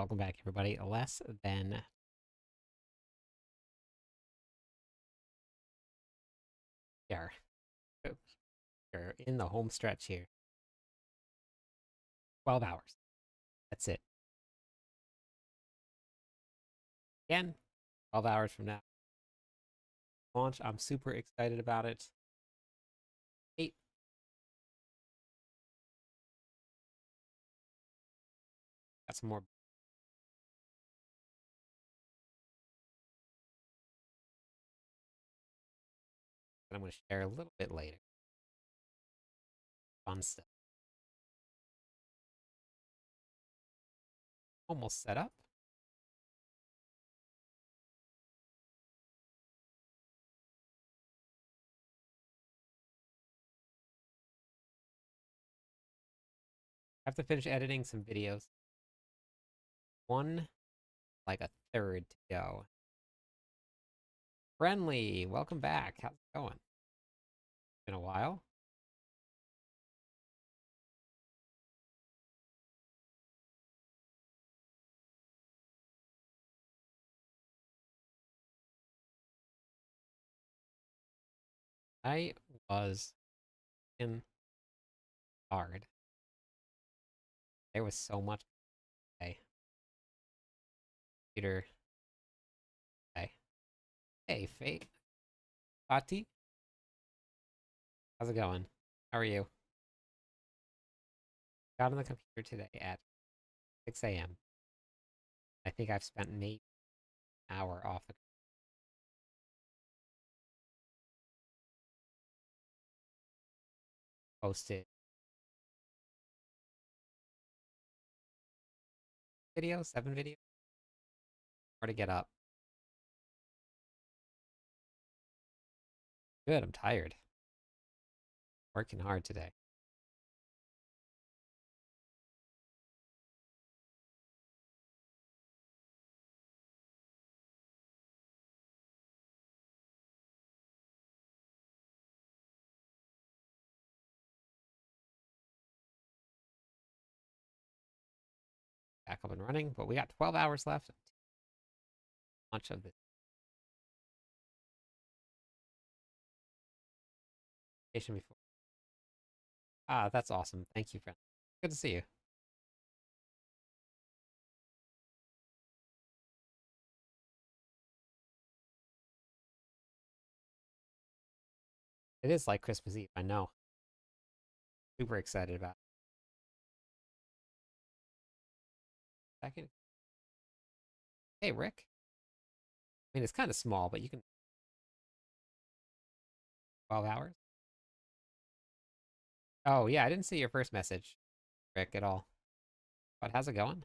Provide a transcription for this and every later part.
Welcome back, everybody. Less than here. We're in the home stretch here. 12 hours. That's it. Again, 12 hours from now. Launch. I'm super excited about it. 8. Got some more that I'm going to share a little bit later. Fun stuff. Almost set up. I have to finish editing some videos. One, like a third to go. Friendly, welcome back. How's it going? Been a while. I was in hard. There was so much. Hey, Peter. Hey, hey, Fate. Fati. How's it going? How are you? Got on the computer today at 6 a.m. I think I've spent maybe an hour off the posted video, 7 videos, or to get up. Good, I'm tired. Working hard today. Back up and running, but we got 12 hours left. Much of this station before. Ah, that's awesome. Thank you, friend. Good to see you. It is like Christmas Eve, I know. Super excited about it. Second. Hey, Rick. I mean, it's kind of small, but you can 12 hours. Oh, yeah, I didn't see your first message, Rick, at all. But how's it going?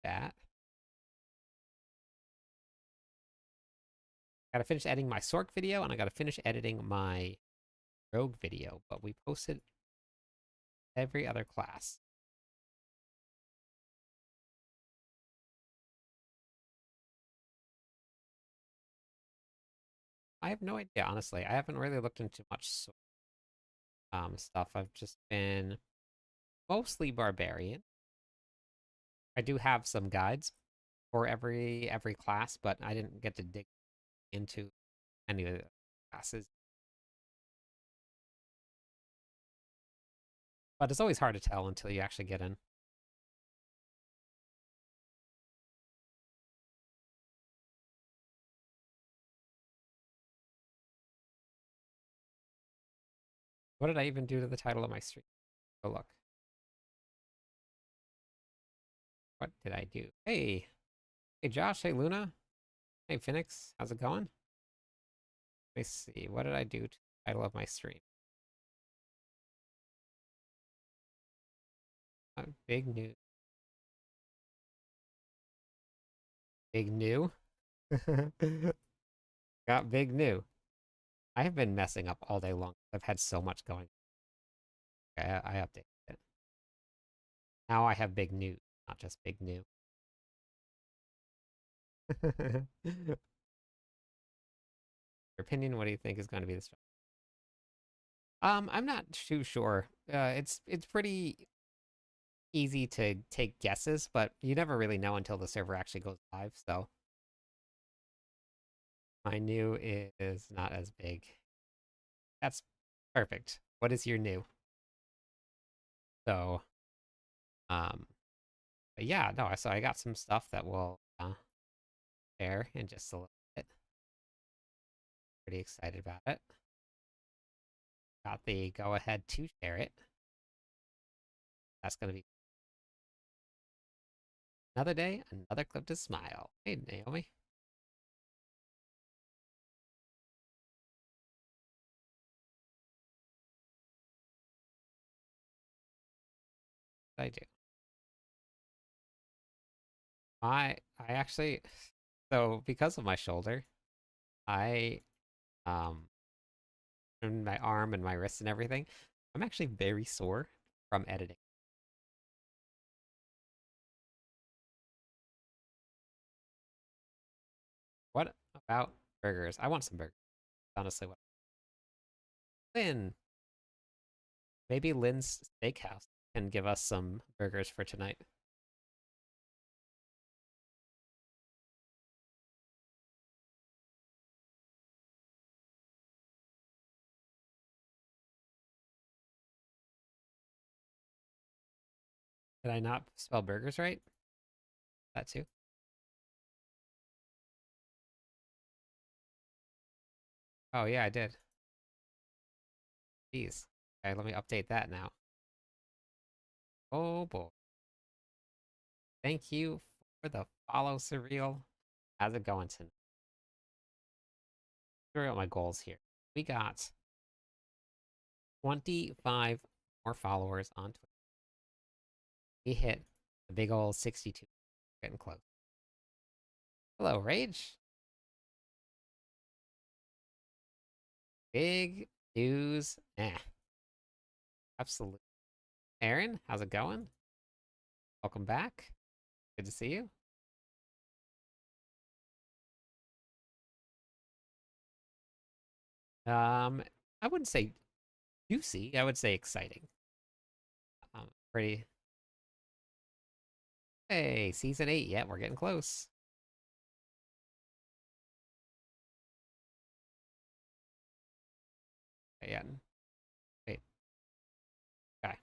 That. Gotta finish editing my Sork video, and I gotta finish editing my Rogue video, but we posted every other class. I have no idea, honestly. I haven't really looked into much stuff. I've just been mostly barbarian. I do have some guides for every class, but I didn't get to dig into any of the classes. But it's always hard to tell until you actually get in. What did I even do to the title of my stream? Oh, look. What did I do? Hey. Hey, Josh. Hey, Luna. Hey, Phoenix. How's it going? Let me see. What did I do to the title of my stream? Big new. Big new? Got big new. I have been messing up all day long. I've had so much going. Okay, I updated it. Now I have big news, not just big new. Your opinion, what do you think is going to be the strategy? I'm not too sure. It's pretty easy to take guesses, but you never really know until the server actually goes live. So my new is not as big. That's perfect. What is your new? So, um, but yeah, no. So I got some stuff that will share in just a little bit. Pretty excited about it. Got the go ahead to share it. That's gonna be another day, another clip to smile. Hey, Naomi. I do. I actually so because of my shoulder, I um and my arm and my wrist and everything, I'm actually very sore from editing. What about burgers? I want some burgers. Honestly, what Lynn? Maybe Lynn's Steakhouse can give us some burgers for tonight. Did I not spell burgers right? That too. Oh yeah, I did. Jeez. Okay, let me update that now. Oh boy. Thank you for the follow, Surreal. How's it going tonight? Here are my goals here. We got 25 more followers on Twitter. We hit the big old 62. Getting close. Hello, Rage. Big news. Eh, absolutely. Aaron, how's it going? Welcome back. Good to see you. Um, I wouldn't say juicy. I would say exciting. Pretty. Hey, season 8. Yeah, we're getting close. Yeah. Wait. Okay.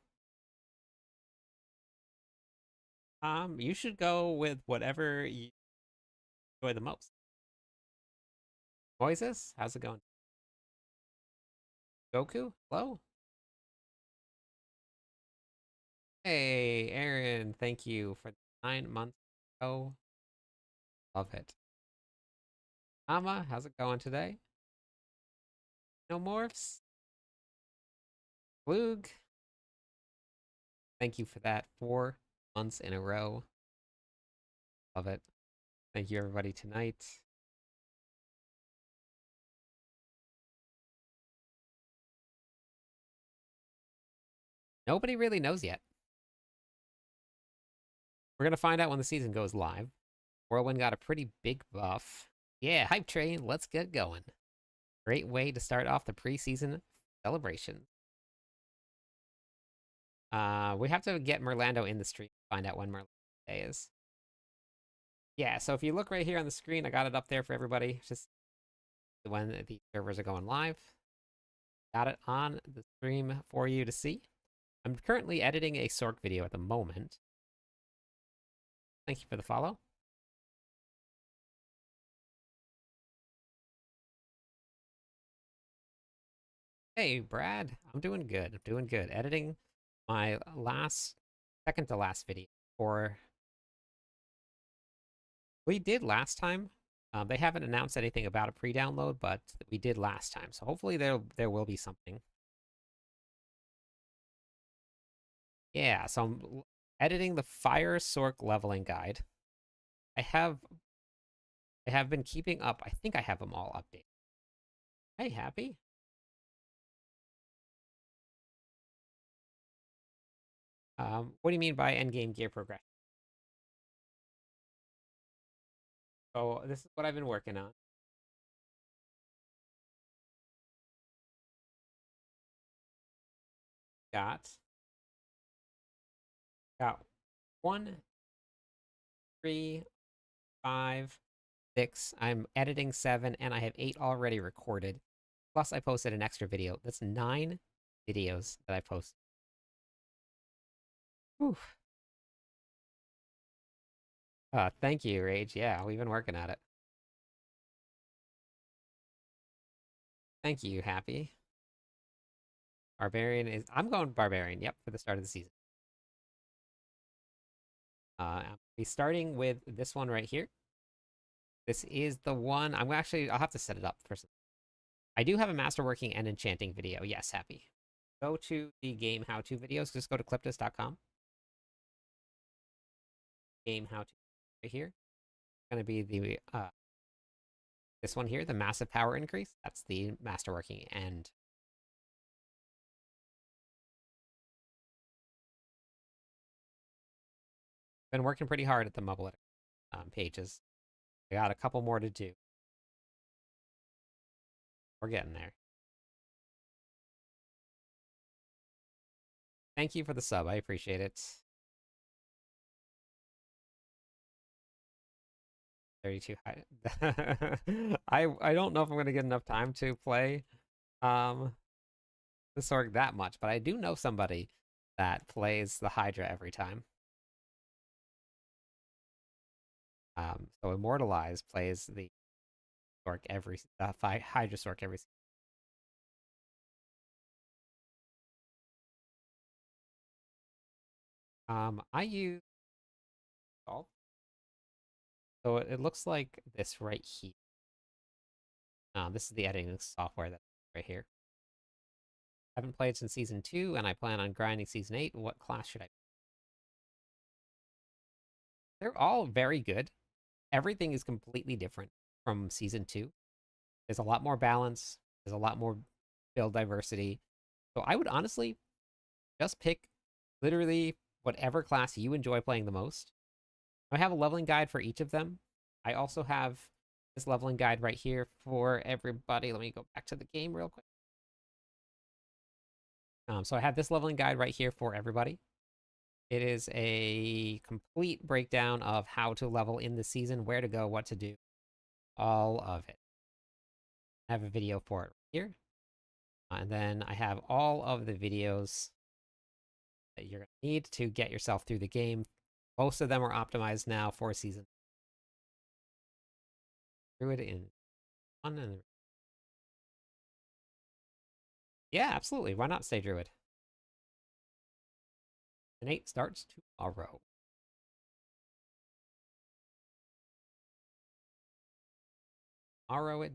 You should go with whatever you enjoy the most. Moises, how's it going? Goku, hello. Hey, Aaron, thank you for the 9 months. Oh, love it. Ama, how's it going today? No morphs. Flug, thank you for that. 4 months in a row. Love it. Thank you, everybody, tonight. Nobody really knows yet. We're gonna find out when the season goes live. Whirlwind got a pretty big buff. Yeah, hype train. Let's get going. Great way to start off the preseason celebration. We have to get Merlando in the stream to find out when Merlando Day is. Yeah, so if you look right here on the screen, I got it up there for everybody. Just when the servers are going live. Got it on the stream for you to see. I'm currently editing a Sork video at the moment. Thank you for the follow. Hey, Brad. I'm doing good. I'm doing good. Editing my second to last video for we did last time. They haven't announced anything about a pre-download, but we did last time. So hopefully there will be something. Yeah, so I'm editing the Fire Sork leveling guide. I have I have been keeping up. I think I have them all updated. Hey, happy? What do you mean by endgame gear progression? So this is what I've been working on. Got got 1, 3, 5, 6. I'm editing 7, and I have 8 already recorded. Plus, I posted an extra video. That's 9 videos that I posted. Whew. Thank you, Rage. Yeah, we've been working at it. Thank you, Happy. Barbarian is. I'm going Barbarian. Yep, for the start of the season. I'll be starting with this one right here. This is the one. I'll have to set it up for some. I do have a masterworking and enchanting video. Yes, Happy. Go to the game how-to videos. Just go to cliptus.com. Game how-to right here. It's going to be the this one here, the massive power increase. That's the masterworking and been working pretty hard at the mobile pages. I got a couple more to do. We're getting there. Thank you for the sub. I appreciate it. 32 high. I don't know if I'm gonna get enough time to play um the Sorg that much, but I do know somebody that plays the Hydra every time. So Immortalized plays the Sork Hydra Sork every. I use all. So it looks like this right here. This is the editing software that's right here. I haven't played since season 2, and I plan on grinding season 8. What class should I? They're all very good. Everything is completely different from season 2. There's a lot more balance. There's a lot more build diversity. So I would honestly just pick literally whatever class you enjoy playing the most. I have a leveling guide for each of them. I also have this leveling guide right here for everybody. Let me go back to the game real quick. So I have this leveling guide right here for everybody. It is a complete breakdown of how to level in the season, where to go, what to do, all of it. I have a video for it here. And then I have all of the videos that you're going to need to get yourself through the game. Most of them are optimized now for season. Through it in one and yeah, absolutely. Why not stay Druid? And 8 starts tomorrow. Tomorrow it.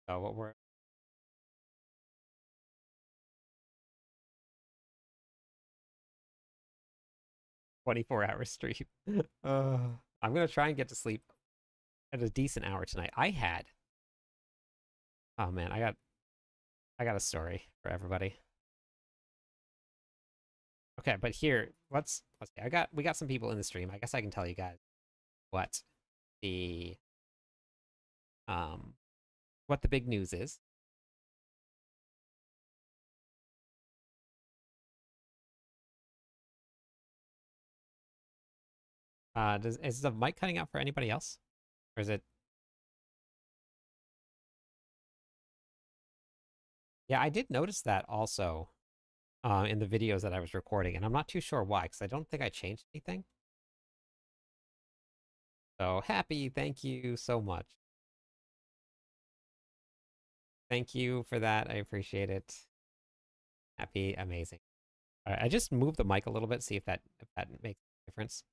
So what we're 24-hour stream. uh, I'm gonna try and get to sleep at a decent hour tonight. Oh man, I got a story for everybody. Okay, but here let's see. We got some people in the stream. I guess I can tell you guys what the um what the big news is. Is the mic cutting out for anybody else, or is it? Yeah, I did notice that also in the videos that I was recording, and I'm not too sure why, because I don't think I changed anything. So happy, thank you so much. Thank you for that. I appreciate it. Happy, amazing. All right, I just moved the mic a little bit, see if that makes a difference.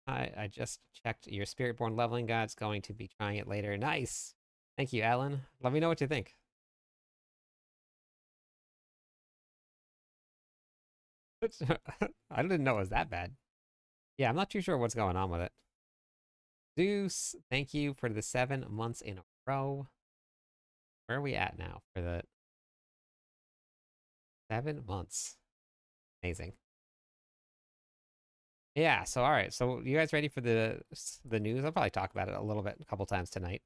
I just checked your Spiritborn leveling guide's going to be trying it later. Nice. Thank you, Alan. Let me know what you think. I didn't know it was that bad. Yeah, I'm not too sure what's going on with it. Zeus, thank you for the 7 months in a row. Where are we at now for the 7 months? Amazing. Yeah, so all right. So you guys ready for the news? I'll probably talk about it a little bit a couple times tonight.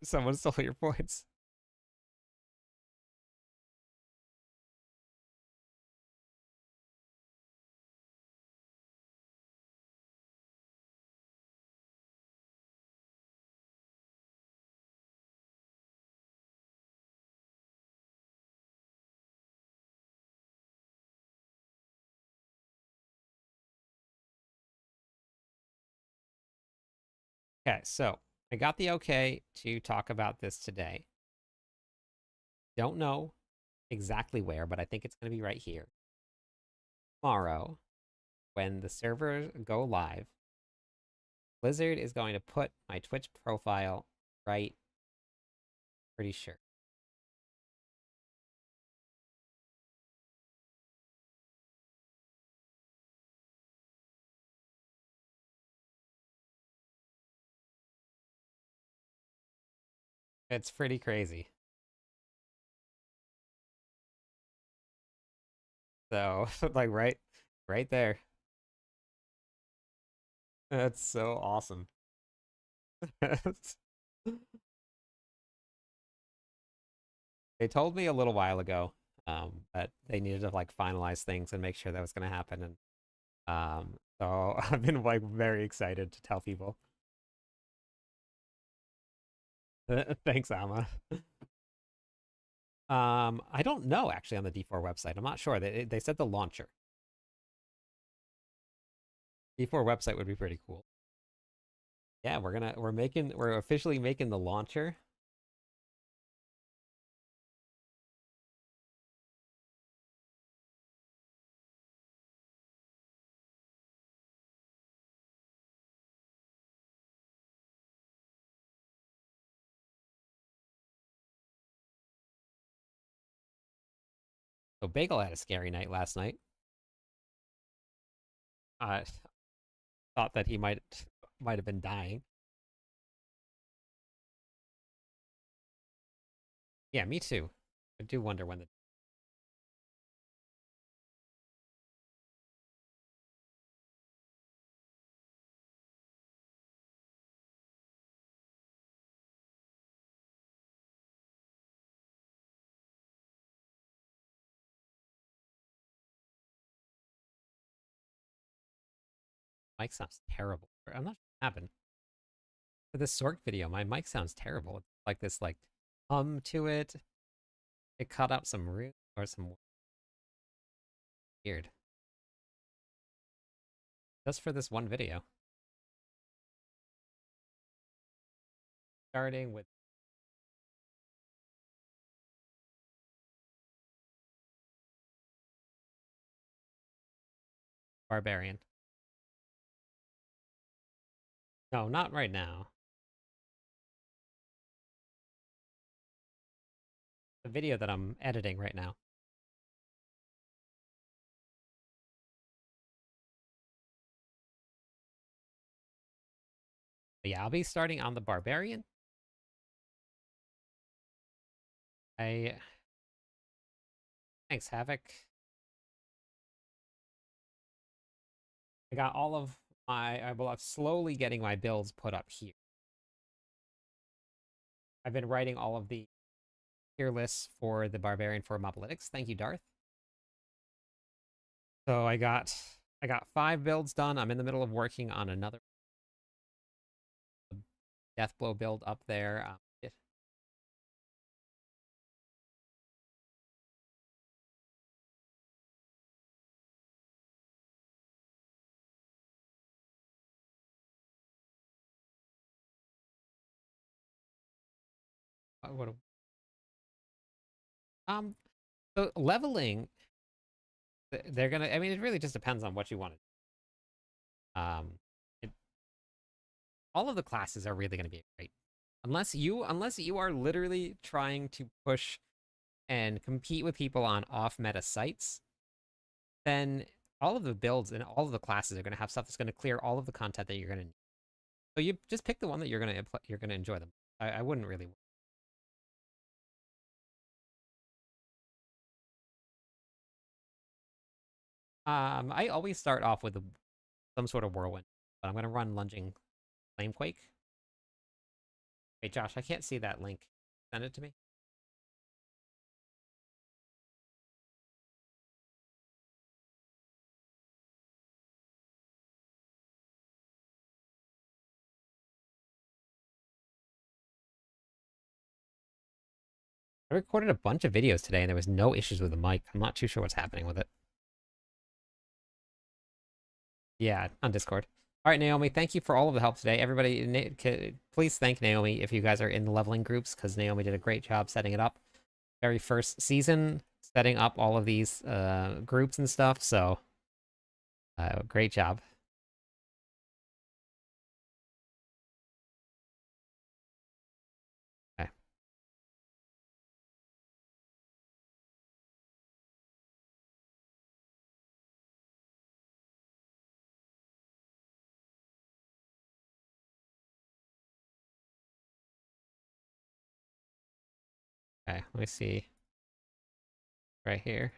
Someone stole your points. Okay, so I got the okay to talk about this today. Don't know exactly where, but I think it's going to be right here. Tomorrow, when the servers go live, Blizzard is going to put my Twitch profile right, pretty sure. It's pretty crazy. So, like right there. That's so awesome. They told me a little while ago that they needed to like finalize things and make sure that was going to happen, and so I've been like very excited to tell people. Thanks, Amma. I don't know actually on the D4 website. I'm not sure. They said the launcher. D4 website would be pretty cool. Yeah, we're officially making the launcher. So Bagel had a scary night last night. I thought that he might have been dying. Yeah, me too. I do wonder when the. Mic sounds terrible. I'm not sure what happened. For this Sork video, my mic sounds terrible. It's like this like to it. It cut out some root or some weird. Just for this one video. Starting with Barbarian. No, not right now. The video that I'm editing right now. But yeah, I'll be starting on the Barbarian. I Thanks, Havoc. I got all of I'm slowly getting my builds put up here. I've been writing all of the tier lists for the Barbarian for Mobalytics. Thank you, Darth. So I got 5 builds done. I'm in the middle of working on another Deathblow build up there. What, so leveling, they're gonna. I mean, it really just depends on what you want to. It, all of the classes are really gonna be great, unless you are literally trying to push and compete with people on off meta sites, then all of the builds and all of the classes are gonna have stuff that's gonna clear all of the content that you're gonna need. So you just pick the one that you're gonna enjoy them. I wouldn't really. I always start off with some sort of whirlwind, but I'm gonna run lunging flamequake. Wait, Josh, I can't see that link. Send it to me. I recorded a bunch of videos today, and there was no issues with the mic. I'm not too sure what's happening with it. Yeah, on Discord. All right, Naomi, thank you for all of the help today. Everybody, please thank Naomi if you guys are in the leveling groups, because Naomi did a great job setting it up. Very first season, setting up all of these groups and stuff, so great job. Okay. Okay, let me see. Right here.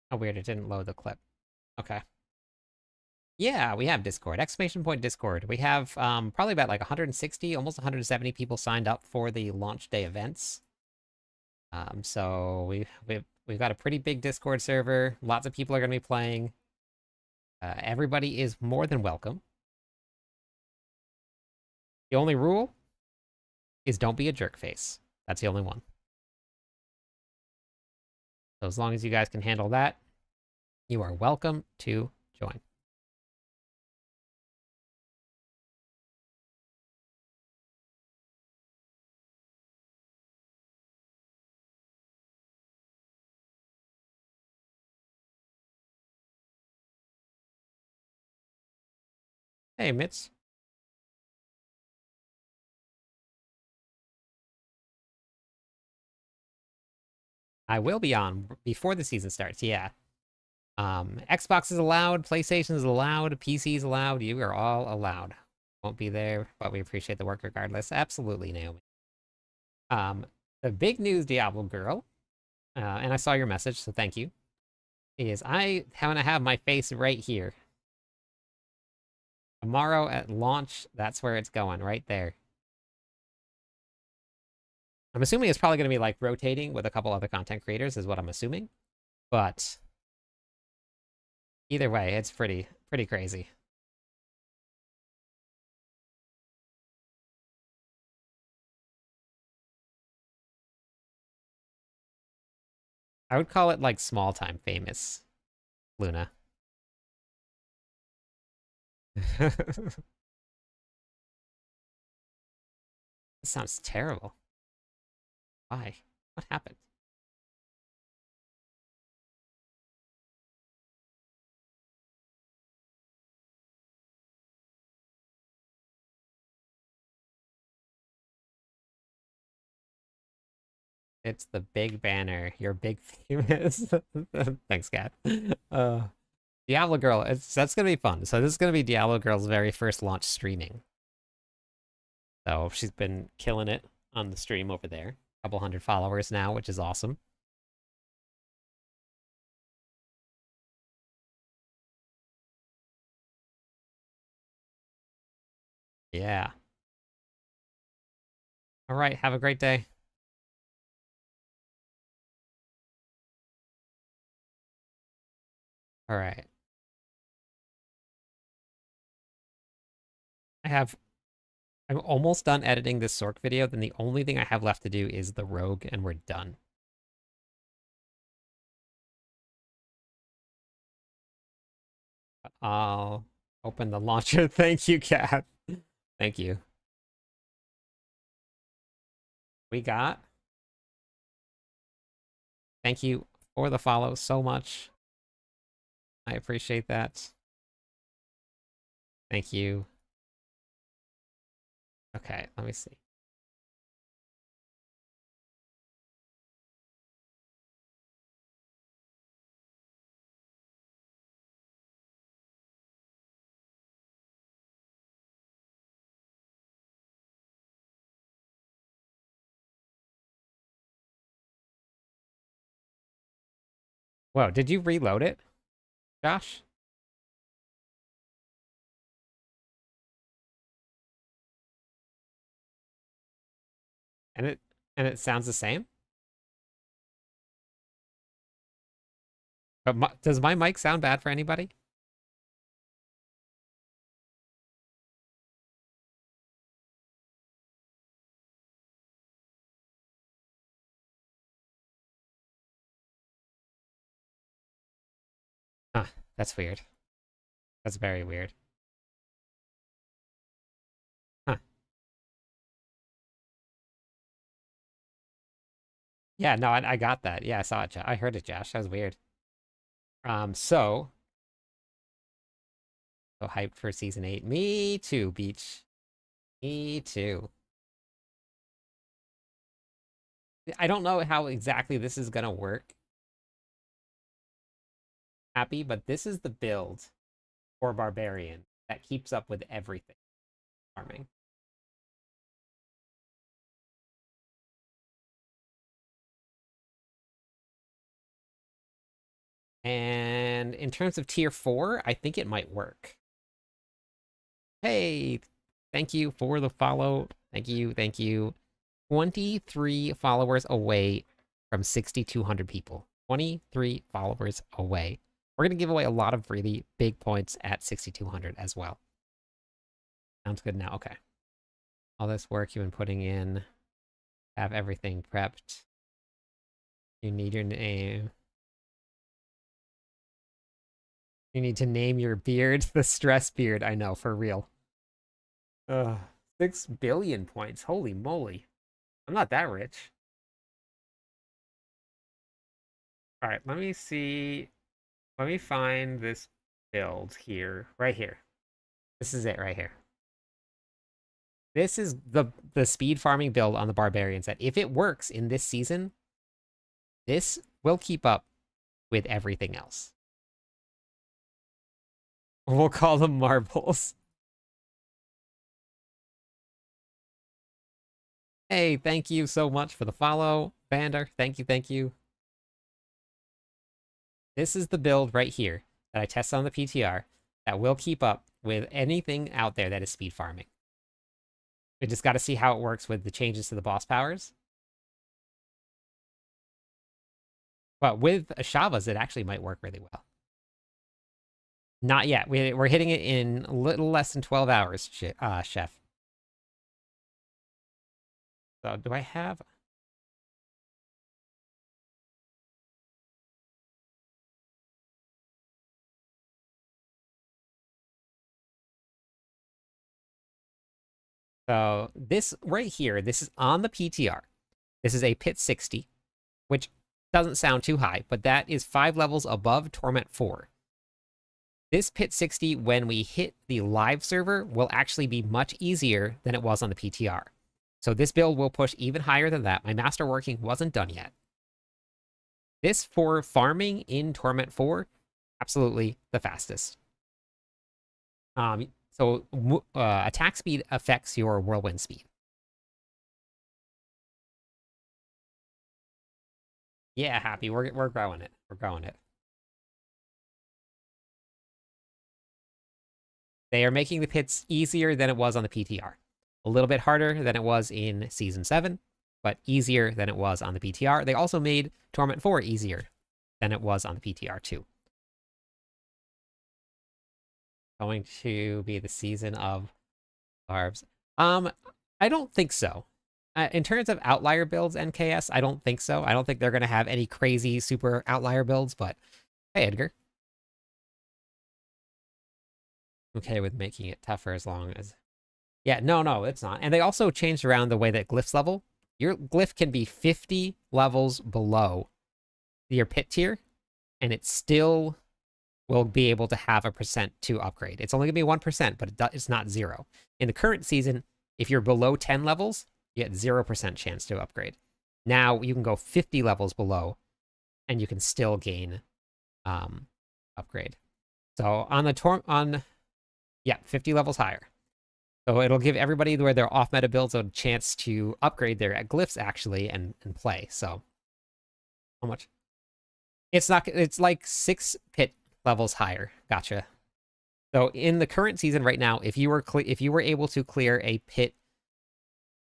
Oh, weird, it didn't load the clip. Okay. Yeah, we have Discord. Exclamation point Discord. We have probably about like 160, almost 170 people signed up for the launch day events. So we've got a pretty big Discord server. Lots of people are going to be playing. Everybody is more than welcome. The only rule is don't be a jerk face. That's the only one. So as long as you guys can handle that, you are welcome to join. Hey, Mitz. I will be on before the season starts. Yeah. Xbox is allowed, PlayStation is allowed, PC is allowed. You are all allowed. Won't be there, but we appreciate the work regardless. Absolutely, Naomi. Um, the big news, Diablo girl, and I saw your message, so thank you. Is I want to have my face right here. Tomorrow at launch, that's where it's going, right there. I'm assuming it's probably going to be like rotating with a couple other content creators, is what I'm assuming. But either way, it's pretty crazy. I would call it like small time famous, Luna. This sounds terrible. Why? What happened? It's the big banner. Your big famous. Thanks, Kat. Uh, Diablo Girl. That's gonna be fun. So this is gonna be Diablo Girl's very first launch streaming. So she's been killing it on the stream over there. A couple hundred followers now, which is awesome. Yeah. All right. Have a great day. All right. I have. I'm almost done editing this Sork video. Then the only thing I have left to do is the rogue, and we're done. I'll open the launcher. Thank you, Kat. Thank you. We got. Thank you for the follow so much. I appreciate that. Thank you. Okay, let me see. Whoa, did you reload it, Josh? And it sounds the same? But does my mic sound bad for anybody? Huh, that's weird. That's very weird. Huh. Yeah, no, I got that. Yeah, I saw it. I heard it, Josh. That was weird. So hyped for season 8. Me too, Beach. Me too. I don't know how exactly this is gonna work, Happy, but this is the build for Barbarian that keeps up with everything farming. And in terms of tier 4, I think it might work. Hey, thank you for the follow. Thank you, thank you. 23 followers away from 6,200 people. 23 followers away. We're going to give away a lot of really big points at 6,200 as well. Sounds good now. Okay. All this work you've been putting in. Have everything prepped. You need your name. You need to name your beard the stress beard. I know, for real. 6 billion points. Holy moly. I'm not that rich. All right, let me see. Let me find this build here. Right here. This is it right here. This is the speed farming build on the Barbarians that if it works in this season, this will keep up with everything else. We'll call them marbles. Hey, thank you so much for the follow, Vander. Thank you, thank you. This is the build right here that I tested on the PTR that will keep up with anything out there that is speed farming. We just got to see how it works with the changes to the boss powers. But with Ashavas, it actually might work really well. Not yet. We're hitting it in a little less than 12 hours, Chef. So do I have... So this right here, this is on the PTR. This is a Pit 60, which doesn't sound too high, but that is 5 levels above Torment 4. This Pit 60, when we hit the live server, will actually be much easier than it was on the PTR. So this build will push even higher than that. My master working wasn't done yet. This for farming in Torment 4, absolutely the fastest. So attack speed affects your whirlwind speed. Yeah, Happy. We're growing it. We're growing it. They are making the pits easier than it was on the PTR. A little bit harder than it was in Season 7, but easier than it was on the PTR. They also made Torment 4 easier than it was on the PTR too. Going to be the season of carbs. I don't think so. In terms of outlier builds, NKS, I don't think so. I don't think they're going to have any crazy super outlier builds, but hey, Edgar. Okay with making it tougher as long as... Yeah, no, it's not. And they also changed around the way that glyphs level. Your glyph can be 50 levels below your pit tier, and it still will be able to have a percent to upgrade. It's only going to be 1%, but it's not 0. In the current season, if you're below 10 levels, you get 0% chance to upgrade. Now you can go 50 levels below, and you can still gain upgrade. So on the yeah, 50 levels higher. So it'll give everybody where they're off meta builds a chance to upgrade their glyphs actually and play. So how much? It's not. It's like 6 pit levels higher. Gotcha. So in the current season right now, if you were able to clear a pit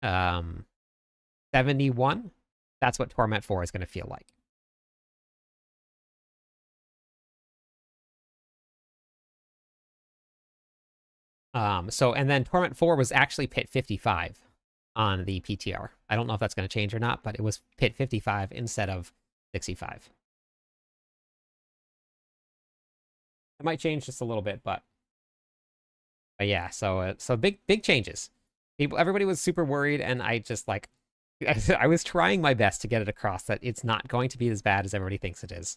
um 71, that's what Torment 4 is going to feel like. So and then Torment 4 was actually pit 55 on the PTR. I don't know if that's going to change or not, but it was pit 55 instead of 65. It might change just a little bit, but yeah, so big changes. Everybody was super worried, and I just like I was trying my best to get it across that it's not going to be as bad as everybody thinks it is.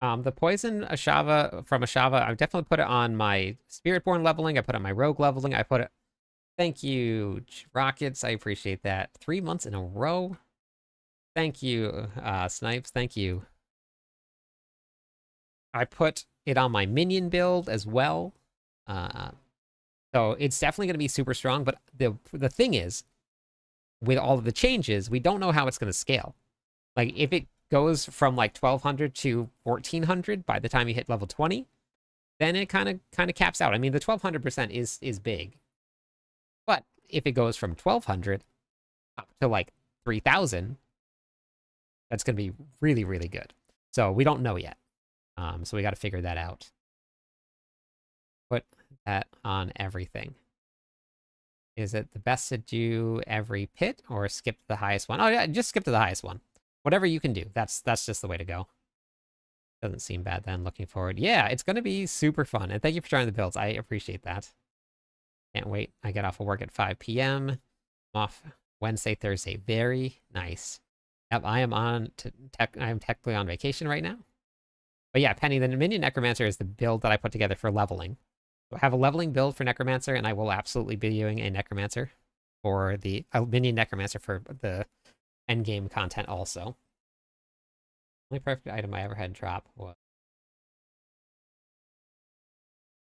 The poison Ashava from Ashava, I definitely put it on my Spiritborn leveling. I put it on my Rogue leveling. I put it. Thank you, Rockets. I appreciate that. 3 months in a row. Thank you, Snipes. Thank you. I put it on my minion build as well. Uh, so it's definitely going to be super strong. But the thing is, with all of the changes, we don't know how it's going to scale. Like if it goes from like 1200 to 1400 by the time you hit level 20, then it kind of caps out. I mean, the 1200% is big. But if it goes from 1200 up to like 3000, that's going to be really, really good. So we don't know yet. So we got to figure that out. Put that on everything. Is it the best to do every pit or skip the highest one? Oh yeah, just skip to the highest one. Whatever you can do. That's just the way to go. Doesn't seem bad then, looking forward. Yeah, it's going to be super fun. And thank you for trying the builds. I appreciate that. Can't wait. I get off of work at 5 p.m. I'm off Wednesday, Thursday. Very nice. Yep, I am technically on vacation right now. But yeah, Penny, the Minion Necromancer is the build that I put together for leveling. So I have a leveling build for Necromancer, and I will absolutely be doing a Necromancer for the Minion Necromancer for the endgame content also. Only perfect item I ever had drop was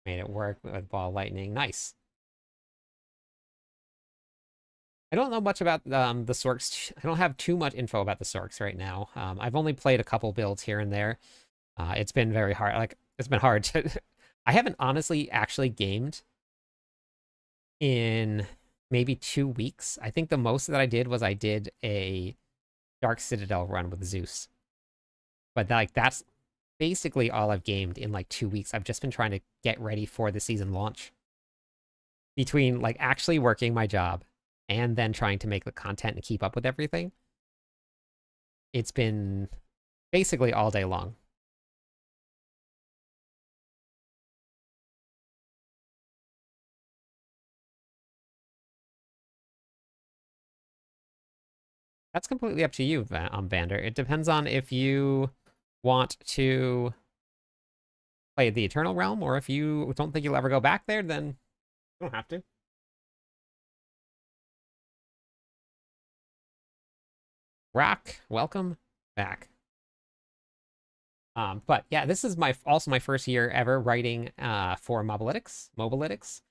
made it work with ball lightning. Nice. I don't know much about the Sorks. I don't have too much info about the Sorks right now. I've only played a couple builds here and there. It's been very hard. Like it's been hard to. I haven't honestly actually gamed in maybe 2 weeks. I think the most that I did was I did a Dark Citadel run with Zeus. But like that's basically all I've gamed in like 2 weeks. I've just been trying to get ready for the season launch. Between like actually working my job and then trying to make the content and keep up with everything, it's been basically all day long. That's completely up to you, Vander. It depends on if you want to play the Eternal Realm, or if you don't think you'll ever go back there, then you don't have to. Rock, welcome back. But yeah, this is also my first year ever writing for Mobalytics.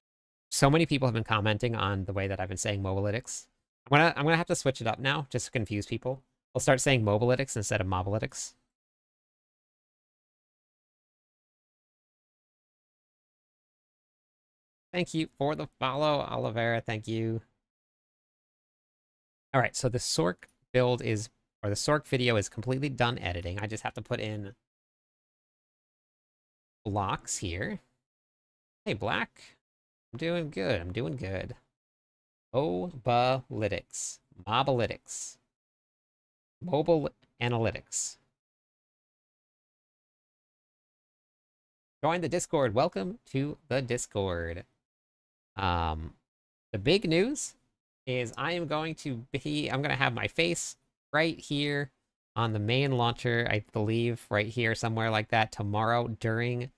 So many people have been commenting on the way that I've been saying Mobalytics. I'm gonna have to switch it up now just to confuse people. I'll start saying Mobalytics instead of Mobalytics. Thank you for the follow, Oliveira. Thank you. All right, so the Sork build is, or the Sork video is completely done editing. I just have to put in blocks here. Hey, Black. I'm doing good. I'm doing good. Mobalytics. Mobalytics. Mobile analytics. Join the Discord. Welcome to the Discord. The big news is I'm going to have my face right here on the main launcher, I believe, right here, somewhere like that, tomorrow during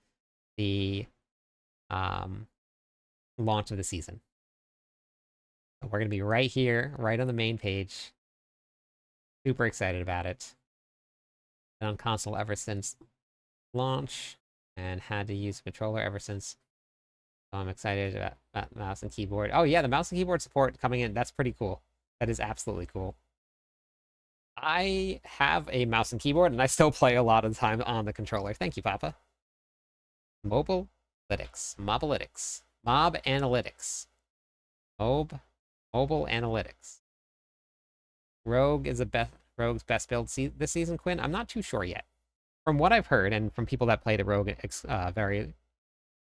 the launch of the season. So we're going to be right here, right on the main page. Super excited about it. Been on console ever since launch and had to use a controller ever since So I'm excited about mouse and keyboard. Oh yeah, the mouse and keyboard support coming in. That's pretty cool. That is absolutely cool. I have a mouse and keyboard, and I still play a lot of the time on the controller. Thank you, Papa. Mobile analytics, mob analytics, mobile analytics. Rogue is Rogue's best build this season, Quinn. I'm not too sure yet. From what I've heard, and from people that play the Rogue very,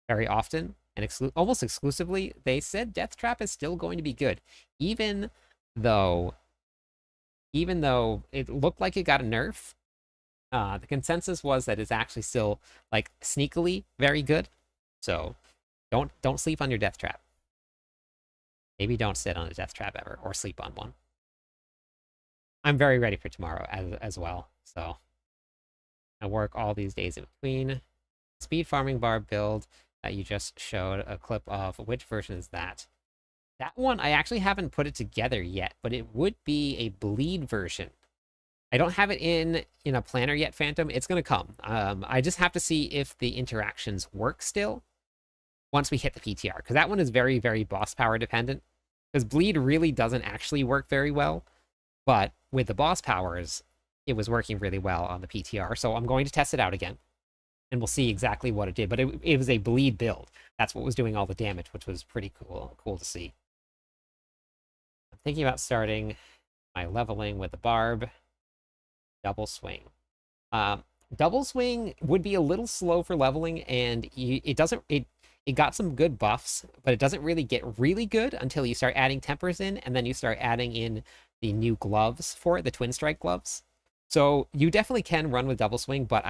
very often and almost exclusively, they said Death Trap is still going to be good, even though it looked like it got a nerf. The consensus was that it's actually still like sneakily very good. So don't sleep on your Death Trap. Maybe don't sit on a Death Trap ever, or sleep on one. I'm very ready for tomorrow as well. So I work all these days in between. Speed farming bar build that you just showed a clip of. Which version is that? That one, I actually haven't put it together yet, but it would be a bleed version. I don't have it in a planner yet, Phantom. It's going to come. I just have to see if the interactions work still once we hit the PTR, because that one is very, very boss power dependent. Because bleed really doesn't actually work very well, but with the boss powers, it was working really well on the PTR. So I'm going to test it out again, and we'll see exactly what it did. But it was a bleed build. That's what was doing all the damage, which was pretty cool to see. I'm thinking about starting my leveling with the barb. Double swing. Double swing would be a little slow for leveling, and it got some good buffs, but it doesn't really get really good until you start adding tempers in, and then you start adding in the new gloves for it, the twin strike gloves. So you definitely can run with double swing, but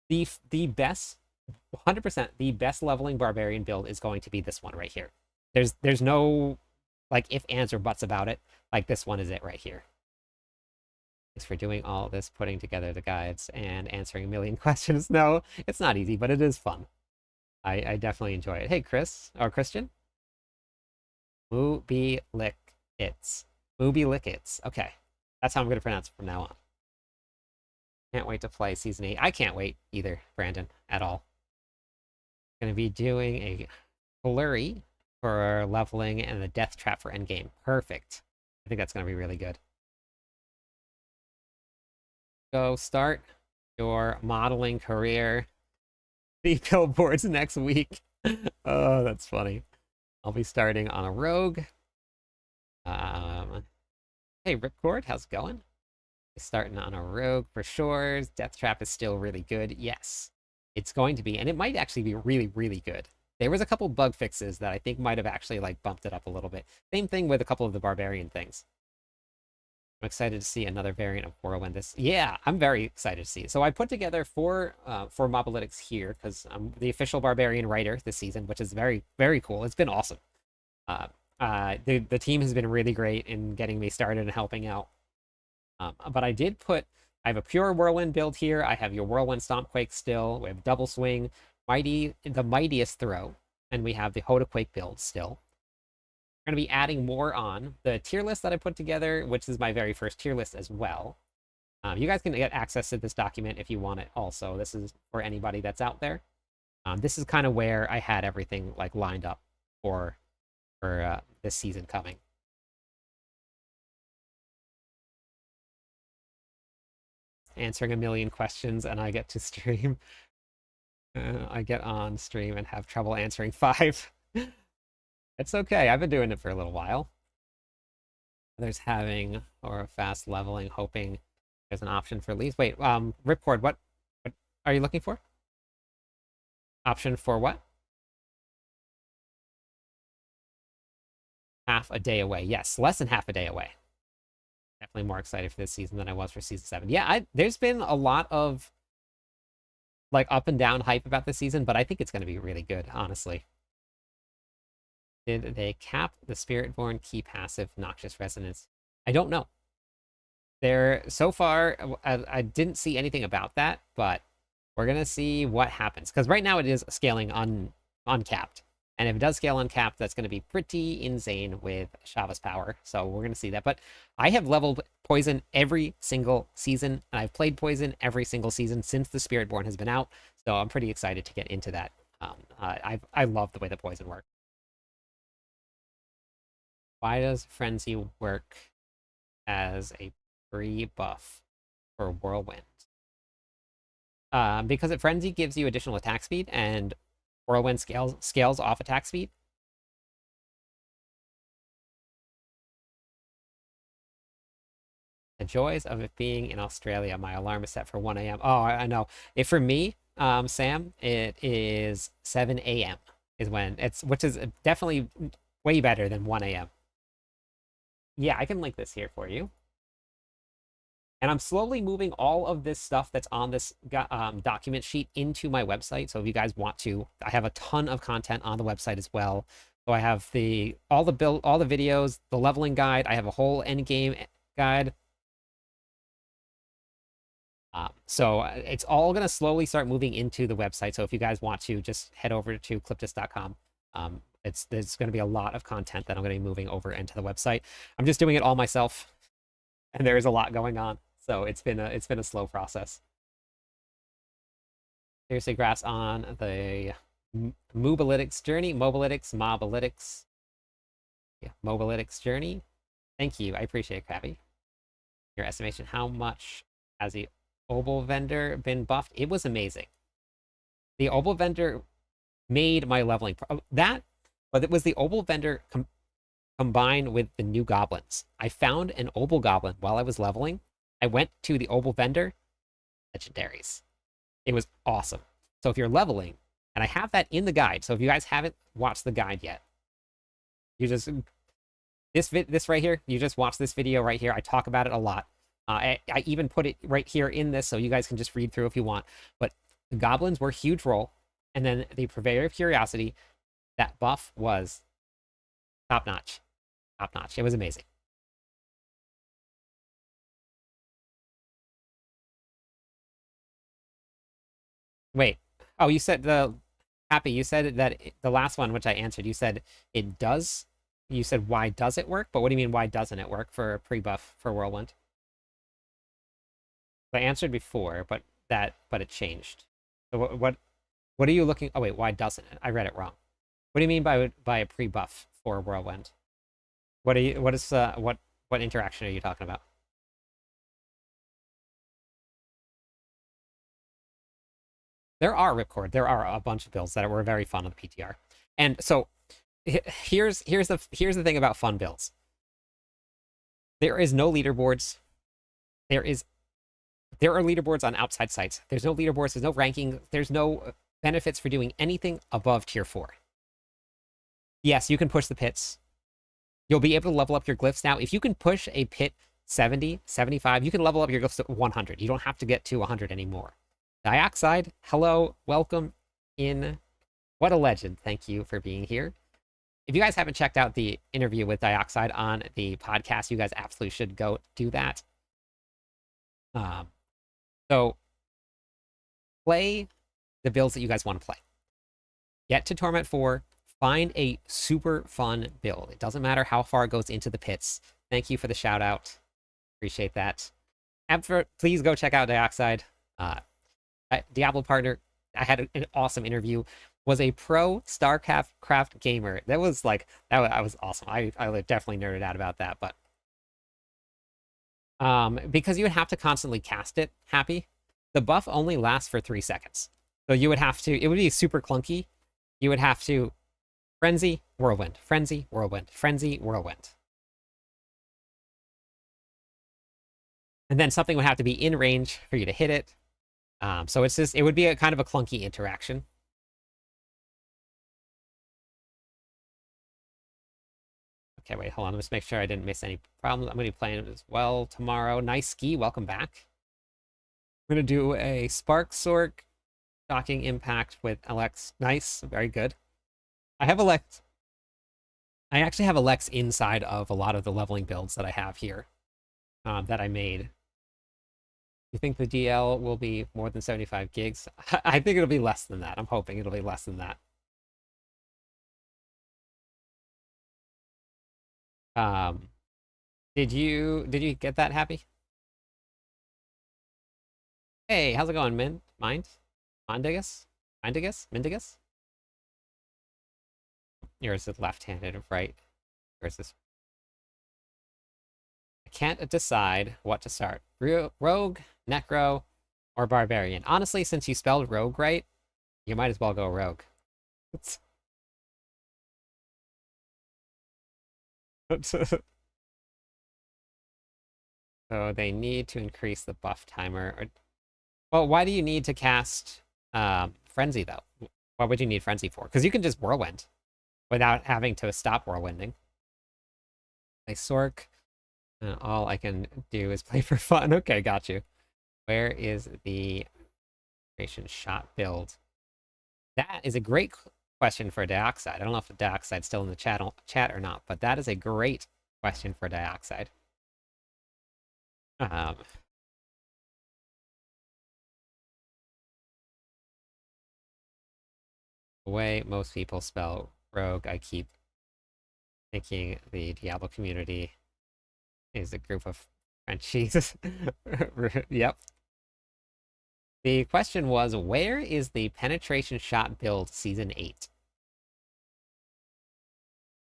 the best 100% the best leveling barbarian build is going to be this one right here. There's no like if, ands, or buts about it. Like this one is it right here. Thanks for doing all this, putting together the guides and answering a million questions. No, it's not easy, but it is fun. I definitely enjoy it. Hey, Chris, or Christian? Mooby Lick It's. Mooby Lick It's. Okay. That's how I'm going to pronounce it from now on. Can't wait to play Season 8. I can't wait either, Brandon, at all. Going to be doing a flurry for leveling and the death trap for endgame. Perfect. I think that's going to be really good. Go start your modeling career. The billboards next week. Oh, that's funny. I'll be starting on a rogue. Hey, Ripcord, how's it going? Starting on a rogue for sure. Death Trap is still really good. Yes, it's going to be, and it might actually be really, really good. There was a couple bug fixes that I think might have actually like bumped it up a little bit. Same thing with a couple of the barbarian things. I'm excited to see another variant of Whirlwind. Yeah, I'm very excited to see it. So I put together four Mobalytics here because I'm the official barbarian writer this season, which is very, very cool. It's been awesome. The team has been really great in getting me started and helping out. But I have a pure Whirlwind build here. I have your Whirlwind Stompquake still. We have Double Swing, the Mightiest Throw, and we have the Hodaquake build still. We're going to be adding more on. The tier list that I put together, which is my very first tier list as well. You guys can get access to this document if you want it also. This is for anybody that's out there. This is kind of where I had everything like lined up for this season coming. Answering a million questions and I get to stream. I get on stream and have trouble answering 5. It's okay. I've been doing it for a little while. Others having or a fast leveling, hoping there's an option for leaves. Wait, Ripcord, what are you looking for? Option for what? Half a day away. Yes, less than half a day away. Definitely more excited for this season than I was for season 7. Yeah, there's been a lot of like up and down hype about this season, but I think it's going to be really good, honestly. Did they cap the Spiritborn key passive Noxious Resonance? I don't know. So far, I didn't see anything about that, but we're going to see what happens. Because right now it is scaling uncapped. And if it does scale uncapped, that's going to be pretty insane with Shava's power. So we're going to see that. But I have leveled Poison every single season, and I've played Poison every single season since the Spiritborn has been out. So I'm pretty excited to get into that I love the way the poison works. Why does Frenzy work as a free buff for Whirlwind? Because Frenzy gives you additional attack speed, and Whirlwind scales off attack speed. The joys of it being in Australia. My alarm is set for 1 a.m. Oh, I know. If for me, Sam, it is 7 a.m. is when which is definitely way better than 1 a.m. Yeah, I can link this here for you. And I'm slowly moving all of this stuff that's on this document sheet into my website. So if you guys want to, I have a ton of content on the website as well. So I have all the videos, the leveling guide. I have a whole end game guide. So it's all going to slowly start moving into the website. So if you guys want to, just head over to cliptus.com. There's going to be a lot of content that I'm going to be moving over into the website. I'm just doing it all myself, and there is a lot going on. So it's been a slow process. Seriously, grass on the Mobalytics journey, Mobalytics. Yeah, Mobalytics journey. Thank you. I appreciate it, Krabby. Your estimation, how much has the Obel vendor been buffed? It was amazing. The Obel vendor made my leveling but it was the Obel vendor combined with the new goblins. I found an Obel goblin while I was leveling. I went to the Obel vendor, legendaries. It was awesome. So if you're leveling, and I have that in the guide, so if you guys haven't watched the guide yet, you just this right here, you just watch this video right here. I talk about it a lot. I even put it right here in this, so you guys can just read through if you want. But the goblins were huge role, and then the Purveyor of Curiosity, that buff was top notch, top notch. It was amazing. Wait. Oh, you said Happy, you said that the last one, which I answered, you said it does. You said, why does it work? But what do you mean, why doesn't it work for a pre-buff for Whirlwind? I answered before, but it changed. So what are you looking? Oh wait, why doesn't it? I read it wrong. What do you mean by a pre-buff for Whirlwind? What interaction are you talking about? There are Ripcord. There are a bunch of builds that were very fun on the PTR. And so here's the thing about fun builds. There is no leaderboards. There are leaderboards on outside sites. There's no leaderboards, there's no ranking, there's no benefits for doing anything above tier 4. Yes, you can push the pits. You'll be able to level up your glyphs now. If you can push a pit 70, 75, you can level up your glyphs to 100. You don't have to get to 100 anymore. Dioxide, hello, welcome in. What a legend. Thank you for being here. If you guys haven't checked out the interview with Dioxide on the podcast, you guys absolutely should go do that. So play the builds that you guys want to play. Get to Torment 4. Find a super fun build. It doesn't matter how far it goes into the pits. Thank you for the shout out. Appreciate that. Please go check out Dioxide. Diablo partner. I had an awesome interview. Was a pro StarCraft gamer. That was awesome. I definitely nerded out about that, but because you would have to constantly cast it, Happy, the buff only lasts for 3 seconds. So you would have to, it would be super clunky. You would have to Frenzy, Whirlwind, Frenzy, Whirlwind, Frenzy, Whirlwind. And then something would have to be in range for you to hit it. So it would be a kind of a clunky interaction. Okay, wait, hold on. Let's make sure I didn't miss any problems. I'm going to be playing it as well tomorrow. Nice Ski, welcome back. I'm going to do a Spark Sork Shocking Impact with Alex. Nice, very good. I actually have Alex inside of a lot of the leveling builds that I have here that I made. You think the DL will be more than 75 gigs? I think it'll be less than that. I'm hoping it'll be less than that. Did you get that, Happy? Hey, how's it going, Mind? Mondigus? Mindigus? Yours is left-handed, right? Yours is. I can't decide what to start. Rogue, Necro, or Barbarian. Honestly, since you spelled Rogue right, you might as well go Rogue. So they need to increase the buff timer. Well, why do you need to cast Frenzy, though? What would you need Frenzy for? Because you can just Whirlwind without having to stop Whirlwinding. Play Sork, and all I can do is play for fun. Okay, got you. Where is the Merlandobration shot build? That is a great question for Dioxide. I don't know if the Dioxide's still in the chat or not, but that is a great question for Dioxide. Um, the way most people spell rogue, I keep thinking the Diablo community is a group of Frenchies. Yep. The question was, where is the penetration shot build season 8?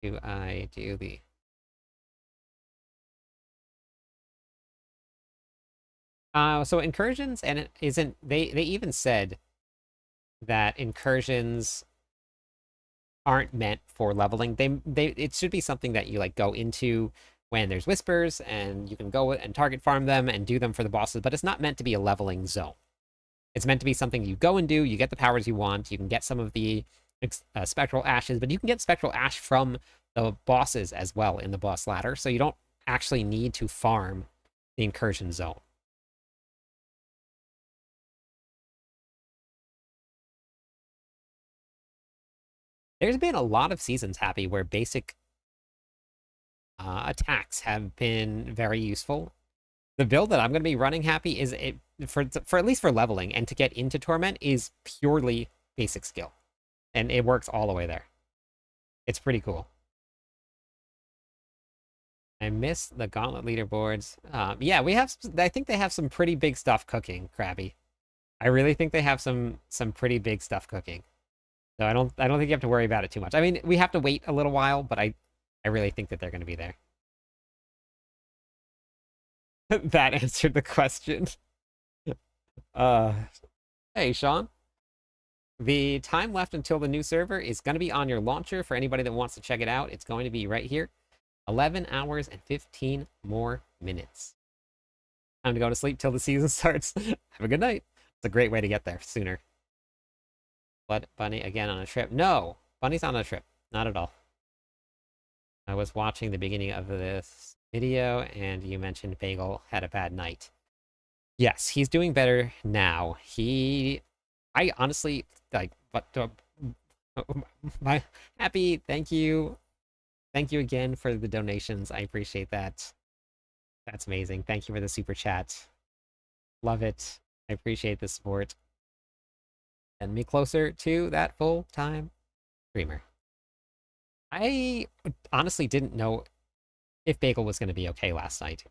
Do I do the... So incursions, and it isn't... They even said that incursions aren't meant for leveling. It should be something that you like go into when there's whispers, and you can go and target farm them and do them for the bosses, but it's not meant to be a leveling zone. It's meant to be something you go and do, you get the powers you want, you can get some of the spectral ashes, but you can get spectral ash from the bosses as well in the boss ladder, so you don't actually need to farm the incursion zone. There's been a lot of seasons, Happy, where basic attacks have been very useful. The build that I'm going to be running, Happy, is it for at least for leveling and to get into Torment is purely basic skill, and it works all the way there. It's pretty cool. I miss the Gauntlet leaderboards. Yeah, we have. I think they have some pretty big stuff cooking, Krabby. I really think they have some pretty big stuff cooking. So I don't think you have to worry about it too much. I mean, we have to wait a little while, but I really think that they're going to be there. That answered the question. Uh, hey, Sean. The time left until the new server is going to be on your launcher for anybody that wants to check it out. It's going to be right here. 11 hours and 15 more minutes. Time to go to sleep till the season starts. Have a good night. It's a great way to get there sooner. Blood Bunny again on a trip. No, Bunny's on a trip. Not at all. I was watching the beginning of this video, and you mentioned Bagel had a bad night. Yes, he's doing better now. I honestly, like, but, my Happy, thank you. Thank you again for the donations. I appreciate that. That's amazing. Thank you for the super chat. Love it. I appreciate the support. And me closer to that full-time streamer. I honestly didn't know if Bagel was going to be okay last night.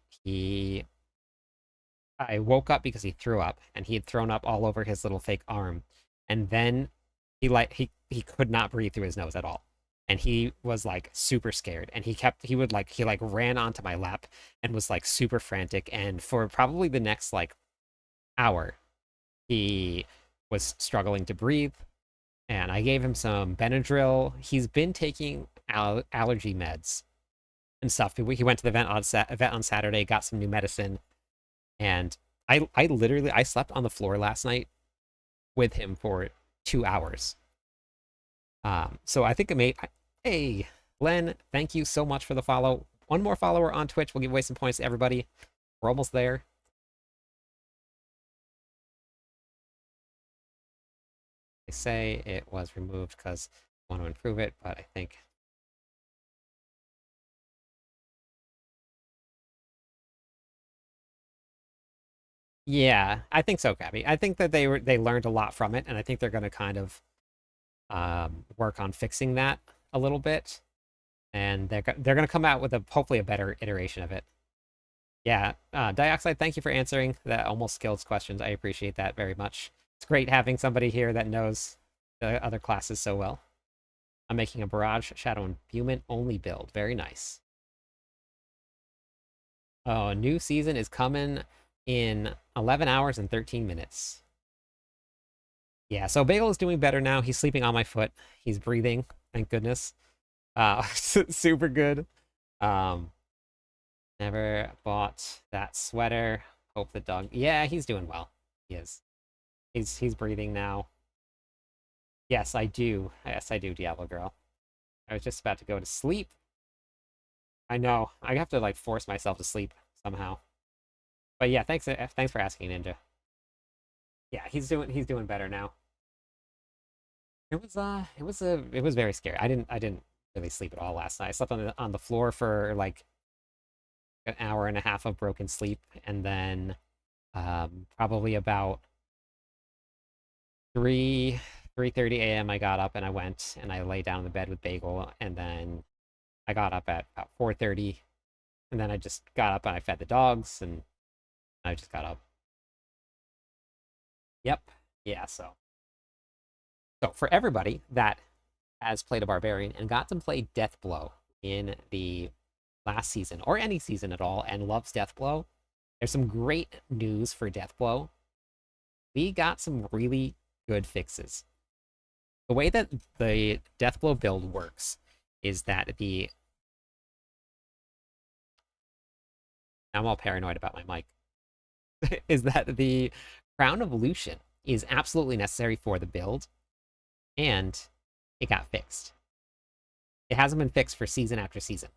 I woke up because he threw up, and he had thrown up all over his little fake arm. And then he could not breathe through his nose at all. And he was like super scared, and he ran onto my lap and was like super frantic, and for probably the next like hour he was struggling to breathe, and I gave him some Benadryl. He's been taking allergy meds and stuff. He went to the vet on Saturday, got some new medicine, and I literally I slept on the floor last night with him for 2 hours. So I think it made... Hey, Len, thank you so much for the follow. One more follower on Twitch. We'll give away some points to everybody. We're almost there. They say it was removed because I want to improve it, but I think... Yeah, I think so, Gabby. I think that they learned a lot from it, and I think they're going to kind of work on fixing that a little bit, and they're going to come out with hopefully a better iteration of it. Yeah, Dioxide, thank you for answering that almost skills questions. I appreciate that very much. It's great having somebody here that knows the other classes so well. I'm making a Barrage, Shadow, and Imbuement only build. Very nice. Oh, new season is coming in 11 hours and 13 minutes. Yeah, so Bagel is doing better now. He's sleeping on my foot. He's breathing, thank goodness. Super good. Um, Never bought that sweater. Hope the dog. Yeah, he's doing well. He is. He's breathing now. Yes, I do. Yes, I do, Diablo Girl. I was just about to go to sleep. I know. I have to like force myself to sleep somehow. But yeah, thanks for asking, Ninja. Yeah, he's doing better now. It was very scary. I didn't really sleep at all last night. I slept on the floor for like an hour and a half of broken sleep, and then probably about 3:30 a.m. I got up and I went and I lay down in the bed with Bagel, and then I got up at about 4:30, and then I just got up and I fed the dogs, and I just got up. Yep. Yeah, so for everybody that has played a barbarian and got to play Deathblow in the last season or any season at all and loves Deathblow, there's some great news for Deathblow. We got some really good fixes. The way that the Deathblow build works is that I'm all paranoid about my mic. Is that the Crown of Lucian is absolutely necessary for the build, and it got fixed. It hasn't been fixed for season after season.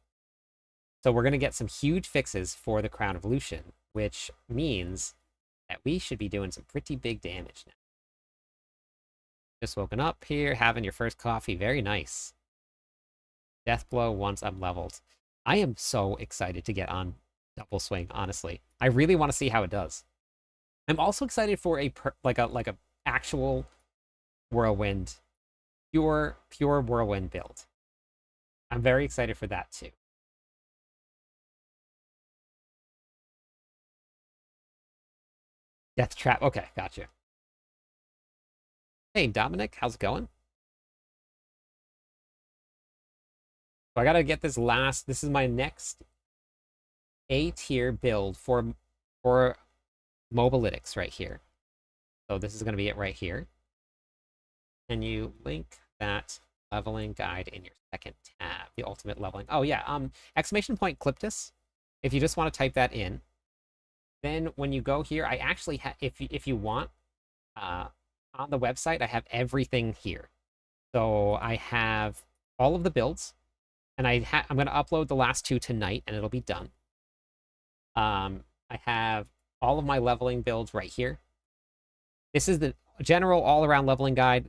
So we're going to get some huge fixes for the Crown of Lucian, which means that we should be doing some pretty big damage now. Just woken up here, having your first coffee. Very nice. Deathblow once I'm leveled. I am so excited to get on Double Swing, honestly. I really want to see how it does. I'm also excited for like a actual whirlwind, pure whirlwind build. I'm very excited for that too. Death Trap. Okay, gotcha. Hey, Dominic, how's it going? So I gotta get this last. This is my next A tier build for Mobalytics right here. So this is gonna be it right here. Can you link that leveling guide in your second tab? The ultimate leveling. Oh yeah. Exclamation point Cliptus. If you just want to type that in, then when you go here, I actually have. If you want, on the website, I have everything here. So I have all of the builds, and I'm going to upload the last two tonight, and it'll be done. I have all of my leveling builds right here. This is the general all-around leveling guide.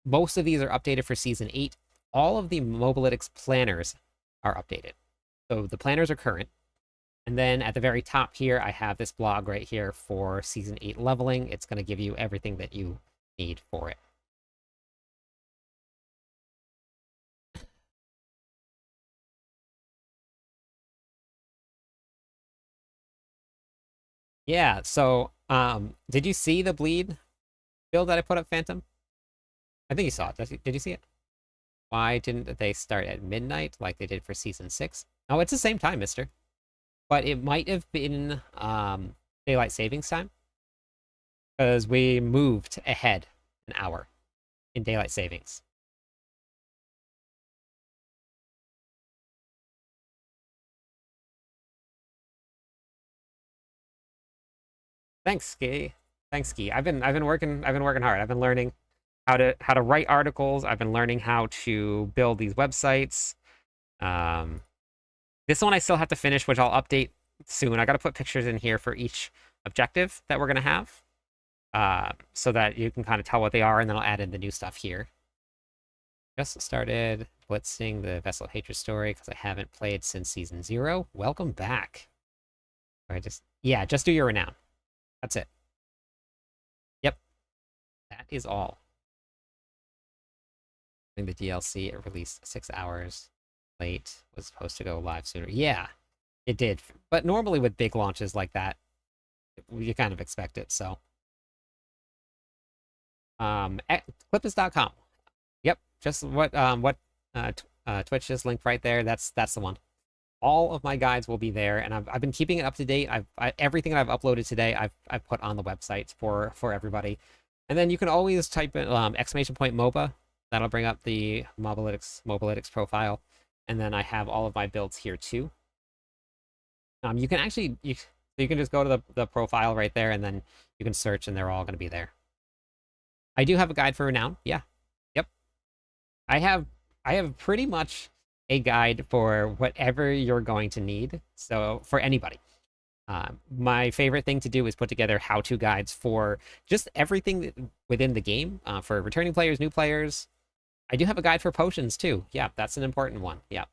Most of these are updated for Season 8. All of the Mobalytics planners are updated. So the planners are current. And then at the very top here, I have this blog right here for Season 8 leveling. It's going to give you everything that you need for it. Yeah, so did you see the bleed build that I put up, Phantom? I think you saw it. Did you see it? Why didn't they start at midnight like they did for Season 6? Oh, it's the same time, mister. But it might have been daylight savings time, because we moved ahead an hour in daylight savings. Thanks, Ski. Thanks, Ski. I've been working hard. I've been learning how to write articles. I've been learning how to build these websites. Um, this one I still have to finish, which I'll update soon. I got to put pictures in here for each objective that we're gonna have, so that you can kind of tell what they are, and then I'll add in the new stuff here. Just started blitzing the Vessel Hatred story because I haven't played since Season 0. Welcome back. Or just do your renown. That's it. Yep, that is all. I think the DLC it released 6 hours late, was supposed to go live sooner. Yeah, it did. But normally with big launches like that, you kind of expect it, so. Clipus.com. Yep, just Twitch just linked right there. That's the one. All of my guides will be there, and I've been keeping it up to date. Everything that I've uploaded today, I've put on the website for everybody. And then you can always type in exclamation point MOBA. That'll bring up the Mobalytics profile. And then I have all of my builds here too. You can actually you can just go to the profile right there, and then you can search, and they're all going to be there. I do have a guide for Renown. Yeah. Yep. I have pretty much a guide for whatever you're going to need. So for anybody. My favorite thing to do is put together how-to guides for just everything within the game, for returning players, new players. I do have a guide for potions too. Yeah, that's an important one. Yeah.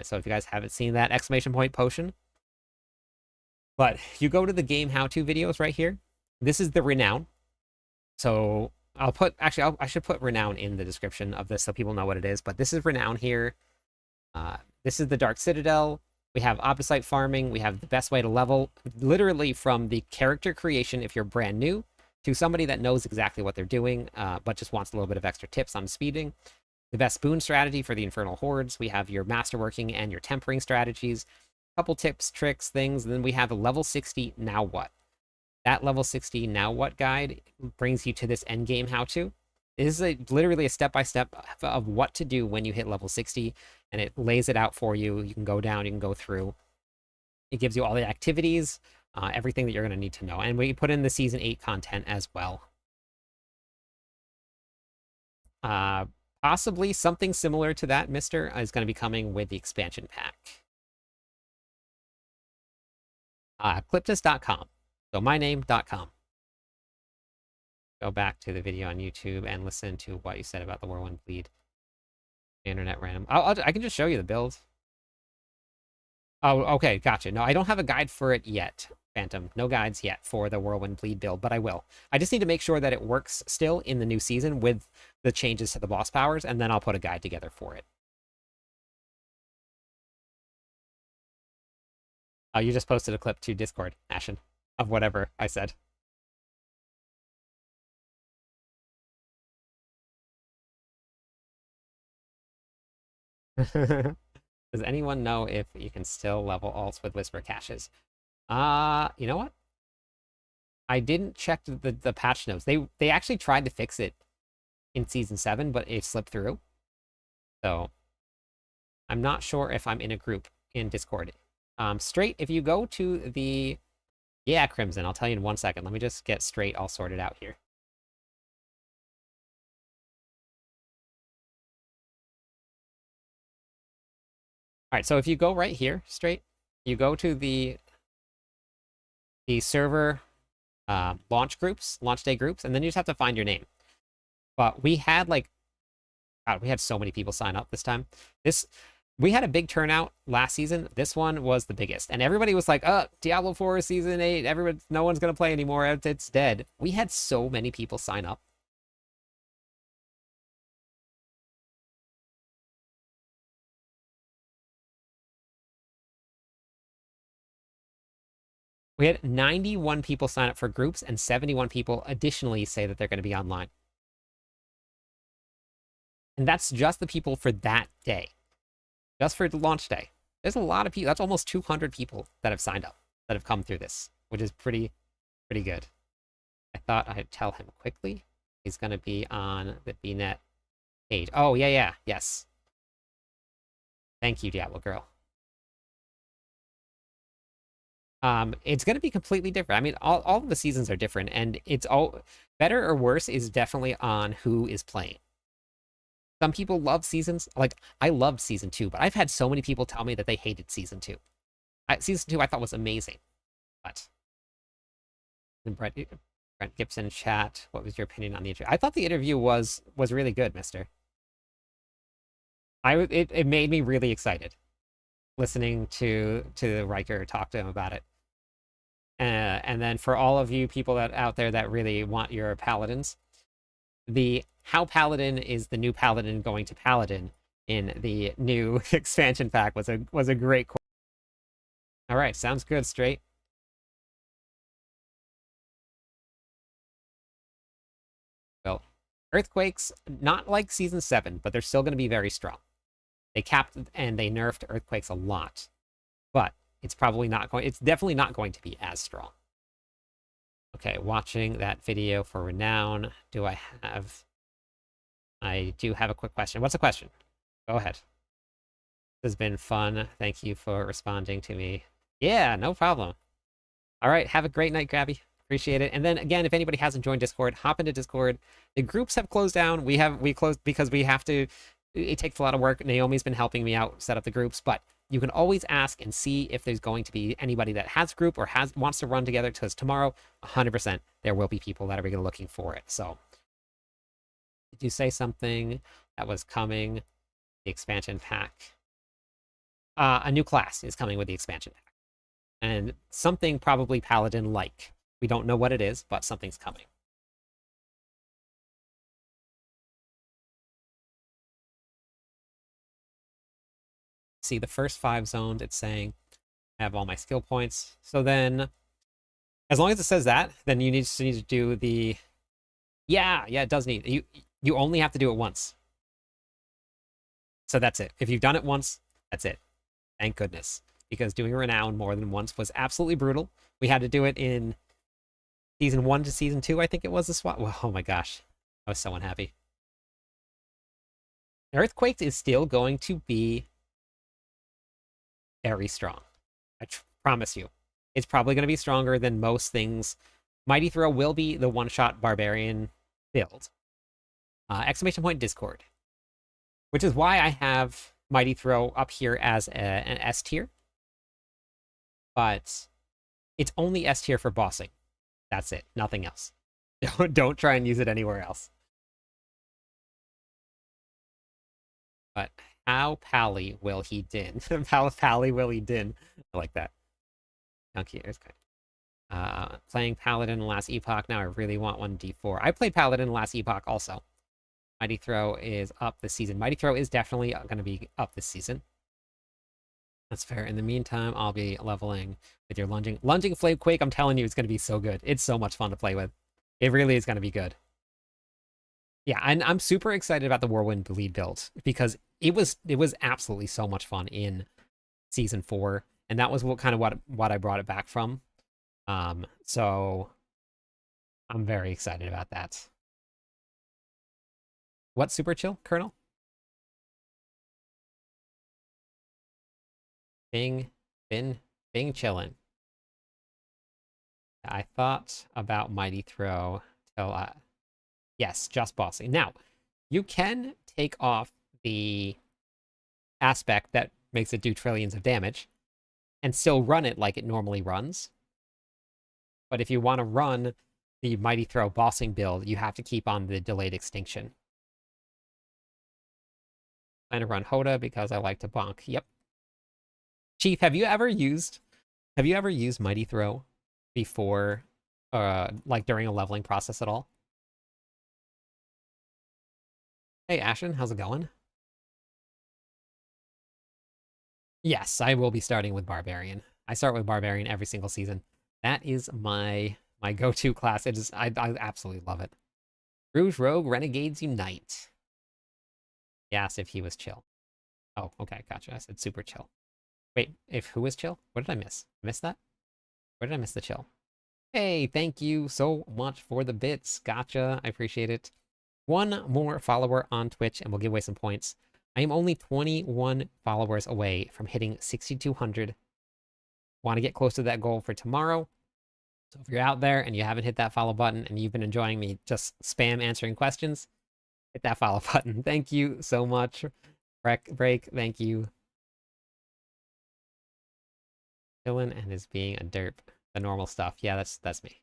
So if you guys haven't seen that, exclamation point potion. But you go to the game how-to videos right here. This is the Renown. So I should put Renown in the description of this so people know what it is. But this is Renown here. This is the Dark Citadel. We have Opticite farming. We have the best way to level, literally from the character creation if you're brand new, to somebody that knows exactly what they're doing, but just wants a little bit of extra tips on speeding. The best boon strategy for the Infernal Hordes. We have your masterworking and your tempering strategies. A couple tips, tricks, things. And then we have a level 60 Now What. That level 60 Now What guide brings you to this endgame how-to. This is literally a step-by-step of what to do when you hit level 60, and it lays it out for you. You can go down, you can go through. It gives you all the activities, everything that you're going to need to know. And we put in the Season 8 content as well. Possibly something similar to that, Mister, is going to be coming with the expansion pack. Cliptus.com. So myname.com. Go back to the video on YouTube and listen to what you said about the Whirlwind Bleed. Internet random. I can just show you the build. Oh, okay, gotcha. No, I don't have a guide for it yet, Phantom. No guides yet for the Whirlwind Bleed build, but I will. I just need to make sure that it works still in the new season with the changes to the boss powers, and then I'll put a guide together for it. Oh, you just posted a clip to Discord, Ashen, of whatever I said. Does anyone know if you can still level alts with Whisper caches? You know what? I didn't check the patch notes. They actually tried to fix it in Season 7, but it slipped through. So I'm not sure if I'm in a group in Discord. Straight, if you go to the... Yeah, Crimson, I'll tell you in 1 second. Let me just get Straight all sorted out here. All right, so if you go right here, Straight, you go to the server launch day groups, and then you just have to find your name. But we had God, we had so many people sign up this time. We had a big turnout last season. This one was the biggest, and everybody was like, Diablo 4 Season 8, no one's gonna play anymore, it's dead. We had so many people sign up. We had 91 people sign up for groups, and 71 people additionally say that they're going to be online. And that's just the people for that day. Just for the launch day. There's a lot of people. That's almost 200 people that have signed up, that have come through this, which is pretty good. I thought I'd tell him quickly. He's going to be on the BNet page. Oh, yeah, yes. Thank you, Diablo Girl. It's going to be completely different. I mean, all of the seasons are different, and it's all better or worse is definitely on who is playing. Some people love seasons. Like, I loved Season 2, but I've had so many people tell me that they hated Season 2. Season 2 I thought was amazing. But Brent Gibson chat, what was your opinion on the interview? I thought the interview was really good, mister. It made me really excited listening to Riker talk to him about it. And then for all of you people out there that really want your paladins, the how Paladin is the new Paladin going to Paladin in the new expansion pack was a great quote. All right, sounds good, Straight. Well, Earthquakes, not like Season 7, but they're still going to be very strong. They capped and they nerfed Earthquakes a lot, but it's definitely not going to be as strong. Okay, watching that video for Renown. I do have a quick question. What's the question? Go ahead. This has been fun. Thank you for responding to me. Yeah, no problem. All right, have a great night, Grabby. Appreciate it. And then again, if anybody hasn't joined Discord, hop into Discord. The groups have closed down. We closed because we have to. It takes a lot of work. Naomi's been helping me out set up the groups, but you can always ask and see if there's going to be anybody that has group or wants to run together. Because tomorrow, 100%, there will be people that are really looking for it. So, did you say something that was coming? The expansion pack. A new class is coming with the expansion pack, and something probably Paladin-like. We don't know what it is, but something's coming. See, the first 5 zones, it's saying I have all my skill points. So then, as long as it says that, then you need to do the... Yeah, it does need... You only have to do it once. So that's it. If you've done it once, that's it. Thank goodness. Because doing Renown more than once was absolutely brutal. We had to do it in Season 1 to Season 2, I think it was the swap. Well, oh my gosh. I was so unhappy. Earthquake is still going to be very strong. I promise you. It's probably going to be stronger than most things. Mighty Throw will be the one-shot Barbarian build. Exclamation point Discord. Which is why I have Mighty Throw up here as an S tier. But it's only S tier for bossing. That's it. Nothing else. Don't try and use it anywhere else. But how pally will he din? How pally will he din? I like that. Chunky is good. Playing Paladin in the last epoch. Now I really want one D4. I played Paladin in the last epoch also. Mighty Throw is up this season. Mighty Throw is definitely going to be up this season. That's fair. In the meantime, I'll be leveling with your lunging. Lunging Flame Quake, I'm telling you, it's going to be so good. It's so much fun to play with. It really is going to be good. Yeah, and I'm super excited about the Whirlwind lead build because it was absolutely so much fun in Season 4, and that was what I brought it back from. So I'm very excited about that. What super chill, Colonel? Bing chillin'. I thought about Mighty Throw till yes, just bossing. Now, you can take off the aspect that makes it do trillions of damage and still run it like it normally runs. But if you want to run the Mighty Throw bossing build, you have to keep on the delayed extinction. I'm going to run Hoda because I like to bonk. Yep. Chief, have you ever used Mighty Throw before, like during a leveling process at all? Hey, Ashton, how's it going? Yes, I will be starting with Barbarian. I start with Barbarian every single season. That is my go-to class. I absolutely love it. Rouge Rogue Renegades Unite. He asked if he was chill. Oh, okay, gotcha. I said super chill. Wait, who was chill? What did I miss? Miss that? Where did I miss the chill? Hey, thank you so much for the bits. Gotcha. I appreciate it. One more follower on Twitch and we'll give away some points. I am only 21 followers away from hitting 6,200. Want to get close to that goal for tomorrow. So if you're out there and you haven't hit that follow button and you've been enjoying me just spam answering questions, hit that follow button. Thank you so much. Break, thank you. Chillin' and is being a derp. The normal stuff. Yeah, that's me.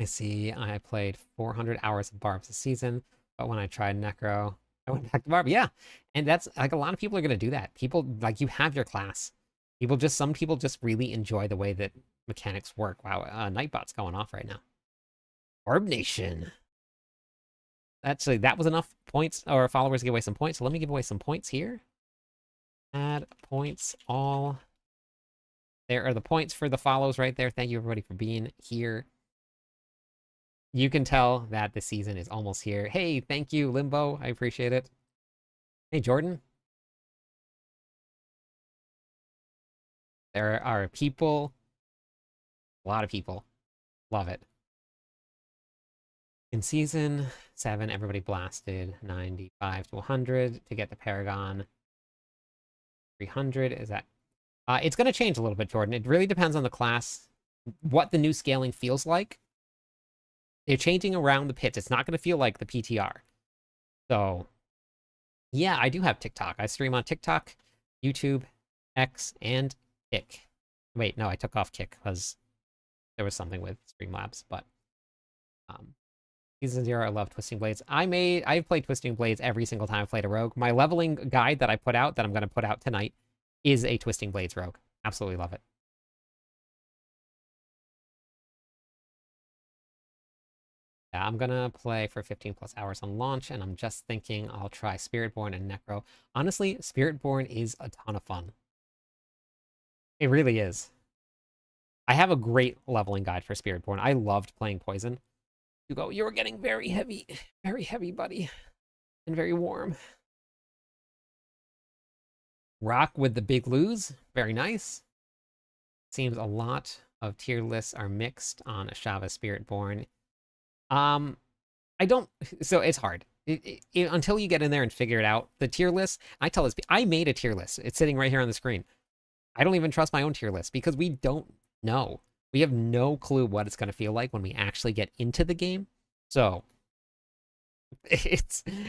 I see I played 400 hours of Barbs this season, but when I tried Necro, I went back to Barb. Yeah, and that's like a lot of people are going to do that. People, like, you have your class. Some people just really enjoy the way that mechanics work. Wow, Nightbot's going off right now. Barb Nation. Actually, that was enough points or followers to give away some points. So let me give away some points here. Add points all. There are the points for the follows right there. Thank you everybody for being here. You can tell that the season is almost here. Hey, thank you, Limbo. I appreciate it. Hey, Jordan. There are people, a lot of people. Love it. In season 7, everybody blasted 95 to 100 to get the Paragon. 300 is that. It's going to change a little bit, Jordan. It really depends on the class, what the new scaling feels like. They're changing around the pits. It's not going to feel like the PTR. So, yeah, I do have TikTok. I stream on TikTok, YouTube, X, and Kick. Wait, no, I took off Kick because there was something with Streamlabs, but um, Season 0, I love Twisting Blades. I've played Twisting Blades every single time I've played a rogue. My leveling guide that I put out, that I'm going to put out tonight, is a Twisting Blades rogue. Absolutely love it. Yeah, I'm going to play for 15 plus hours on launch, and I'm just thinking I'll try Spiritborn and Necro. Honestly, Spiritborn is a ton of fun. It really is. I have a great leveling guide for Spiritborn. I loved playing Poison. You were getting very heavy, buddy, and very warm. Rock with the big lose. Very nice. Seems a lot of tier lists are mixed on Ashava Spiritborn. I don't. So it's hard. Until you get in there and figure it out. The tier list. I tell this. I made a tier list. It's sitting right here on the screen. I don't even trust my own tier list because we don't know. We have no clue what it's going to feel like when we actually get into the game. So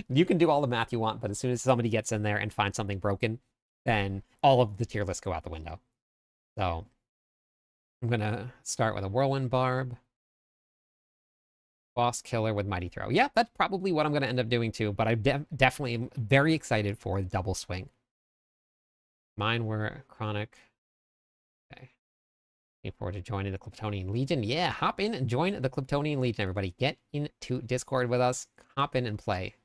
you can do all the math you want, but as soon as somebody gets in there and finds something broken, then all of the tier lists go out the window. So I'm going to start with a Whirlwind Barb. Boss Killer with Mighty Throw. Yeah, that's probably what I'm going to end up doing too, but I definitely am very excited for the double swing. Mine were Chronic. Okay. Looking forward to joining the Cliptonian Legion. Yeah, hop in and join the Cliptonian Legion, everybody. Get into Discord with us. Hop in and play.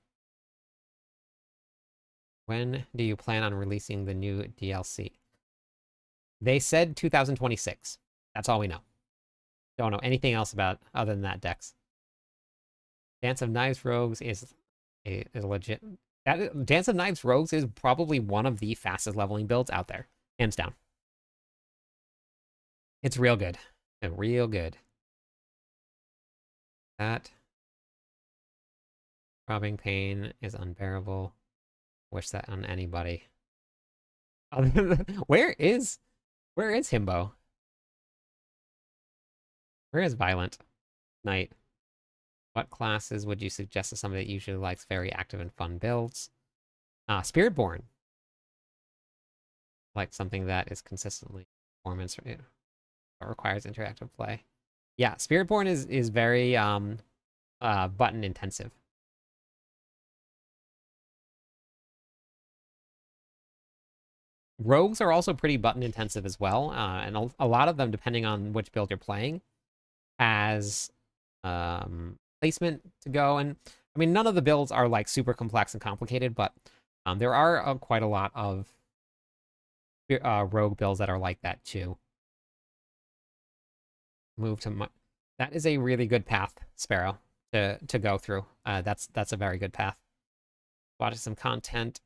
When do you plan on releasing the new DLC? They said 2026. That's all we know. Don't know anything else about other than that, Dex. Dance of Knives Rogues is legit. Dance of Knives Rogues is probably one of the fastest leveling builds out there. Hands down. It's real good. Real good. That throbbing pain is unbearable. Wish that on anybody. Where is Himbo? Where is Violent Knight? What classes would you suggest to somebody that usually likes very active and fun builds? Spiritborn. Like something that is consistently performance or requires interactive play. Yeah, Spiritborn is very button intensive. Rogues are also pretty button intensive as well, and a lot of them, depending on which build you're playing, has placement to go. And I mean, none of the builds are like super complex and complicated, but there are quite a lot of rogue builds that are like that too. Move to that is a really good path, Sparrow, to go through. That's a very good path. Watching some content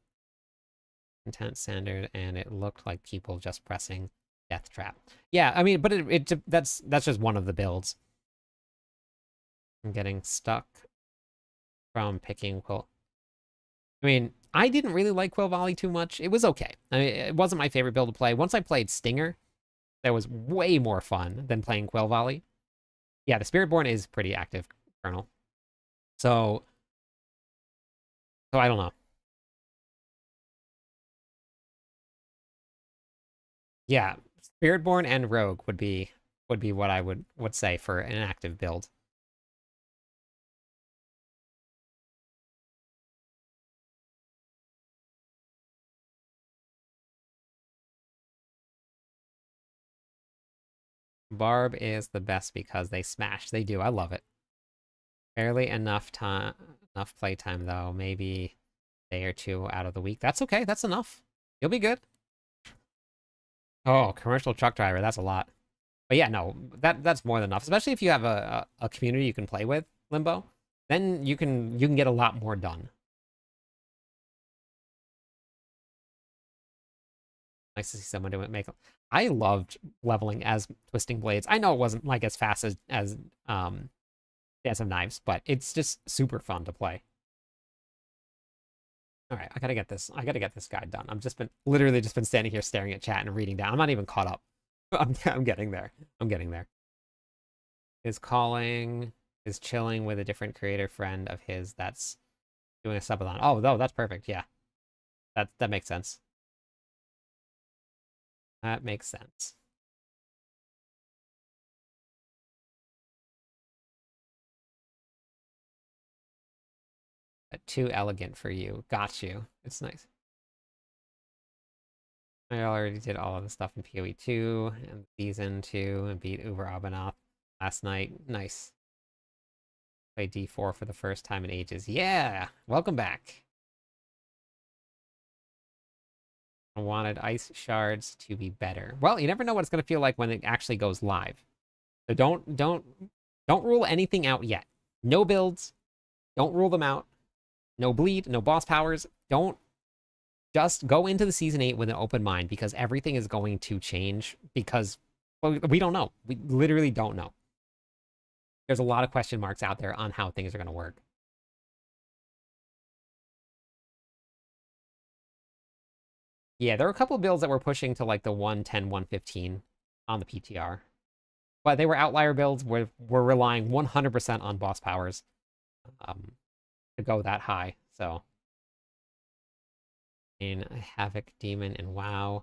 standard, and it looked like people just pressing Death Trap. Yeah, I mean, but that's just one of the builds. I'm getting stuck from picking Quill. I mean, I didn't really like Quill Volley too much. It was okay. I mean, it wasn't my favorite build to play. Once I played Stinger, that was way more fun than playing Quill Volley. Yeah, the Spiritborn is pretty active, Colonel. So I don't know. Yeah, Spiritborn and Rogue would be what I would say for an active build. Barb is the best because they smash. They do. I love it. Barely enough playtime though. Maybe a day or two out of the week. That's okay. That's enough. You'll be good. Oh, commercial truck driver. That's a lot. But yeah, no, that's more than enough. Especially if you have a community you can play with. Limbo, then you can get a lot more done. Nice to see someone do it. I loved leveling as Twisting Blades. I know it wasn't like as fast as Dance of Knives, but it's just super fun to play. All right, I gotta get this. I gotta get this guide done. I'm just been literally just been standing here staring at chat and reading down. I'm not even caught up. I'm getting there. I'm getting there. Is calling is chilling with a different creator friend of his that's doing a subathon. Oh, no, that's perfect. Yeah, that makes sense. That makes sense. Too elegant for you. Got you. It's nice. I already did all of the stuff in PoE 2 and Season 2 and beat Uber Abenoth last night. Nice. Play D4 for the first time in ages. Yeah! Welcome back. I wanted ice shards to be better. Well, you never know what it's going to feel like when it actually goes live. So don't rule anything out yet. No builds. Don't rule them out. No bleed, no boss powers. Don't just go into the season 8 with an open mind because everything is going to change because well, we don't know. We literally don't know. There's a lot of question marks out there on how things are going to work. Yeah, there were a couple of builds that were pushing to like the 110, 115 on the PTR. But they were outlier builds where we're relying 100% on boss powers to go that high. So in Havoc Demon and WoW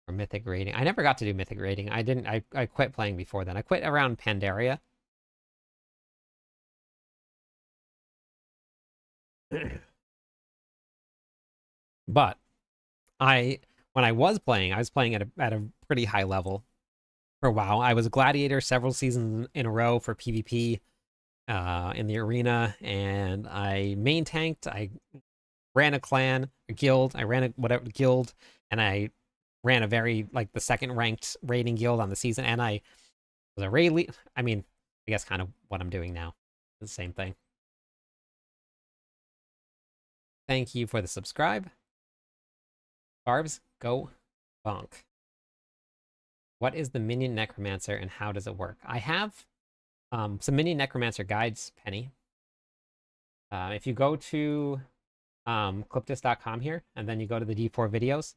or Mythic Rating. I never got to do Mythic Rating. I quit playing before then. I quit around Pandaria. But when I was playing at a pretty high level for WoW. I was a gladiator several seasons in a row for PvP in the arena, and I main tanked. I ran a clan, a guild. I ran a whatever guild, and I ran a very like the second ranked raiding guild on the season, and I was a raid. I mean, I guess kind of what I'm doing now. The same thing. Thank you for the subscribe. Barbs, go bonk. What is the Minion Necromancer and how does it work? I have some Minion Necromancer guides, Penny. If you go to cliptis.com here, and then you go to the D4 videos,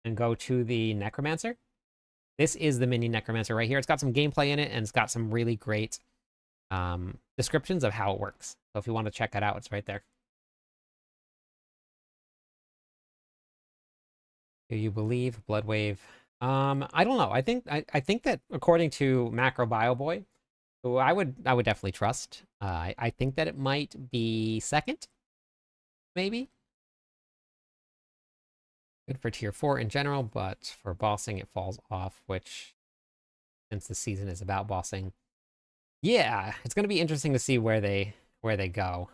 and go to the Necromancer, this is the Minion Necromancer right here. It's got some gameplay in it, and it's got some really great descriptions of how it works. So if you want to check that out, it's right there. Do you believe Bloodwave? I don't know. I think that according to Macro Bio Boy, who I would definitely trust. I think that it might be second, maybe. Good for tier 4 in general, but for bossing it falls off, which since the season is about bossing. Yeah, it's gonna be interesting to see where they go.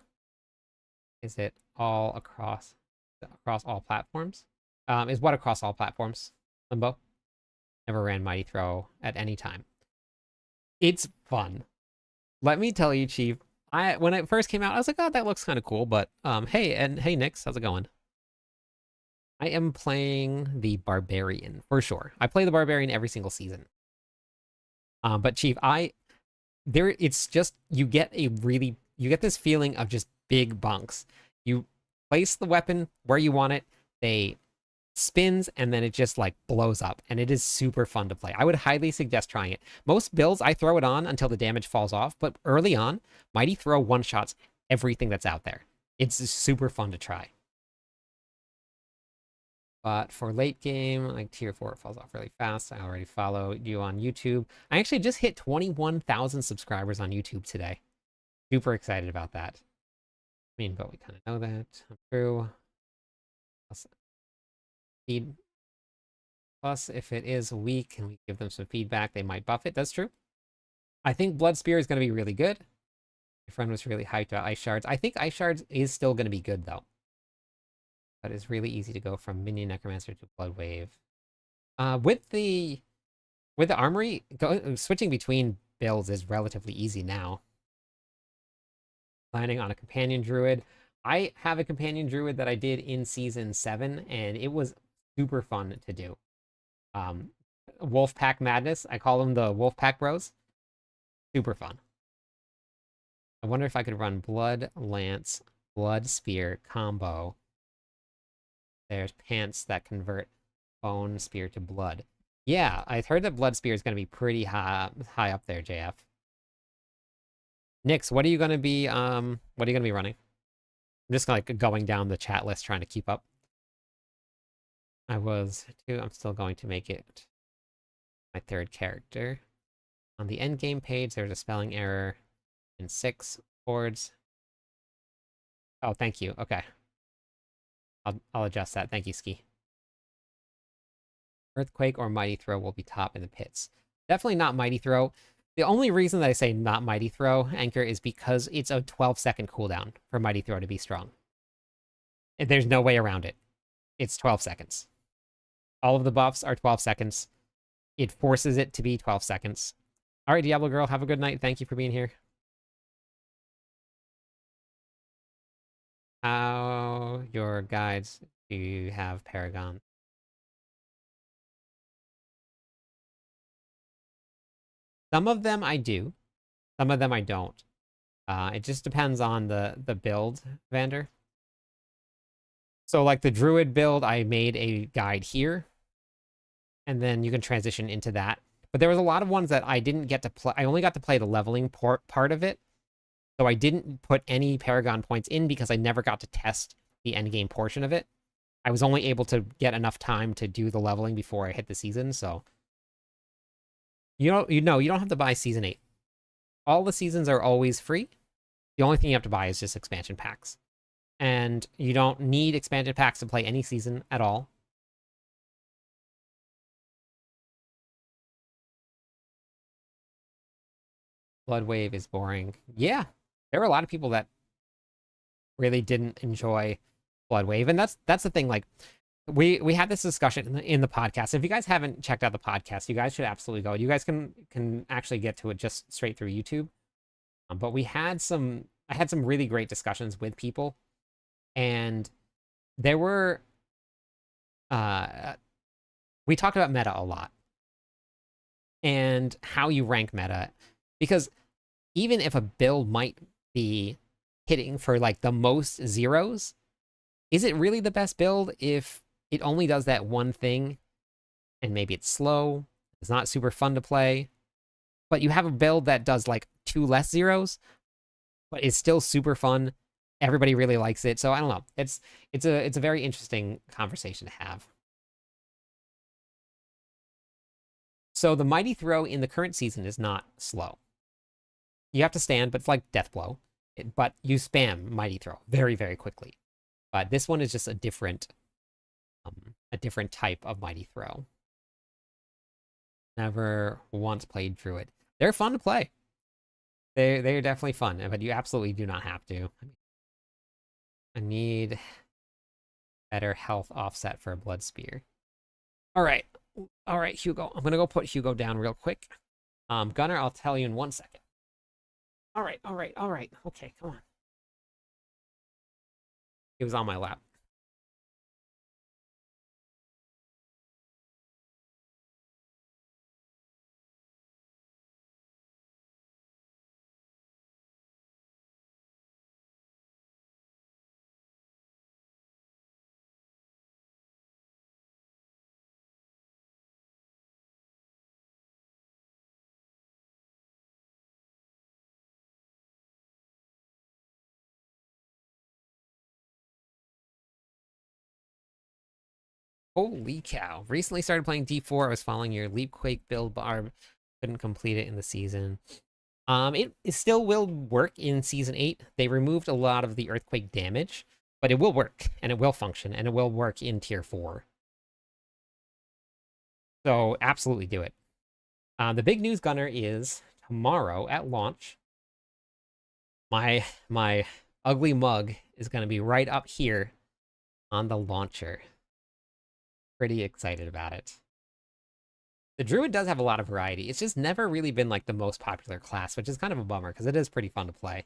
Is it all across all platforms? Is what across all platforms? Limbo? Never ran Mighty Throw at any time. It's fun. Let me tell you, Chief. When it first came out, I was like, oh, that looks kind of cool. But hey, Nix, how's it going? I am playing the Barbarian for sure. I play the Barbarian every single season. But Chief, it's just you get this feeling of just big bunks. You place the weapon where you want it. They spins and then it just like blows up, and it is super fun to play. I would highly suggest trying it. Most builds I throw it on until the damage falls off, but early on, Mighty Throw one-shots everything that's out there. It's super fun to try. But for late game, like tier 4, it falls off really fast. I already follow you on YouTube. I actually just hit 21,000 subscribers on YouTube today. Super excited about that. I mean, but we kind of know that. True. Plus, if it is weak and we give them some feedback, they might buff it. That's true. I think Blood Spear is going to be really good. My friend was really hyped about Ice Shards. I think Ice Shards is still going to be good, though. But it's really easy to go from Minion Necromancer to Blood Wave. With the Armory, switching between builds is relatively easy now. Planning on a companion druid. I have a companion druid that I did in season 7, and it was super fun to do. Um, Wolfpack Madness. I call them the Wolfpack Bros. Super fun. I wonder if I could run Blood Lance, Blood Spear combo. There's pants that convert Bone Spear to Blood. Yeah, I heard that Blood Spear is going to be pretty high up there, JF. Nix, what are you going to be what are you going to be running? I'm just like going down the chat list trying to keep up. I'm still going to make it my third character. On the end game page, there's a spelling error in 6 boards. Oh, thank you. Okay. I'll adjust that. Thank you, Ski. Earthquake or Mighty Throw will be top in the pits. Definitely not Mighty Throw. The only reason that I say not Mighty Throw, Anchor, is because it's a 12-second cooldown for Mighty Throw to be strong. There's no way around it. It's 12 seconds. All of the buffs are 12 seconds. It forces it to be 12 seconds. All right, Diablo Girl, have a good night. Thank you for being here. How your guides do you have Paragon? Some of them I do. Some of them I don't. It just depends on the build, Vander. So like the Druid build, I made a guide here. And then you can transition into that. But there was a lot of ones that I didn't get to play. I only got to play the leveling part of it. So I didn't put any Paragon points in because I never got to test the endgame portion of it. I was only able to get enough time to do the leveling before I hit the season, so you don't have to buy season 8. All the seasons are always free. The only thing you have to buy is just expansion packs. And you don't need expansion packs to play any season at all. Blood Wave is boring. Yeah, there were a lot of people that really didn't enjoy Blood Wave, and that's the thing. Like, we had this discussion in the podcast. If you guys haven't checked out the podcast, you guys should absolutely go. You guys can actually get to it just straight through YouTube. But I had some really great discussions with people, and there were we talked about meta a lot and how you rank meta, because even if a build might be hitting for like the most zeros, is it really the best build if it only does that one thing and maybe it's slow, it's not super fun to play, but you have a build that does like 2 less zeros, but it's still super fun. Everybody really likes it. So I don't know. It's a very interesting conversation to have. So the Mighty Throw in the current season is not slow. You have to stand, but it's like Death Blow. But you spam Mighty Throw very, very quickly. But this one is just a different type of Mighty Throw. Never once played Druid. They're fun to play. They're definitely fun, but you absolutely do not have to. I need better health offset for a Blood Spear. All right, Hugo. I'm gonna go put Hugo down real quick. Gunnar, I'll tell you in 1 second. All right. Okay, come on. He was on my lap. Holy cow. Recently started playing D4. I was following your Leapquake build bar. Couldn't complete it in the season. It still will work in season 8. They removed a lot of the earthquake damage, but it will work and it will function and it will work in tier 4. So absolutely do it. The big news, Gunner, is tomorrow at launch, my ugly mug is going to be right up here on the launcher. Pretty excited about it. The Druid does have a lot of variety. It's just never really been like the most popular class, which is kind of a bummer because it is pretty fun to play.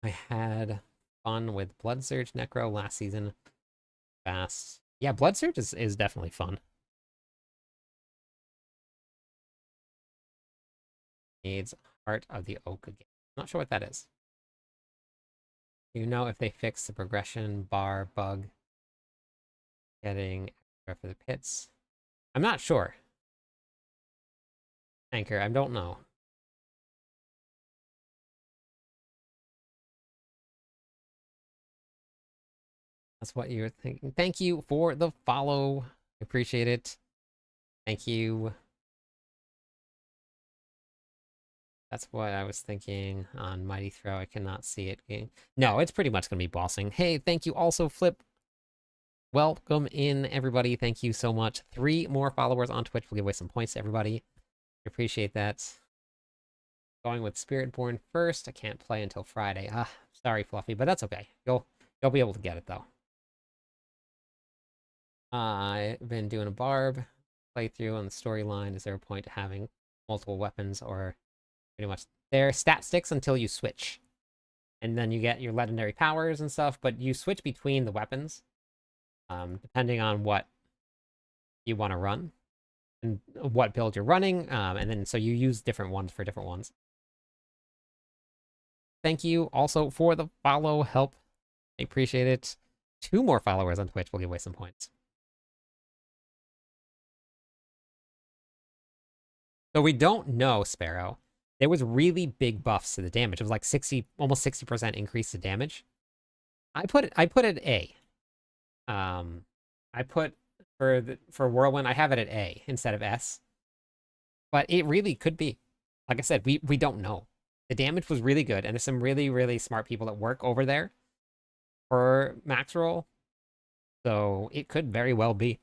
I had fun with Blood Surge Necro last season. Fast. Yeah, Blood Surge is definitely fun. Needs Heart of the Oak again. Not sure what that is. You know if they fix the progression bar bug getting extra for the pits? I'm not sure. Anchor, I don't know. That's what you're thinking. Thank you for the follow. Appreciate it. Thank you. That's what I was thinking on Mighty Throw. I cannot see it. No, it's pretty much going to be bossing. Hey, thank you also, Flip. Welcome in, everybody. Thank you so much. 3 more followers on Twitch. We'll give away some points to everybody. Appreciate that. Going with Spiritborn first. I can't play until Friday. Sorry, Fluffy, but that's okay. You'll be able to get it, though. I've been doing a Barb playthrough on the storyline. Is there a point to having multiple weapons, or pretty much they're stat sticks until you switch? And then you get your legendary powers and stuff, but you switch between the weapons, depending on what you want to run and what build you're running, and then so you use different ones for different ones. Thank you also for the follow help. I appreciate it. 2 more followers on Twitch will give away some points. So we don't know, Sparrow. There was really big buffs to the damage. It was like 60, almost 60% increase to damage. I put it at A. I put for Whirlwind, I have it at A instead of S. But it really could be. Like I said, we don't know. The damage was really good, and there's some really, really smart people that work over there for max roll. So it could very well be.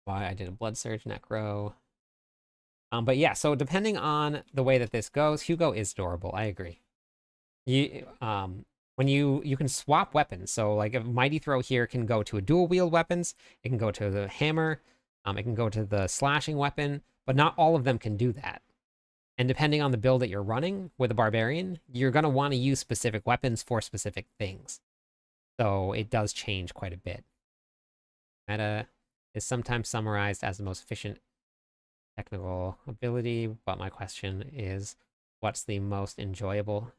Why I did a Blood Surge Necro. But yeah, so depending on the way that this goes, Hugo is durable. I agree. When you can swap weapons, so like a Mighty Throw here can go to a dual wield weapons, it can go to the hammer, it can go to the slashing weapon, but not all of them can do that. And depending on the build that you're running with a barbarian, you're going to want to use specific weapons for specific things. So it does change quite a bit. Meta is sometimes summarized as the most efficient technical ability, but my question is, what's the most enjoyable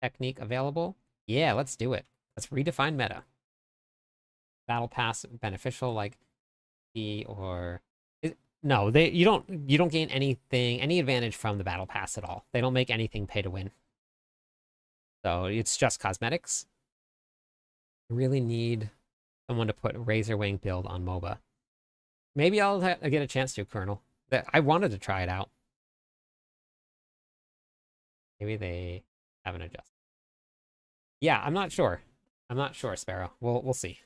technique available? Yeah, let's do it. Let's redefine meta. Battle pass beneficial, like or no, you don't gain any advantage from the battle pass at all. They don't make anything pay to win. So it's just cosmetics. I really need someone to put Razor Wing build on MOBA. Maybe I'll get a chance to, Colonel. I wanted to try it out. Maybe they haven't adjusted. Yeah, I'm not sure. I'm not sure, Sparrow. We'll see.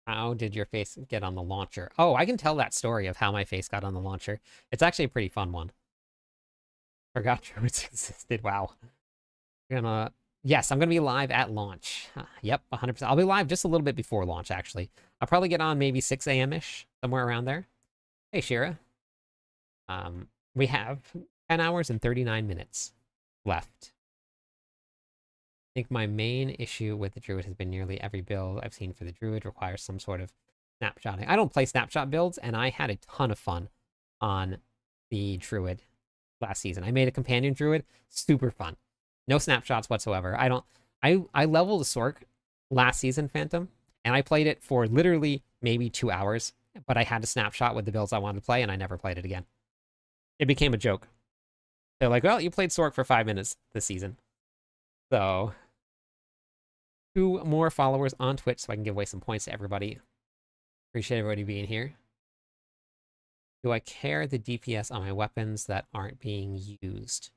How did your face get on the launcher? Oh, I can tell that story of how my face got on the launcher. It's actually a pretty fun one. Forgot druids existed. Wow. Yes, I'm gonna be live at launch. Yep, 100%. I'll be live just a little bit before launch, actually. I'll probably get on maybe 6 a.m.-ish, somewhere around there. Hey, Shira. We have 10 hours and 39 minutes left. I think my main issue with the Druid has been nearly every build I've seen for the Druid requires some sort of snapshotting. I don't play snapshot builds, and I had a ton of fun on the Druid last season. I made a companion Druid, super fun. No snapshots whatsoever. I leveled a Sork last season, Phantom, and I played it for literally maybe 2 hours, but I had a snapshot with the builds I wanted to play, and I never played it again. It became a joke. They're like, well, you played Sork for 5 minutes this season. So 2 more followers on Twitch so I can give away some points to everybody. Appreciate everybody being here. Do I care the DPS on my weapons that aren't being used?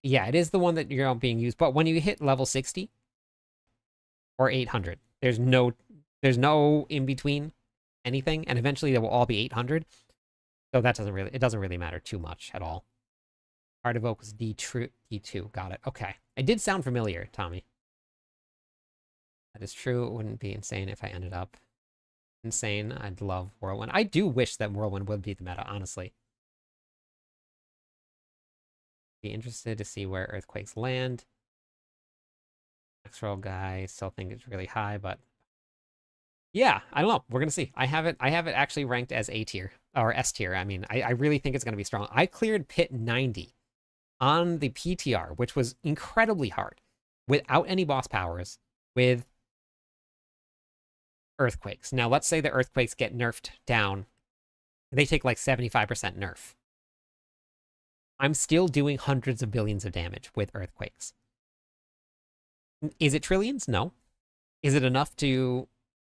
Yeah, it is the one that you're not being used, but when you hit level 60 or 800, there's no in between anything, and eventually they will all be 800. So that it doesn't really matter too much at all. Heart of Oak was D2. Got it. Okay. It did sound familiar, Tommy. That is true. It wouldn't be insane if I ended up insane. I'd love Whirlwind. I do wish that Whirlwind would be the meta, honestly. Be interested to see where Earthquakes land. Maxwell guy, still think it's really high, but yeah, I don't know. We're gonna see. I have it actually ranked as A tier or S tier. I mean, I really think it's gonna be strong. I cleared Pit 90 on the PTR, which was incredibly hard, without any boss powers, with Earthquakes. Now, let's say the Earthquakes get nerfed down. They take like 75% nerf. I'm still doing hundreds of billions of damage with Earthquakes. Is it trillions? No. Is it enough to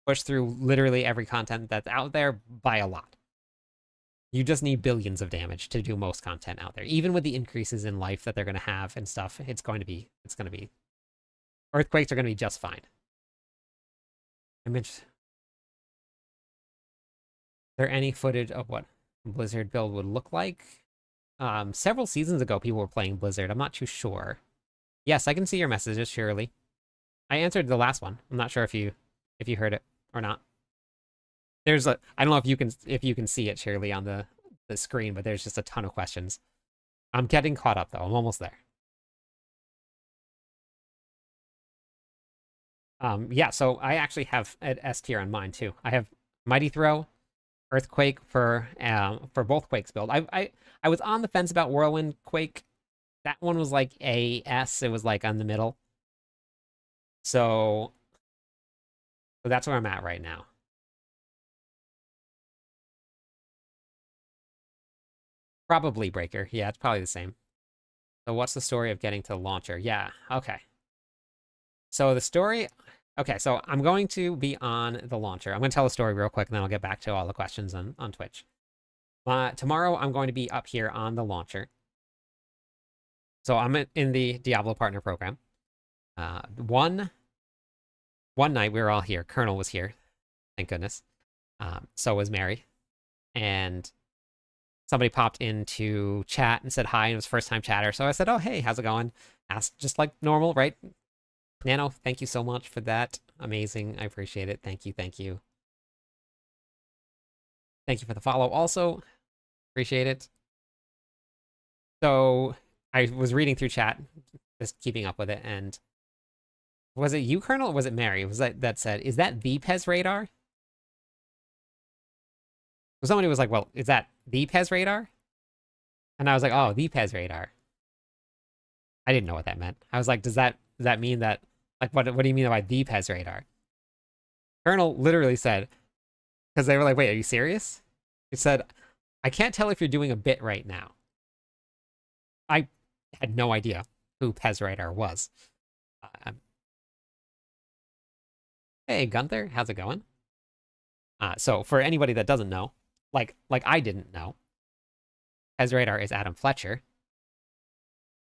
push through literally every content that's out there? By a lot. You just need billions of damage to do most content out there. Even with the increases in life that they're going to have and stuff, it's going to be Earthquakes are going to be just fine. I'm interested. Is there any footage of what Blizzard build would look like? Several seasons ago, people were playing Blizzard. I'm not too sure. Yes, I can see your messages, surely. I answered the last one. I'm not sure if you heard it or not. There's a I don't know if you can see it, surely, on the screen, but there's just a ton of questions. I'm getting caught up though. I'm almost there. Yeah, so I actually have an S tier on mine too. I have Mighty Throw, Earthquake for both Quakes build. I was on the fence about Whirlwind Quake. That one was like a S. It was like on the middle. So that's where I'm at right now. Probably Breaker. Yeah, it's probably the same. So what's the story of getting to the launcher? Yeah, okay. So the story, okay, so I'm going to be on the launcher. I'm going to tell the story real quick, and then I'll get back to all the questions on Twitch. Tomorrow, I'm going to be up here on the launcher. So I'm in the Diablo Partner Program. One night, we were all here. Colonel was here, thank goodness. So was Mary. And somebody popped into chat and said hi, and it was first time chatter. So I said, oh, hey, how's it going? Asked just like normal, right? Nano, thank you so much for that. Amazing. I appreciate it. Thank you. Thank you. Thank you for the follow also. Appreciate it. So I was reading through chat, just keeping up with it, and was it you, Colonel, or was it Mary? Was that said, is that the Pez radar? Somebody was like, well, is that the Pez radar? And I was like, oh, the Pez radar. I didn't know what that meant. I was like, does that mean that, like, what do you mean by the Pez radar? Colonel literally said, because they were like, wait, are you serious? He said, I can't tell if you're doing a bit right now. I had no idea who Pez radar was. Hey, Gunther, how's it going? So for anybody that doesn't know, like I didn't know, Pez radar is Adam Fletcher,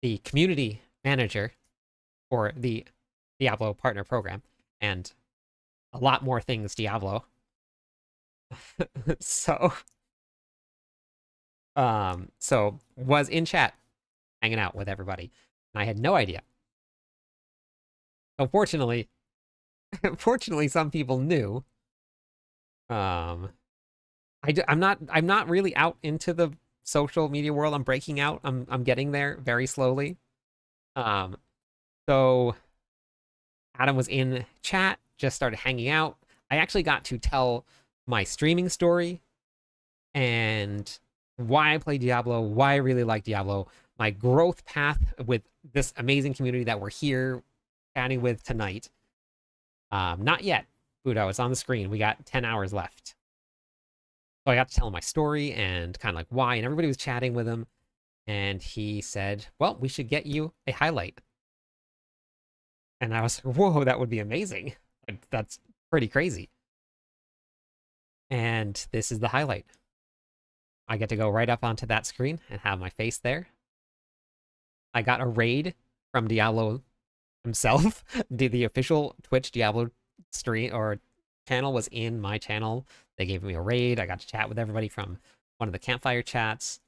the community manager for the Diablo Partner Program, and a lot more things Diablo. so was in chat hanging out with everybody, and I had no idea. Unfortunately, some people knew. I'm not really out into the social media world. I'm breaking out. I'm getting there very slowly. So Adam was in chat, just started hanging out. I actually got to tell my streaming story and why I play Diablo, why I really like Diablo, my growth path with this amazing community that we're here chatting with tonight. Not yet, Budo. It's on the screen. We got 10 hours left. So I got to tell him my story and kind of like why, and everybody was chatting with him. And he said, well, we should get you a highlight. And I was like, whoa, that would be amazing. That's pretty crazy. And this is the highlight. I get to go right up onto that screen and have my face there. I got a raid from Diablo himself. The official Twitch Diablo stream or channel was in my channel. They gave me a raid. I got to chat with everybody from one of the campfire chats.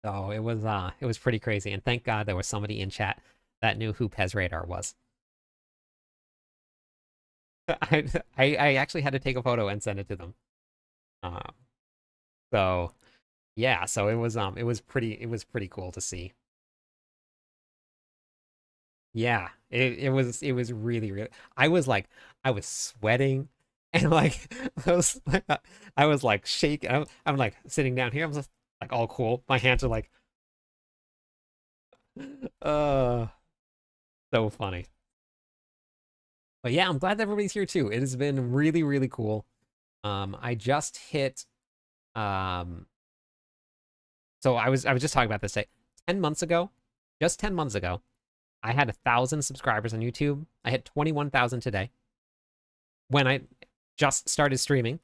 So it was pretty crazy. And thank God there was somebody in chat that knew who Pez Radar was. I actually had to take a photo and send it to them. Uh, so yeah, so it was pretty cool to see. Yeah, it was really really. I was sweating and like I was like shaking. I'm like sitting down here. I'm just like all cool. My hands are like uh so funny. But yeah, I'm glad that everybody's here too. It has been really really cool. I just hit um so I was just talking about this day. 10 months ago, just 10 months ago, I had 1,000 subscribers on YouTube. I hit 21,000 today when I just started streaming.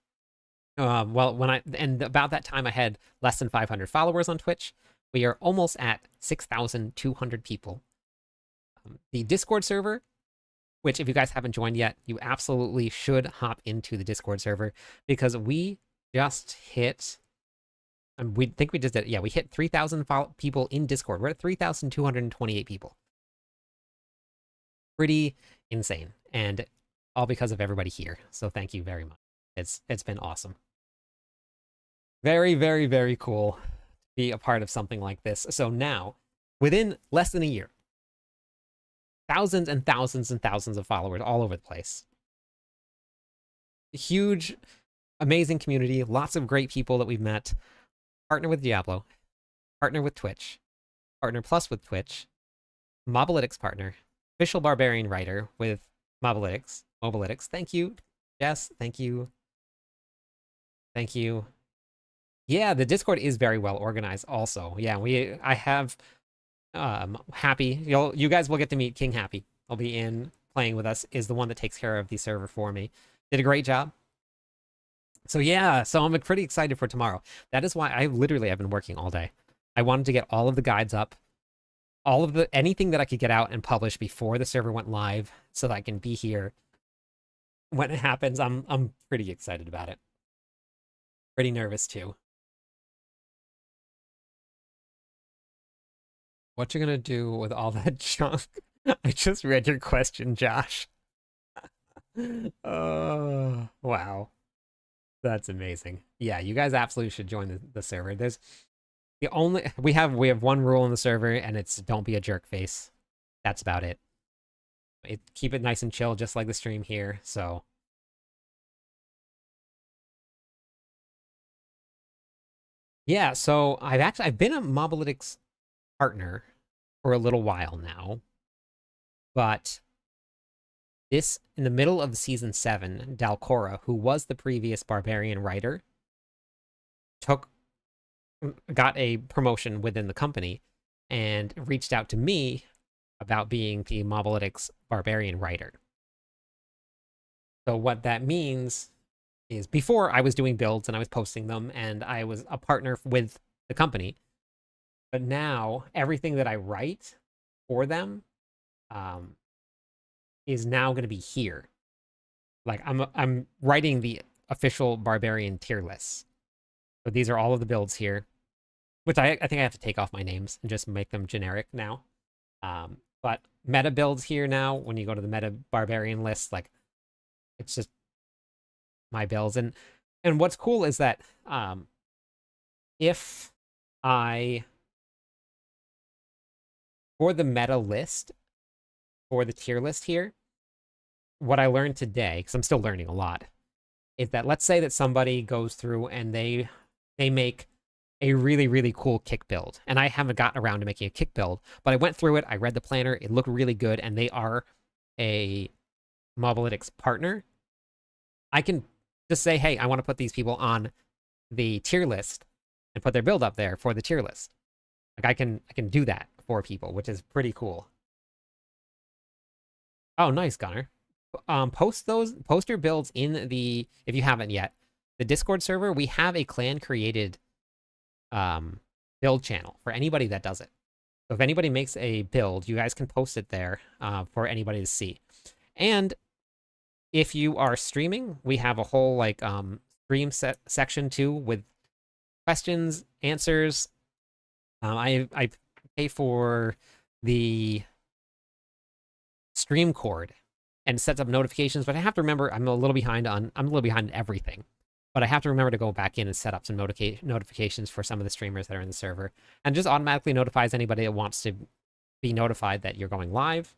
Well, when I and about that time I had less than 500 followers on Twitch. We are almost at 6,200 people. The Discord server, which if you guys haven't joined yet, you absolutely should hop into the Discord server because we just hit. And we think we just did. Yeah, we hit 3,000 people in Discord. We're at 3,228 people. Pretty insane, and all because of everybody here. So thank you very much. It's been awesome. Very, very, very cool to be a part of something like this. So now, within less than a year, thousands and thousands and thousands of followers all over the place. Huge, amazing community, lots of great people that we've met. Partner with Diablo, partner with Twitch, partner plus with Twitch, Mobalytics partner, official barbarian writer with Mobalytics. Thank you. Yes, thank you. Thank you. Yeah, the Discord is very well organized also. Yeah, I have Happy. You guys will get to meet King Happy. I'll be in playing with us, is the one that takes care of the server for me. Did a great job. So yeah, so I'm pretty excited for tomorrow. That is why I've been working all day. I wanted to get all of the guides up, all of the anything that I could get out and publish before the server went live so that I can be here when it happens. I'm pretty excited about it. Pretty nervous too. What you gonna do with all that junk? I just read your question, Josh. Oh, wow. That's amazing. Yeah, you guys absolutely should join the server. There's the only we have one rule in the server, and it's don't be a jerk face. That's about it. Keep it nice and chill, just like the stream here. So yeah, so I've been a Mobalytics partner for a little while now, but this in the middle of season 7, Dalcora, who was the previous barbarian writer, took got a promotion within the company and reached out to me about being the Mobalytics barbarian writer. So what that means is before I was doing builds and I was posting them and I was a partner with the company, but now everything that I write for them is now going to be here. Like I'm writing the official barbarian tier lists. So these are all of the builds here, which I think I have to take off my names and just make them generic now. But meta builds here now, when you go to the meta barbarian list, like it's just my builds. And what's cool is that if I for the meta list, for the tier list here, what I learned today, because I'm still learning a lot, is that let's say that somebody goes through and they make a really, really cool kick build. And I haven't gotten around to making a kick build, but I went through it, I read the planner, it looked really good, and they are a Mobalytics partner. I can just say, hey, I want to put these people on the tier list and put their build up there for the tier list. Like I can do that for people, which is pretty cool. Oh, nice, Gunner. Post your builds in the, if you haven't yet, the Discord server. We have a clan created build channel for anybody that does it. So if anybody makes a build, you guys can post it there for anybody to see. And if you are streaming, we have a whole like stream section too with questions, answers. I pay for the stream cord, and sets up notifications. But I have to remember I'm a little behind in everything. But I have to remember to go back in and set up some notifications for some of the streamers that are in the server, and just automatically notifies anybody that wants to be notified that you're going live.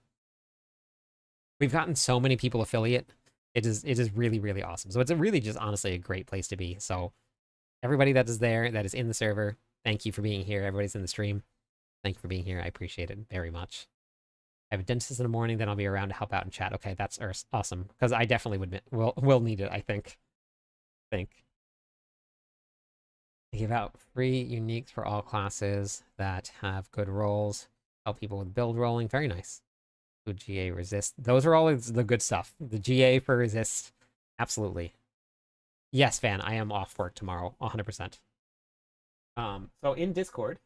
We've gotten so many people affiliate. It is really, really awesome. So it's really just honestly a great place to be. So everybody that is there, that is in the server, thank you for being here. Everybody's in the stream. Thank you for being here. I appreciate it very much. I have a dentist in the morning, then I'll be around to help out in chat. Okay, that's awesome. Because I definitely will need it, I think. They give out free uniques for all classes that have good rolls. Help people with build rolling. Very nice. Good GA resist. Those are all the good stuff. The GA for resist. Absolutely. Yes, Van, I am off work tomorrow. 100%. So in Discord,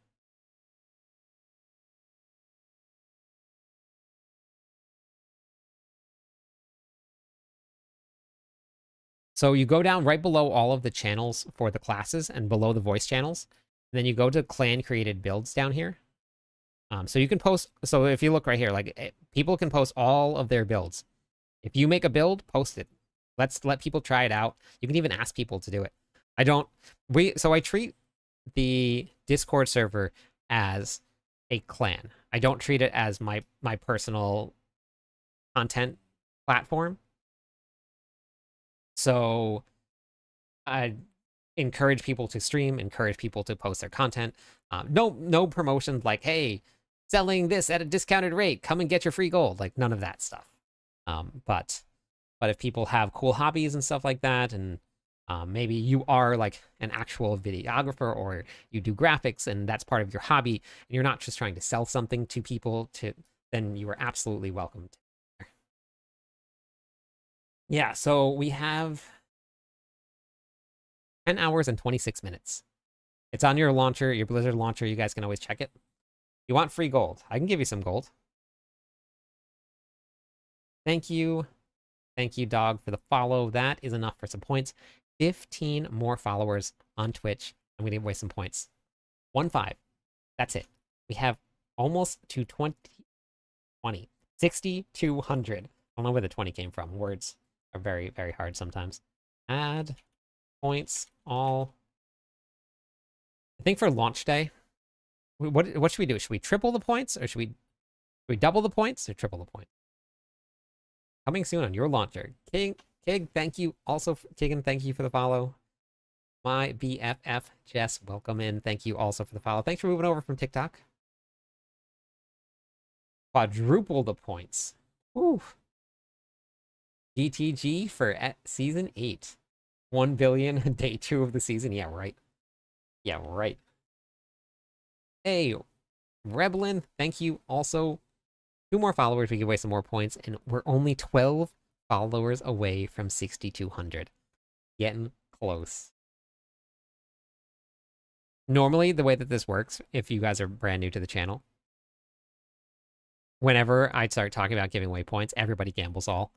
so you go down right below all of the channels for the classes and below the voice channels. And then you go to clan created builds down here. So you can post. So if you look right here, like people can post all of their builds. If you make a build, post it. Let people try it out. You can even ask people to do it. So I treat the Discord server as a clan. I don't treat it as my personal content platform. So I encourage people to stream, encourage people to post their content. No promotions like, hey, selling this at a discounted rate, come and get your free gold. Like none of that stuff. But if people have cool hobbies and stuff like that, and maybe you are like an actual videographer or you do graphics and that's part of your hobby, and you're not just trying to sell something to people, then you are absolutely welcome. Yeah, so we have 10 hours and 26 minutes. It's on your launcher, your Blizzard launcher. You guys can always check it. You want free gold? I can give you some gold. Thank you. Thank you, dog, for the follow. That is enough for some points. 15 more followers on Twitch. I'm going to give away some points. 1-5. That's it. We have almost to 20. 6,200. I don't know where the 20 came from. Words are very, very hard sometimes. Add points all. I think for launch day, what should we do? Should we triple the points, or should we double the points, or triple the points? Coming soon on your launcher. Kig, thank you. Also, Keegan, thank you for the follow. My BFF, Jess, welcome in. Thank you also for the follow. Thanks for moving over from TikTok. Quadruple the points. Ooh. GTG for season 8. 1 billion day 2 of the season. Yeah, right. Yeah, right. Hey, Reblin, thank you also. 2 more followers, we give away some more points, and we're only 12 followers away from 6,200. Getting close. Normally, the way that this works, if you guys are brand new to the channel, whenever I start talking about giving away points, everybody gambles all.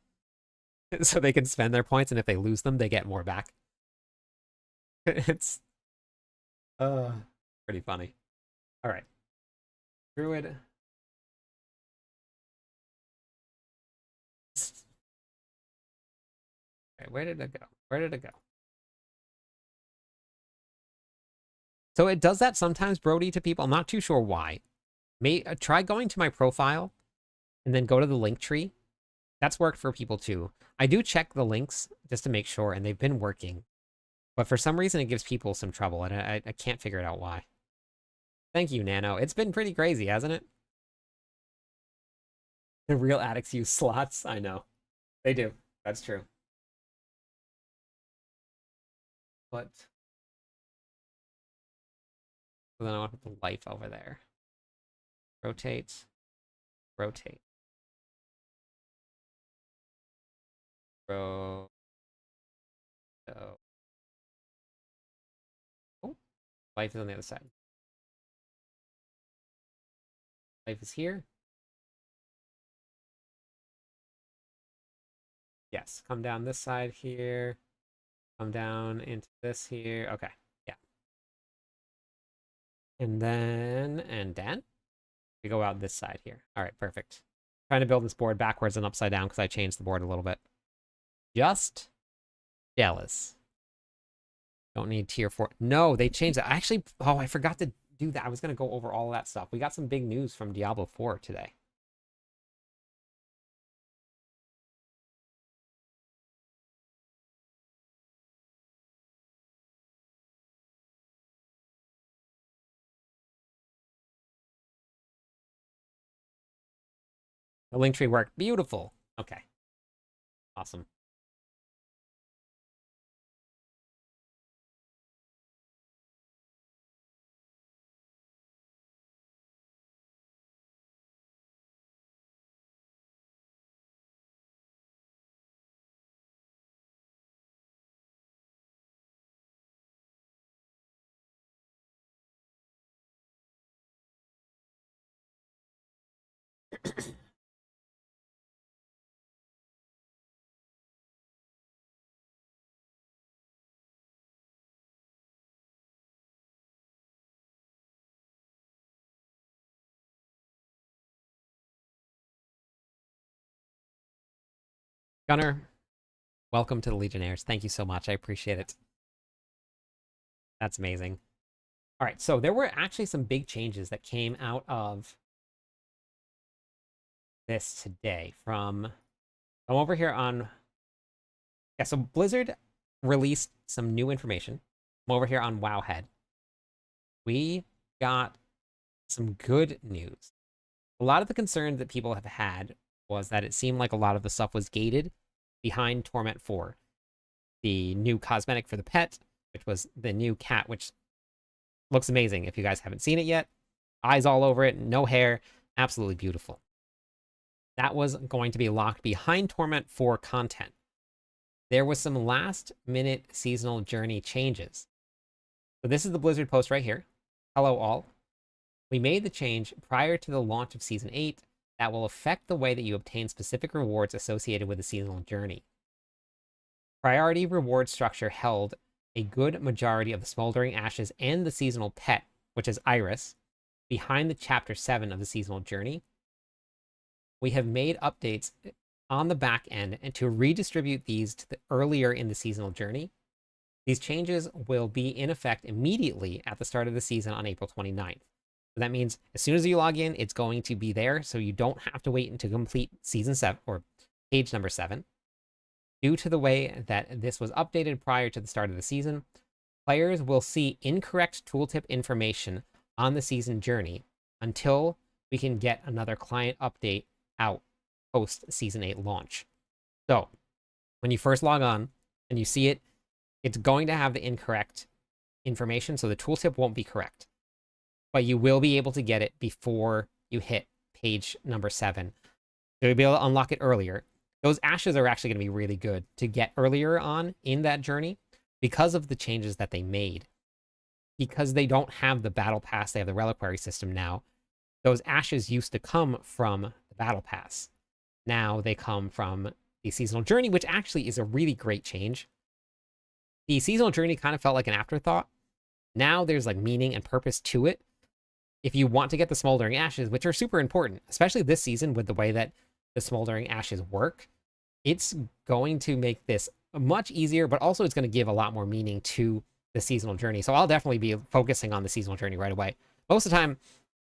So they can spend their points, and if they lose them, they get more back. It's pretty funny. All right. Druid. Okay, where did it go? Where did it go? So it does that sometimes, Brody, to people. I'm not too sure why. Try going to my profile and then go to the link tree. That's worked for people too. I do check the links just to make sure, and they've been working. But for some reason, it gives people some trouble, and I can't figure it out why. Thank you, Nano. It's been pretty crazy, hasn't it? The real addicts use slots. I know. They do. That's true. But so then I want to put the life over there. Rotate. Rotate. Oh. Oh. Life is on the other side. Life is here. Yes. Come down this side here. Come down into this here. Okay. Yeah. And then we go out this side here. All right. Perfect. Trying to build this board backwards and upside down because I changed the board a little bit. Just jealous. Don't need tier 4. No, they changed it. Actually, I forgot to do that. I was going to go over all of that stuff. We got some big news from Diablo 4 today. The link tree worked. Beautiful. Okay. Awesome. Gunner, welcome to the Legionnaires. Thank you so much. I appreciate it. That's amazing. All right, so there were actually some big changes that came out of this today from... I'm over here on... Yeah, so Blizzard released some new information. I'm over here on Wowhead. We got some good news. A lot of the concern that people have had was that it seemed like a lot of the stuff was gated behind Torment 4. The new cosmetic for the pet, which was the new cat, which looks amazing if you guys haven't seen it yet. Eyes all over it, no hair, absolutely beautiful. That was going to be locked behind Torment 4 content. There was some last-minute seasonal journey changes. So this is the Blizzard post right here. Hello all. We made the change prior to the launch of Season 8 that will affect the way that you obtain specific rewards associated with the seasonal journey. Priority reward structure held a good majority of the Smoldering Ashes and the seasonal pet, which is Iris, behind the Chapter 7 of the seasonal journey. We have made updates on the back end and to redistribute these to the earlier in the seasonal journey. These changes will be in effect immediately at the start of the season on April 29th. So that means as soon as you log in, it's going to be there, so you don't have to wait until complete season 7 or page number 7. Due to the way that this was updated prior to the start of the season, players will see incorrect tooltip information on the season journey until we can get another client update out post Season 8 launch. So, when you first log on and you see it, it's going to have the incorrect information, so the tooltip won't be correct. But you will be able to get it before you hit page number 7. You'll be able to unlock it earlier. Those ashes are actually going to be really good to get earlier on in that journey because of the changes that they made. Because they don't have the battle pass, they have the reliquary system now. Those ashes used to come from the battle pass. Now they come from the seasonal journey, which actually is a really great change. The seasonal journey kind of felt like an afterthought. Now there's like meaning and purpose to it. If you want to get the Smoldering Ashes, which are super important, especially this season with the way that the Smoldering Ashes work, it's going to make this much easier, but also it's going to give a lot more meaning to the seasonal journey. So I'll definitely be focusing on the seasonal journey right away. Most of the time,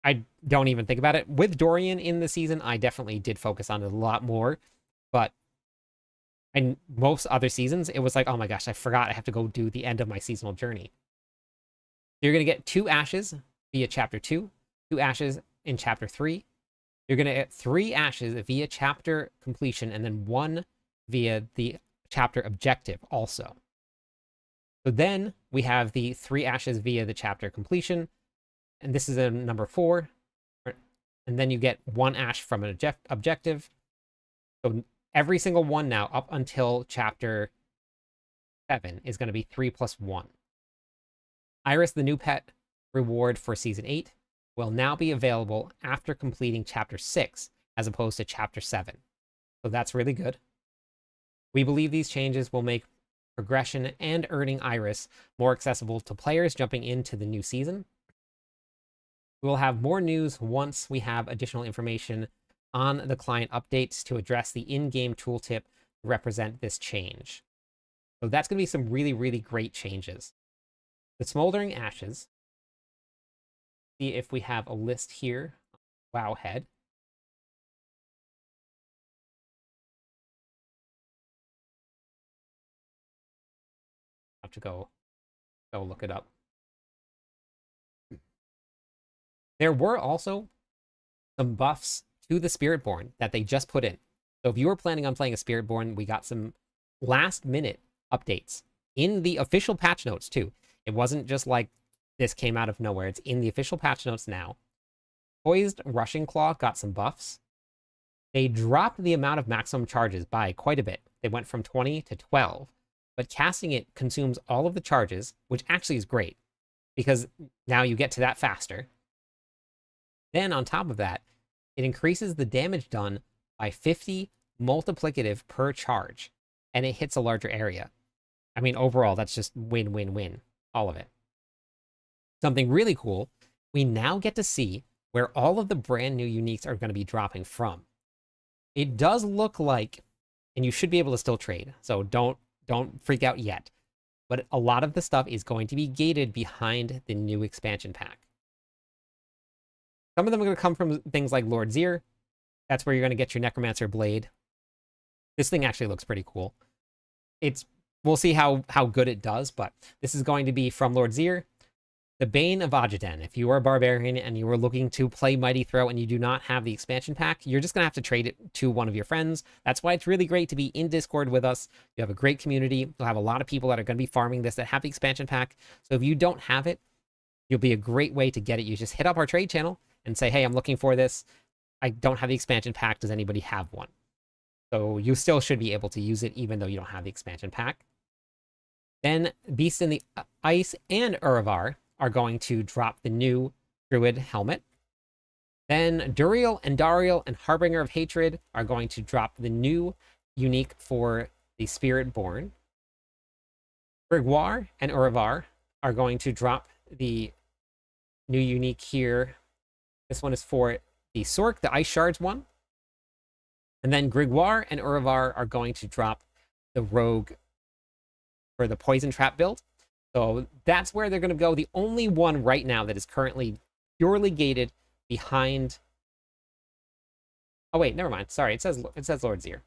I don't even think about it. With Dorian in the season, I definitely did focus on it a lot more, but in most other seasons, it was like, oh my gosh, I forgot I have to go do the end of my seasonal journey. You're going to get 2 ashes via Chapter 2, 2 ashes in Chapter 3. You're going to get 3 ashes via chapter completion, and then 1 via the chapter objective also. So then we have the 3 ashes via the chapter completion, and this is a number 4. And then you get 1 ash from an objective. So every single one now up until chapter 7 is going to be 3 plus 1. Iris, the new pet reward for Season 8, will now be available after completing Chapter 6, as opposed to Chapter 7. So that's really good. We believe these changes will make progression and earning Iris more accessible to players jumping into the new season. We will have more news once we have additional information on the client updates to address the in-game tooltip to represent this change. So that's going to be some really, really great changes. The Smoldering Ashes. See if we have a list here. Wowhead. Have to go look it up. There were also some buffs to the Spiritborn that they just put in. So if you were planning on playing a Spiritborn, we got some last minute updates in the official patch notes too. It wasn't just like this came out of nowhere. It's in the official patch notes now. Poised Rushing Claw got some buffs. They dropped the amount of maximum charges by quite a bit. They went from 20 to 12, but casting it consumes all of the charges, which actually is great because now you get to that faster. Then on top of that, it increases the damage done by 50 multiplicative per charge, and it hits a larger area. I mean, overall, that's just win, win, win, all of it. Something really cool, we now get to see where all of the brand new uniques are going to be dropping from. It does look like, and you should be able to still trade, so don't freak out yet, but a lot of the stuff is going to be gated behind the new expansion pack. Some of them are going to come from things like Lord Zir. That's where you're going to get your Necromancer Blade. This thing actually looks pretty cool. We'll see how good it does, but this is going to be from Lord Zir. The Bane of Ajaden. If you are a barbarian and you are looking to play Mighty Throw and you do not have the expansion pack, you're just going to have to trade it to one of your friends. That's why it's really great to be in Discord with us. You have a great community. You'll have a lot of people that are going to be farming this that have the expansion pack. So if you don't have it, you'll be a great way to get it. You just hit up our trade channel and say, hey, I'm looking for this. I don't have the expansion pack. Does anybody have one? So you still should be able to use it even though you don't have the expansion pack. Then Beast in the Ice and Uravar are going to drop the new Druid helmet. Then Duriel and Dariel and Harbinger of Hatred are going to drop the new unique for the Spiritborn. Grigwar and Uravar are going to drop the new unique here. This one is for the Sork, the Ice Shards one. And then Grigwar and Uravar are going to drop the Rogue for the Poison Trap build. So that's where they're going to go. The only one right now that is currently purely gated behind... Oh, wait, never mind. Sorry, it says Lord Zir.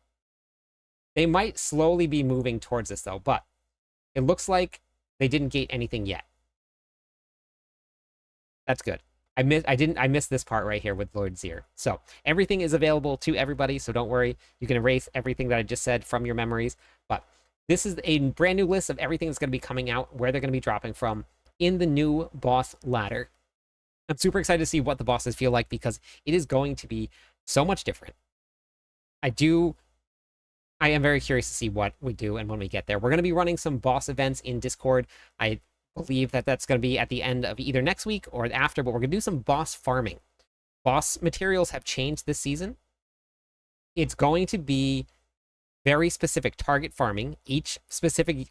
They might slowly be moving towards this, though, but it looks like they didn't gate anything yet. That's good. I missed this part right here with Lord Zir. So everything is available to everybody, so don't worry. You can erase everything that I just said from your memories, but this is a brand new list of everything that's going to be coming out, where they're going to be dropping from in the new boss ladder. I'm super excited to see what the bosses feel like because it is going to be so much different. I am very curious to see what we do and when we get there. We're going to be running some boss events in Discord. I believe that that's going to be at the end of either next week or after, but we're going to do some boss farming. Boss materials have changed this season. It's going to be very specific target farming. Each specific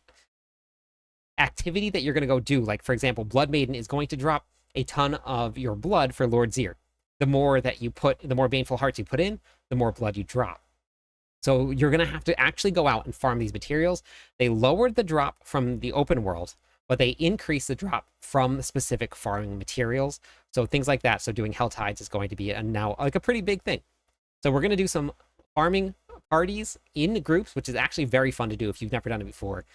activity that you're going to go do, like for example, Blood Maiden is going to drop a ton of your blood for Lord Zir. The more Baneful Hearts you put in, the more blood you drop. So you're going to have to actually go out and farm these materials. They lowered the drop from the open world, but they increased the drop from the specific farming materials. So things like that. So doing Hell Tides is going to be now like a pretty big thing. So we're going to do some farming parties in groups, which is actually very fun to do if you've never done it before.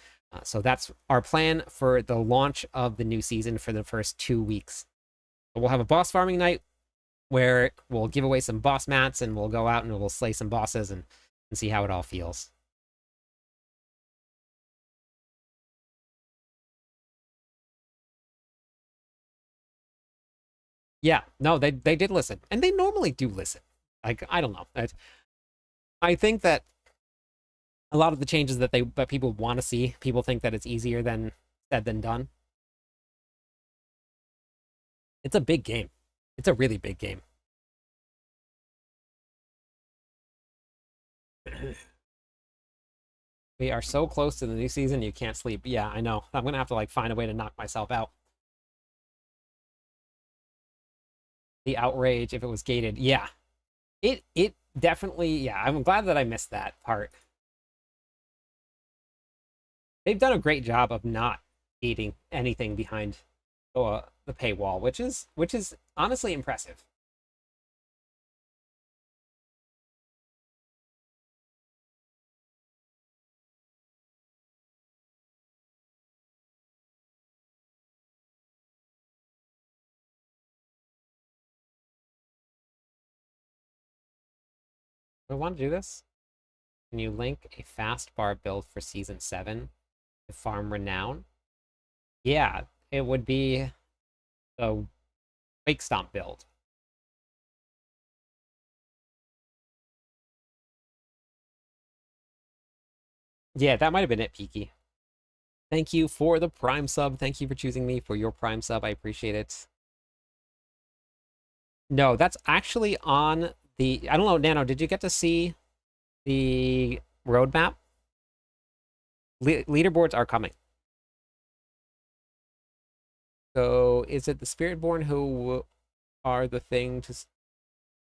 So that's our plan for the launch of the new season for the first 2 weeks. So we'll have a boss farming night where we'll give away some boss mats and we'll go out and we'll slay some bosses and see how it all feels. Yeah, no, they did listen. And they normally do listen. Like, I don't know. I think that a lot of the changes that people want to see, people think that it's easier than said than done. It's a big game. It's a really big game. We are so close to the new season, you can't sleep. Yeah, I know. I'm gonna have to like find a way to knock myself out. The outrage if it was gated. Yeah. It definitely, yeah, I'm glad that I missed that part. They've done a great job of not eating anything behind the paywall, which is honestly impressive. I want to do this. Can you link a fast bar build for season 7 to farm renown? Yeah, it would be the Wake Stomp build. Yeah, that might have been it, Peaky. Thank you for the Prime sub. Thank you for choosing me for your Prime sub. I appreciate it. No, that's actually on the. I don't know, Nano, did you get to see the roadmap? Leaderboards are coming. So is it the Spiritborn who are the thing to.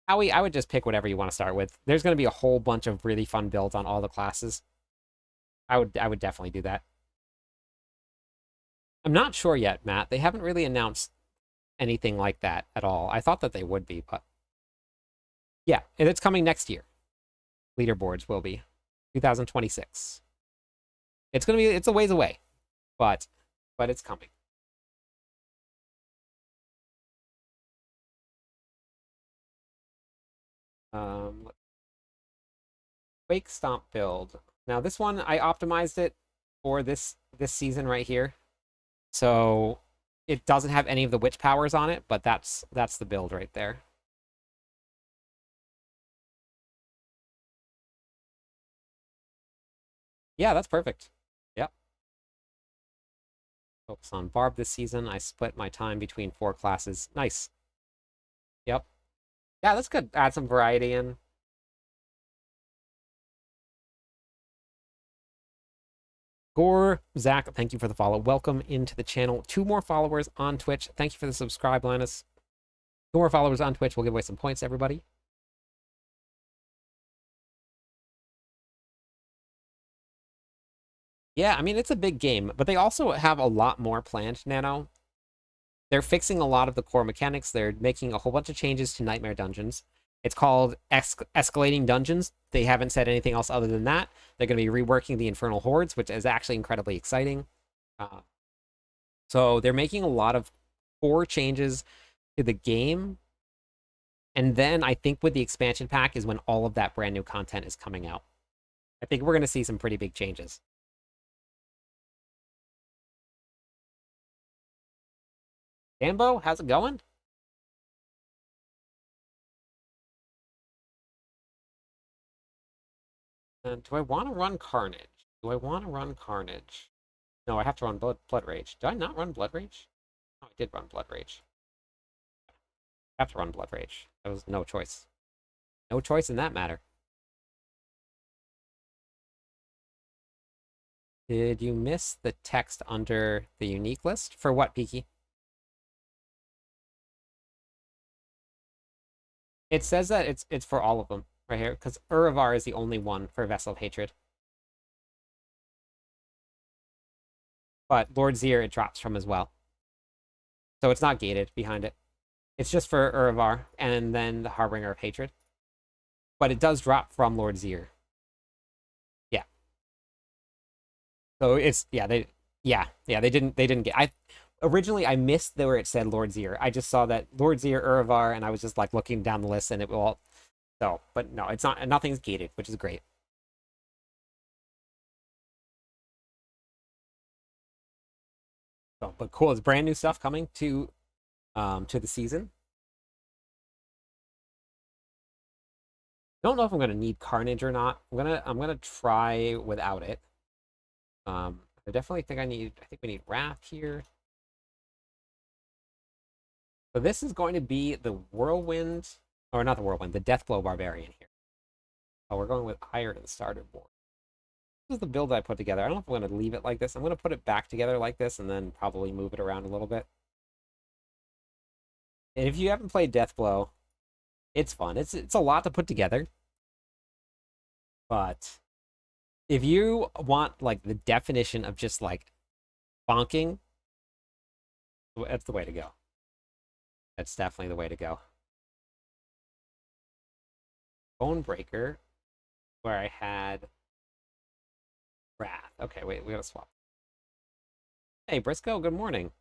Howie, I would just pick whatever you want to start with. There's going to be a whole bunch of really fun builds on all the classes. I would definitely do that. I'm not sure yet, Matt. They haven't really announced anything like that at all. I thought that they would be, but yeah, and it's coming next year. Leaderboards will be 2026. It's a ways away, but it's coming. Um, Wake Stomp build. Now this one I optimized it for this season right here. So it doesn't have any of the witch powers on it, but that's the build right there. Yeah, that's perfect. Yep. Focus on Barb this season. I split my time between 4 classes. Nice. Yep. Yeah, that's good. Add some variety in. Gore, Zach, thank you for the follow. Welcome into the channel. 2 more followers on Twitch. Thank you for the subscribe, Linus. 2 more followers on Twitch. We'll give away some points to everybody. Yeah, I mean, it's a big game, but they also have a lot more planned, Nano. They're fixing a lot of the core mechanics. They're making a whole bunch of changes to Nightmare Dungeons. It's called Escalating Dungeons. They haven't said anything else other than that. They're going to be reworking the Infernal Hordes, which is actually incredibly exciting. Uh, so they're making a lot of core changes to the game. And then I think with the expansion pack is when all of that brand new content is coming out. I think we're going to see some pretty big changes. Dambo, how's it going? Do I want to run Carnage? Do I want to run Carnage? No, I have to run Blood Rage. Did I not run Blood Rage? Oh, I did run Blood Rage. I have to run Blood Rage. There was no choice. No choice in that matter. Did you miss the text under the unique list? For what, Peaky? It says that it's for all of them right here, because Urivar is the only one for Vessel of Hatred. But Lord Zir it drops from as well. So it's not gated behind it. It's just for Urivar and then the Harbinger of Hatred. But it does drop from Lord Zir. Yeah. So it's they didn't get I originally I missed where it said Lord Zir. I just saw that Lord Zir, Urivar, and I was just like looking down the list and it will so but no, it's not nothing's gated, which is great. So but cool, it's brand new stuff coming to the season. Don't know if I'm gonna need Carnage or not. I'm gonna try without it. I definitely think I think we need Wrath here. So this is going to be the Whirlwind, or not the Whirlwind, the Deathblow Barbarian here. Oh, we're going with Iron Starter Board. This is the build I put together. I don't know if I'm going to leave it like this. I'm going to put it back together like this and then probably move it around a little bit. And if you haven't played Deathblow, it's fun. It's a lot to put together. But if you want like the definition of just like bonking, that's the way to go. That's definitely the way to go. Bone Breaker, where I had Wrath. Okay, wait, we gotta swap. Hey, Briscoe, good morning.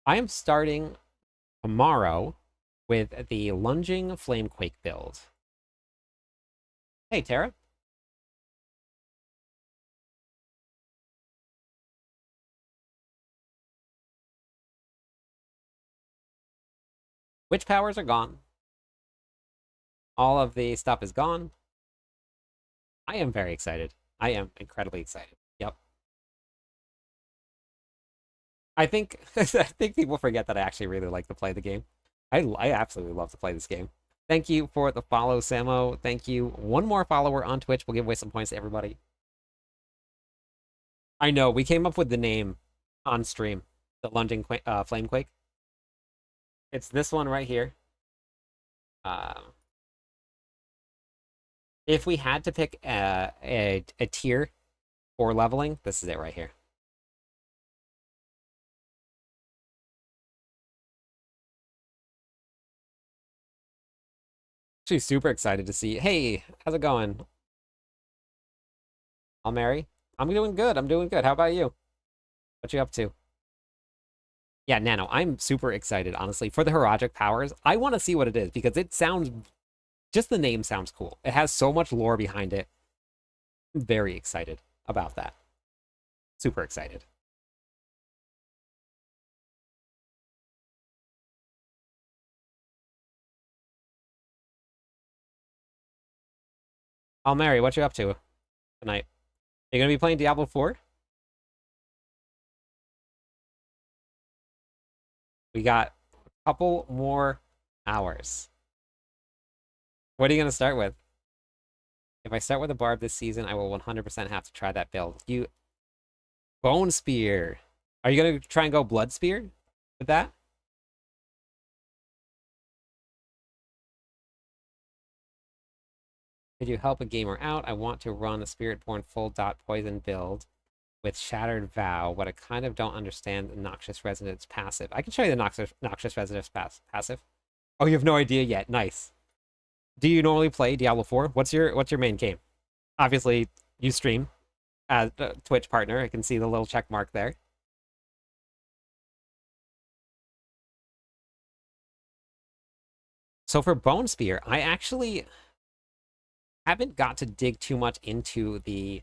I am starting tomorrow with the Lunging Flamequake build. Hey, Tara. Witch powers are gone. All of the stuff is gone. I am very excited. I am incredibly excited. Yep. I think I think people forget that I actually really like to play the game. I absolutely love to play this game. Thank you for the follow, Samo. Thank you. One more follower on Twitch. We'll give away some points to everybody. I know, we came up with the name on stream. The Lunging Flamequake. It's this one right here. If we had to pick a tier for leveling, this is it right here. Actually, super excited to see. Hey, how's it going? I'll marry. I'm doing good. I'm doing good. How about you? What you up to? Yeah, Nano, I'm super excited, honestly, for the Heroic powers. I want to see what it is because it sounds, just the name sounds cool. It has so much lore behind it. I'm very excited about that. Super excited. I'll marry. What you up to tonight? Are you gonna be playing Diablo 4? We got a couple more hours. What are you gonna start with? If I start with a barb this season, I will 100% have to try that build. You Bone Spear. Are you gonna try and go Blood Spear with that? Could you help a gamer out? I want to run a Spiritborn full dot poison build with Shattered Vow, but I kind of don't understand the Noxious Resonance passive. I can show you the Noxious Resonance passive. Oh, you have no idea yet. Nice. Do you normally play Diablo 4? What's your main game? Obviously, you stream as a Twitch partner. I can see the little check mark there. So for Bone Spear, I actually haven't got to dig too much into the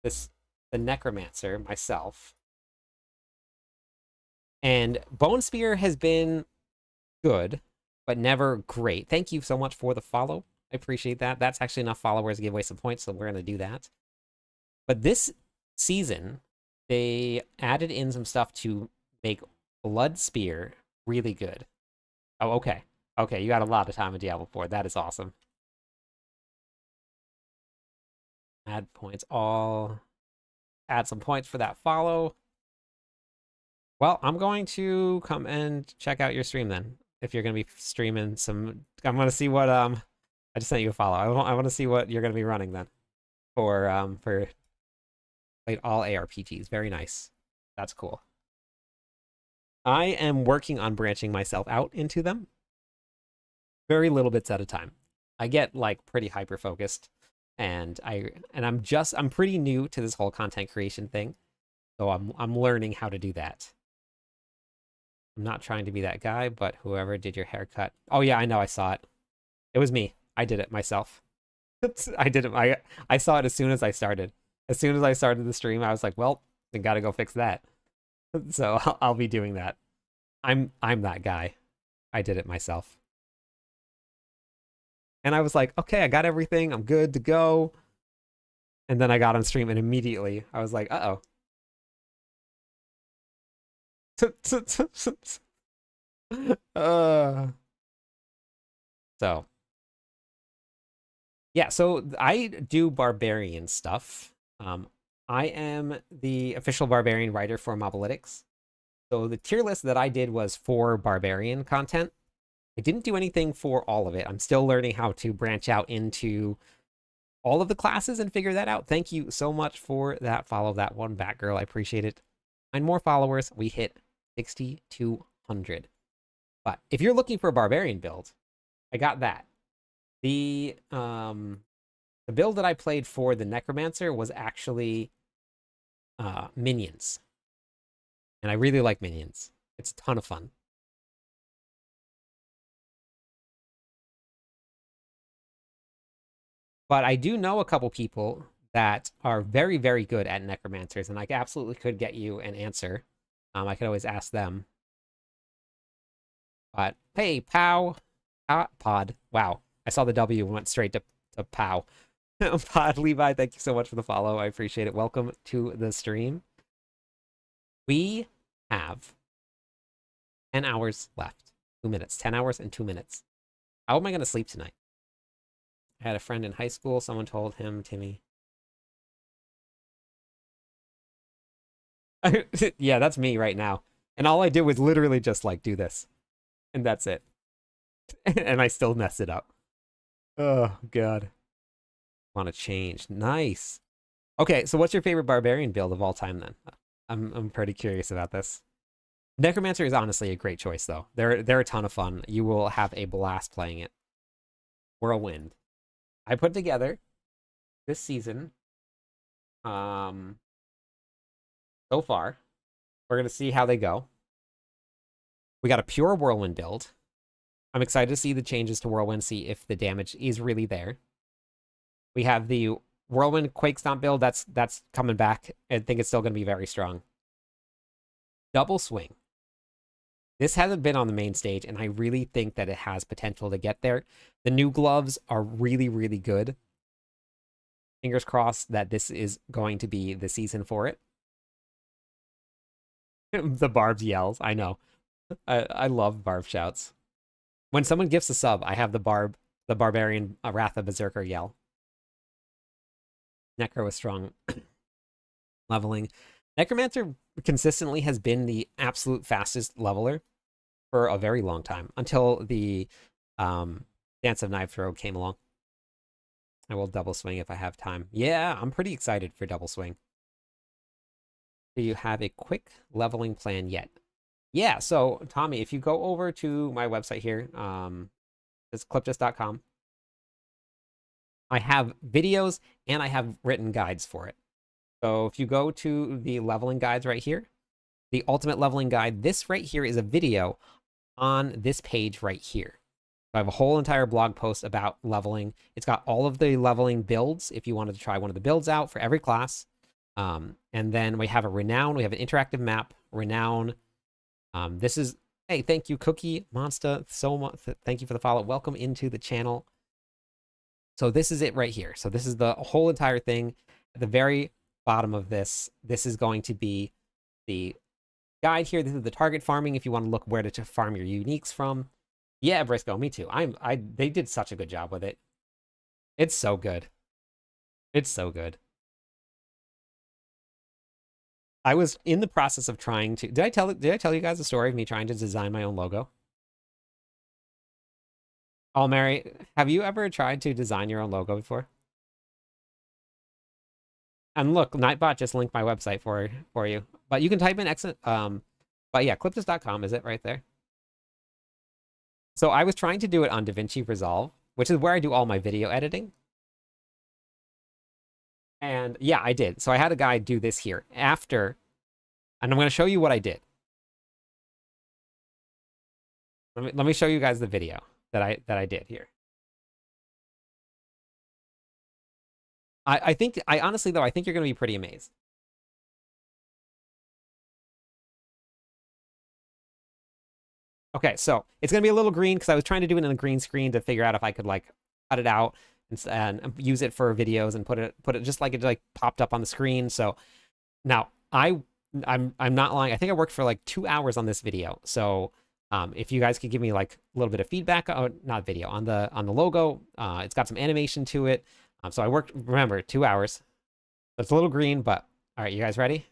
the Necromancer myself. And Bone Spear has been good, but never great. Thank you so much for the follow. I appreciate that. That's actually enough followers to give away some points, so we're going to do that. But this season, they added in some stuff to make Blood Spear really good. Oh, okay. Okay, you got a lot of time in Diablo 4. That is awesome. Add points all. Add some points for that follow. Well, I'm going to come and check out your stream then. If you're going to be streaming some, I'm going to see what I just sent you a follow. I want to see what you're going to be running then for like all ARPGs. Very nice. That's cool. I am working on branching myself out into them. Very little bits at a time. I get like pretty hyper focused, and I'm pretty new to this whole content creation thing, so I'm learning how to do that. I'm not trying to be that guy, but whoever did your haircut. Oh yeah, I know, I saw it. It was me. I did it myself. I did it. I saw it as soon as I started. As soon as I started the stream, I was like, well, I gotta go fix that. So I'll be doing that. I'm that guy. I did it myself. And I was like, okay, I got everything. I'm good to go. And then I got on stream and immediately I was like, uh-oh. So yeah, so I do barbarian stuff. I am the official barbarian writer for Mobalytics. So the tier list that I did was for barbarian content. I didn't do anything for all of it. I'm still learning how to branch out into all of the classes and figure that out. Thank you so much for that follow, that one Batgirl. I appreciate it. And more followers. We hit 6,200. But if you're looking for a barbarian build, I got that. The build that I played for the Necromancer was actually minions. And I really like minions. It's a ton of fun. But I do know a couple people that are very, very good at necromancers, and I absolutely could get you an answer. I could always ask them. But hey, Pow, Pod. Wow, I saw the W and went straight to Pow. Pod Levi, thank you so much for the follow. I appreciate it. Welcome to the stream. We have 10 hours left. 2 minutes. 10 hours and 2 minutes. How am I going to sleep tonight? I had a friend in high school. Someone told him, Timmy. Yeah, that's me right now. And all I did was literally just like do this. And that's it. And I still mess it up. Oh, God. Want to change. Nice. Okay, so what's your favorite barbarian build of all time then? I'm pretty curious about this. Necromancer is honestly a great choice though. They're a ton of fun. You will have a blast playing it. Whirlwind. I put together this season. So far, we're gonna see how they go. We got a pure whirlwind build. I'm excited to see the changes to whirlwind, see if the damage is really there. We have the whirlwind quake stomp build. That's coming back. I think it's still gonna be very strong. Double swing. This hasn't been on the main stage, and I really think that it has potential to get there. The new gloves are really, really good. Fingers crossed that this is going to be the season for it. The Barb's yells, I know. I love Barb shouts. When someone gifts a sub, I have the Barbarian Ratha Berserker yell. Necro is strong. Leveling. Necromancer consistently has been the absolute fastest leveler for a very long time, until the Dance of Knife Throw came along. I will double swing if I have time. Yeah, I'm pretty excited for double swing. Do you have a quick leveling plan yet? Yeah, so Tommy, if you go over to my website here, it's clipjust.com. I have videos and I have written guides for it. So if you go to the leveling guides right here, the ultimate leveling guide, this right here is a video on this page right here. So I have a whole entire blog post about leveling. It's got all of the leveling builds if you wanted to try one of the builds out for every class. And then we have a renown. We have an interactive map, renown. This is, hey, thank you, Cookie Monster, so much. Thank you for the follow. Welcome into the channel. So this is it right here. So this is the whole entire thing. At the very bottom of this is going to be the guide here. This is the target farming if you want to look where to farm your uniques from. Yeah, Briscoe, me too. They did such a good job with it. It's so good. It's so good. I was in the process of trying to. Did I tell you guys the story of me trying to design my own logo? Oh, Mary, have you ever tried to design your own logo before? And look, Nightbot just linked my website for you. But you can type in exit. But yeah, clipjust.com is it right there. So I was trying to do it on DaVinci Resolve, which is where I do all my video editing. And yeah, I did. So I had a guy do this here after, and I'm going to show you what I did. Let me show you guys the video that I did here. I think, honestly though, I think you're going to be pretty amazed. Okay, so it's going to be a little green because I was trying to do it in a green screen to figure out if I could like cut it out and use it for videos and put it just like it like popped up on the screen. So now I'm not lying. I think I worked for like 2 hours on this video. So if you guys could give me like a little bit of feedback, not video on the logo, it's got some animation to it. So I worked, remember, 2 hours. So it's a little green, but all right, you guys ready?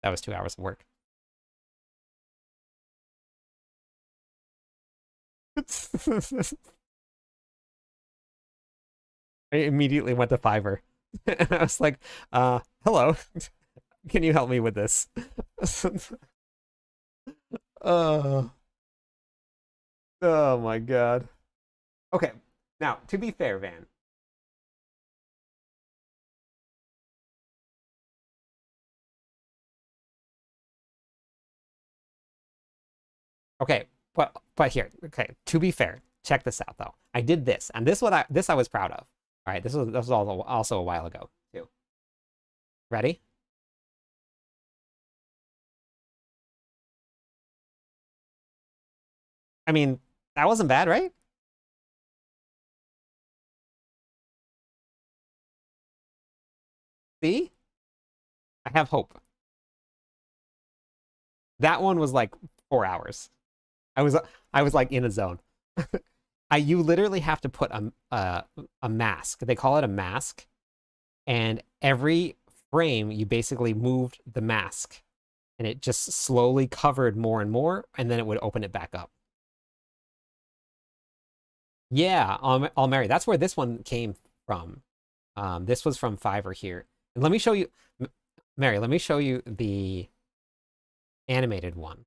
That was 2 hours of work. I immediately went to Fiverr. And I was like, hello, can you help me with this? uh, oh my god. Okay, now, to be fair, Van. Okay, but here, okay, to be fair, check this out though. I did this, and this I was proud of. All right, this was also a while ago too. Ready? I mean, that wasn't bad, right? See? I have hope. That one was like 4 hours. I was I was like in a zone. You literally have to put a mask. They call it a mask, and every frame you basically moved the mask, and it just slowly covered more and more, and then it would open it back up. Yeah, Mary. That's where this one came from. This was from Fiverr here. And let me show you, Mary. Let me show you the animated one.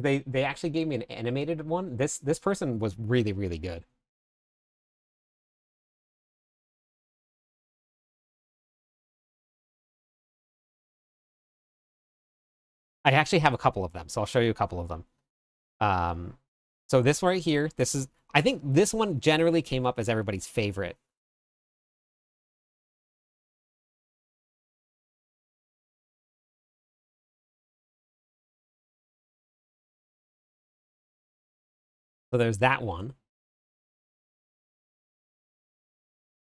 They actually gave me an animated one. This person was really, really good. I actually have a couple of them, so I'll show you a couple of them. Um, so this right here, this is I think this one generally came up as everybody's favorite. So there's that one.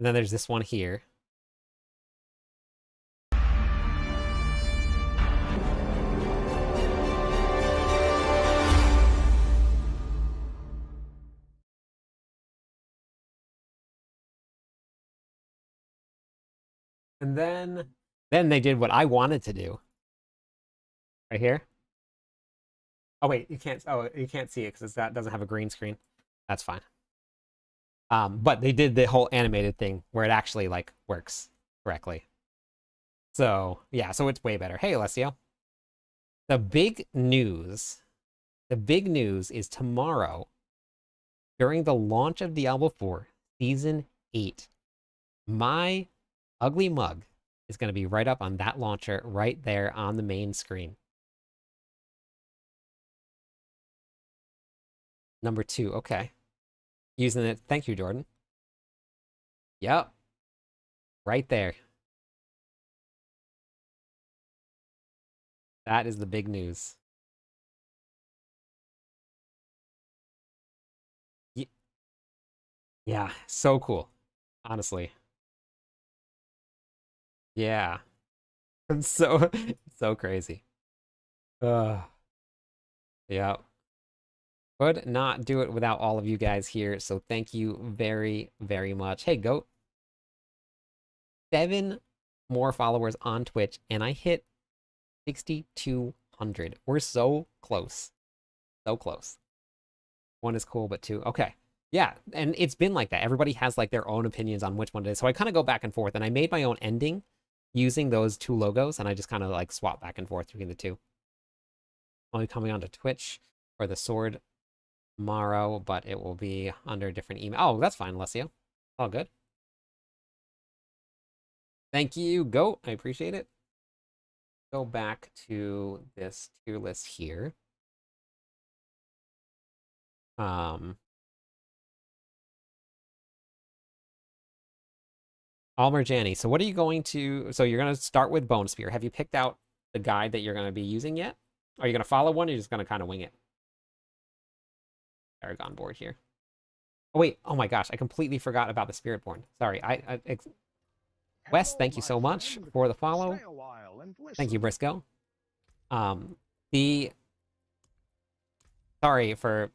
And then there's this one here. And then they did what I wanted to do. Right here. Oh wait, you can't. Oh, you can't see it because that doesn't have a green screen. That's fine. But they did the whole animated thing where it actually like works correctly. So yeah, so it's way better. Hey, Alessio. The big news. The big news is tomorrow, during the launch of Diablo 4 Season 8, my ugly mug is going to be right up on that launcher right there on the main screen. Number 2, okay. Using it. Thank you, Jordan. Yep. Right there. That is the big news. Yeah, so cool. Honestly. Yeah. It's so crazy. Uh, yeah. Could not do it without all of you guys here, so thank you very, very much. Hey, Goat. 7 more followers on Twitch, and I hit 6,200. We're so close. So close. 1 is cool, but 2. Okay. Yeah, and it's been like that. Everybody has like their own opinions on which one it is. So I kind of go back and forth, and I made my own ending using those 2 logos, and I just kind of like swap back and forth between the 2. I'll be coming onto Twitch for the sword tomorrow, but it will be under a different email. Oh, that's fine, Alessio. All good. Thank you, Goat. I appreciate it. Go back to this tier list here. Almerjani. So what are you going to... So you're going to start with Bone Spear. Have you picked out the guide that you're going to be using yet? Are you going to follow one, or are you just going to kind of wing it? Aragon board here. Oh, wait. Oh, my gosh. I completely forgot about the Spiritborn. Sorry. Wes, thank you so much for the follow. Thank you, Briscoe. The... Sorry for...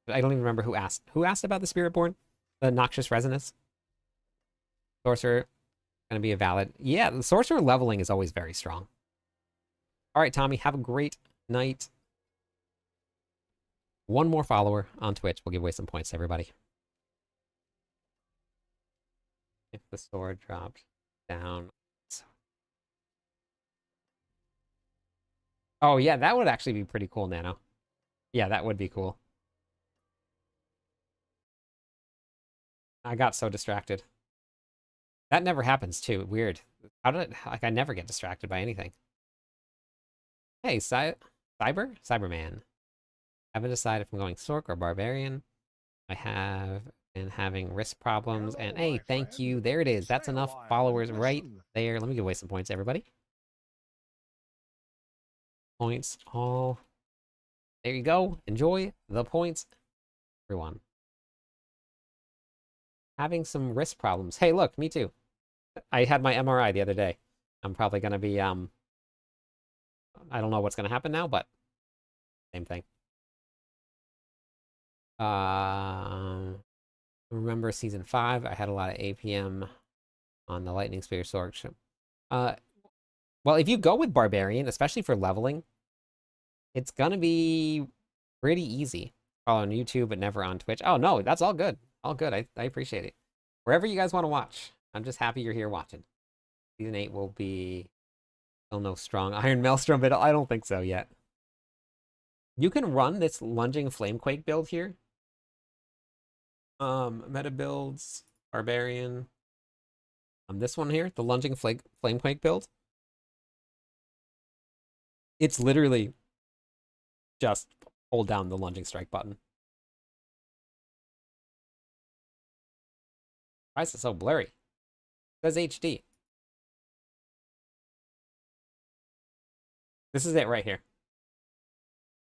I don't even remember who asked. Who asked about the Spiritborn? The Noxious Resonance? Sorcerer. Gonna be a valid. Yeah, the sorcerer leveling is always very strong. All right, Tommy, have a great night. One more follower on Twitch. We'll give away some points to everybody. If the sword dropped down. Oh, yeah, that would actually be pretty cool, Nano. Yeah, that would be cool. I got so distracted. That never happens, too. Weird. How did it... Like, I never get distracted by anything. Hey, Cyberman. Haven't decided if I'm going Sork or Barbarian. I have been having wrist problems. And hey, thank you. There it is. That's enough followers right there. Let me give away some points, everybody. Points all. There you go. Enjoy the points, everyone. Having some wrist problems. Hey, look, me too. I had my MRI the other day. I'm probably going to be, I don't know what's going to happen now, but same thing. Remember season 5, I had a lot of APM on the Lightning Spear Sword. Well, if you go with Barbarian, especially for leveling, it's gonna be pretty easy. Follow on YouTube, but never on Twitch. Oh, no, that's all good. All good. I appreciate it. Wherever you guys want to watch. I'm just happy you're here watching. Season 8 will be still no strong Iron Maelstrom, but I don't think so yet. You can run this lunging Flamequake build here. Meta builds, Barbarian. This one here, the lunging Flamequake build. It's literally just hold down the lunging strike button. Why is it so blurry? It says HD. This is it right here.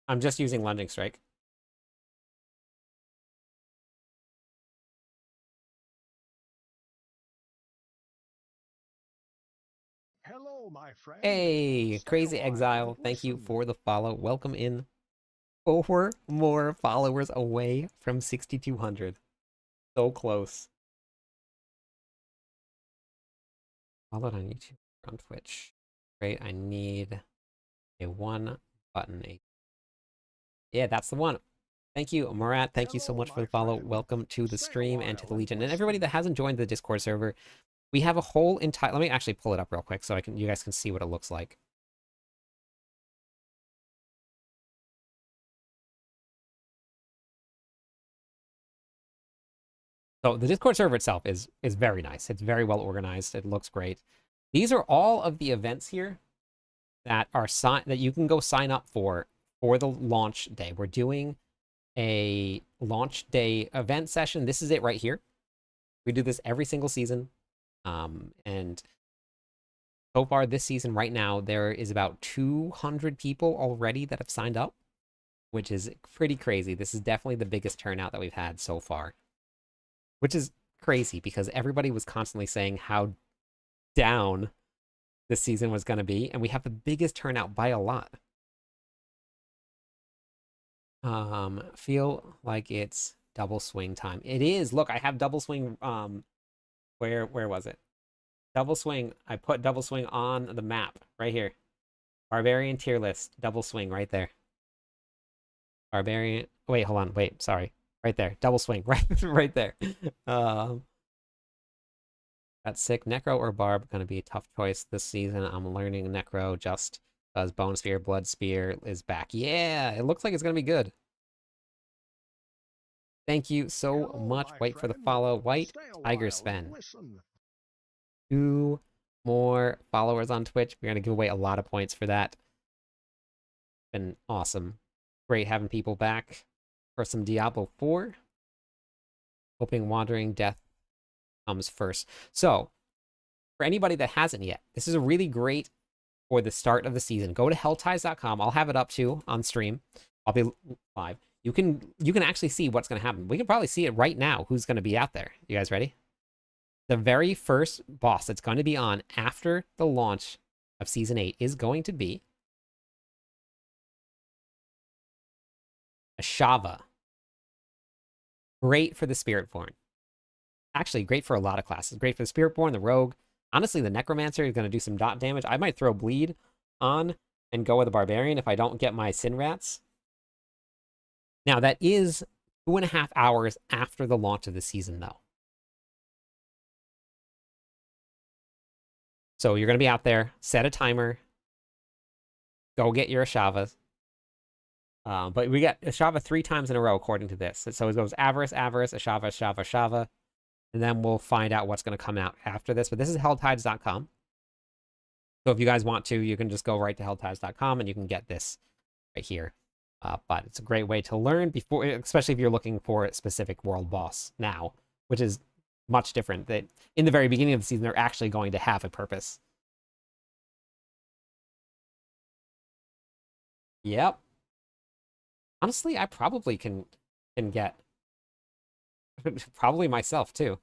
I'm just using lunging strike. Hello, my friend. Hey, Crazy Exile, thank you for the follow. Welcome in. 4 more followers away from 6,200. So close. Followed on YouTube, on Twitch. Great, I need a 1 button. Yeah, that's the one. Thank you, Murat. Thank you so much for the follow. Welcome to the stream and to the Legion. And everybody that hasn't joined the Discord server, we have a whole entire... Let me actually pull it up real quick so you guys can see what it looks like. So the Discord server itself is very nice. It's very well organized. It looks great. These are all of the events here that are that you can go sign up for the launch day. We're doing a launch day event session. This is it right here. We do this every single season. And so far this season right now, there is about 200 people already that have signed up, which is pretty crazy. This is definitely the biggest turnout that we've had so far, which is crazy because everybody was constantly saying how down this season was going to be, and we have the biggest turnout by a lot. Feel like it's double swing time. It is. Look, I have double swing. Where was it? Double swing. I put double swing on the map right here. Barbarian tier list. Double swing right there. Barbarian. Wait, hold on. Wait, sorry. Right there. Double swing. Right there. That's sick. Necro or Barb gonna be a tough choice this season. I'm learning Necro just because Bone Spear, Blood Spear is back. Yeah, it looks like it's gonna be good. Thank you so much. Wait for the follow. White Tiger Sven. 2 more followers on Twitch. We're gonna give away a lot of points for that. Been awesome. Great having people back for some Diablo 4. Hoping Wandering Death comes first. So, for anybody that hasn't yet, this is a really great for the start of the season. Go to hellties.com. I'll have it up too on stream. I'll be live. You can actually see what's going to happen. We can probably see it right now who's going to be out there. You guys ready? The very first boss that's going to be on after the launch of Season 8 is going to be a Shava. Great for the Spiritborn. Actually, great for a lot of classes. Great for the Spiritborn, the Rogue. Honestly, the Necromancer is going to do some dot damage. I might throw Bleed on and go with a Barbarian if I don't get my Sin Rats. Now, that is 2.5 hours after the launch of the season, though. So you're going to be out there, set a timer, go get your Ashavas. But we got Ashava 3 times in a row, according to this. So it goes Avarice, Avarice, Ashava, Ashava, Ashava. And then we'll find out what's going to come out after this. But this is heldtides.com. So if you guys want to, you can just go right to heldtides.com and you can get this right here. But it's a great way to learn before, especially if you're looking for a specific world boss now, which is much different. That in the very beginning of the season, they're actually going to have a purpose. Yep. Honestly, I probably can get probably myself too.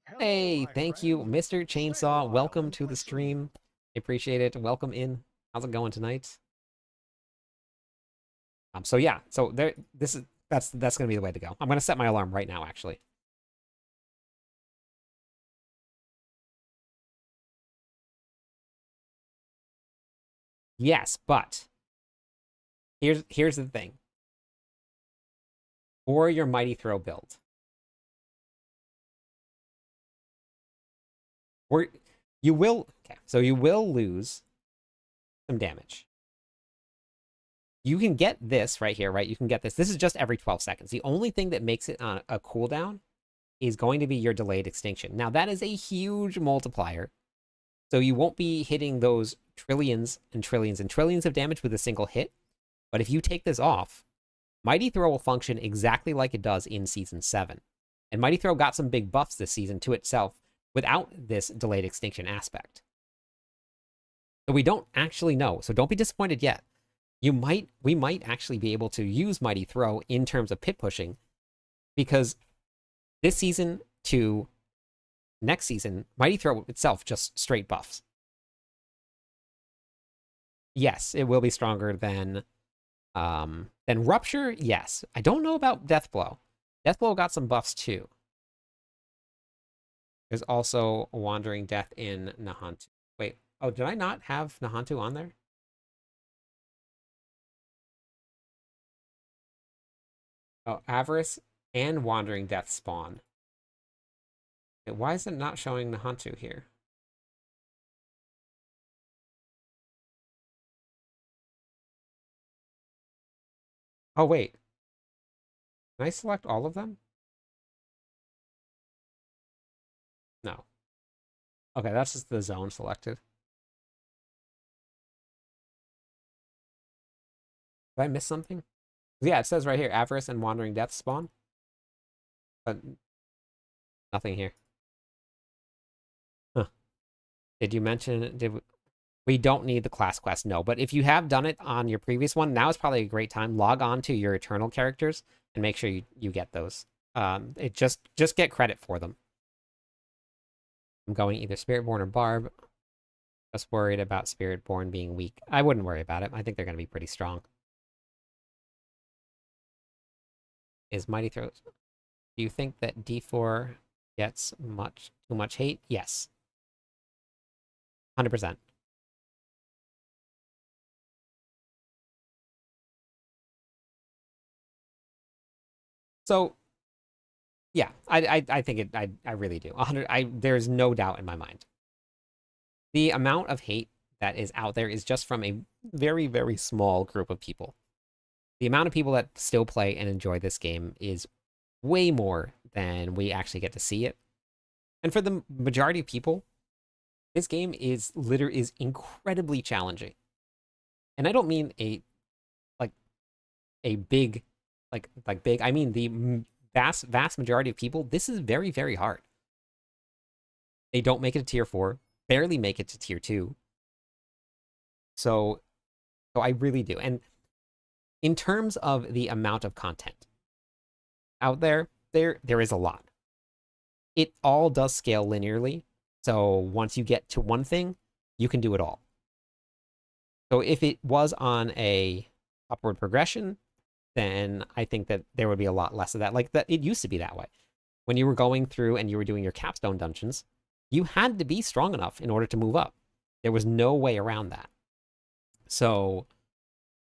Hello, Hey, my thank you, friend. Mr. Stay a Chainsaw. while Welcome and to the listen. stream. I appreciate it. Welcome in. How's it going tonight? So yeah, so there. That's gonna be the way to go. I'm gonna set my alarm right now, actually. Yes, but here's the thing. For your Mighty Throw build, or you will okay, so you will lose some damage. You can get this right here, right? You can get this. This is just every 12 seconds. The only thing that makes it on a cooldown is going to be your delayed extinction. Now, that is a huge multiplier. So you won't be hitting those trillions and trillions and trillions of damage with a single hit. But if you take this off, Mighty Throw will function exactly like it does in Season 7. And Mighty Throw got some big buffs this season to itself without this delayed extinction aspect. So we don't actually know. So don't be disappointed yet. We might actually be able to use Mighty Throw in terms of pit pushing, because this season to next season, Mighty Throw itself just straight buffs. Yes, it will be stronger than Rupture. Yes, I don't know about Death Blow. Death Blow got some buffs too. There's also Wandering Death in Nahantu. Wait, oh, did I not have Nahantu on there? Oh, Avarice and Wandering Death spawn. Wait, why is it not showing Nahantu here? Oh, wait. Can I select all of them? No. Okay, that's just the zone selected. Did I miss something? Yeah, it says right here, Avarice and Wandering Death spawn, but nothing here. Huh. Did you mention, we don't need the class quest, no. But if you have done it on your previous one, now is probably a great time. Log on to your Eternal characters and make sure you get those. It just get credit for them. I'm going either Spiritborn or Barb. Just worried about Spiritborn being weak. I wouldn't worry about it. I think they're going to be pretty strong. Is Mighty Throat? Do you think that D4 gets too much hate? Yes. 100%. So yeah, I think I really do. 100. There's no doubt in my mind. The amount of hate that is out there is just from a very, very small group of people. The amount of people that still play and enjoy this game is way more than we actually get to see it. And for the majority of people, this game is incredibly challenging. And I don't mean like a big like big. I mean the vast majority of people, this is very, very hard. They don't make it to tier 4, barely make it to tier 2. So I really do. And in terms of the amount of content out there is a lot. It all does scale linearly. So once you get to one thing, you can do it all. So if it was on a upward progression, then I think that there would be a lot less of that. Like that, it used to be that way. when you were going through and you were doing your capstone dungeons, you had to be strong enough in order to move up. There was no way around that. So,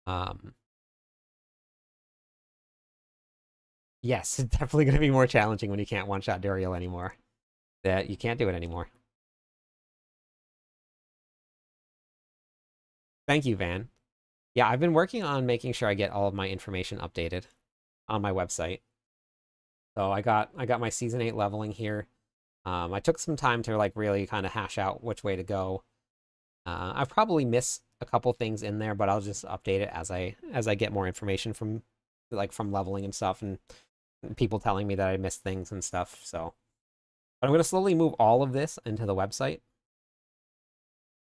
um, yes, it's definitely going to be more challenging when you can't one-shot Duriel anymore. That you can't do it anymore. Thank you, Van. Yeah, I've been working on making sure I get all of my information updated on my website. So I got my season 8 leveling here. I took some time to like really kind of hash out which way to go. I probably miss a couple things in there, but I'll just update it as I get more information from leveling and stuff, and people telling me that I missed things and stuff. So, but I'm gonna slowly move all of this into the website.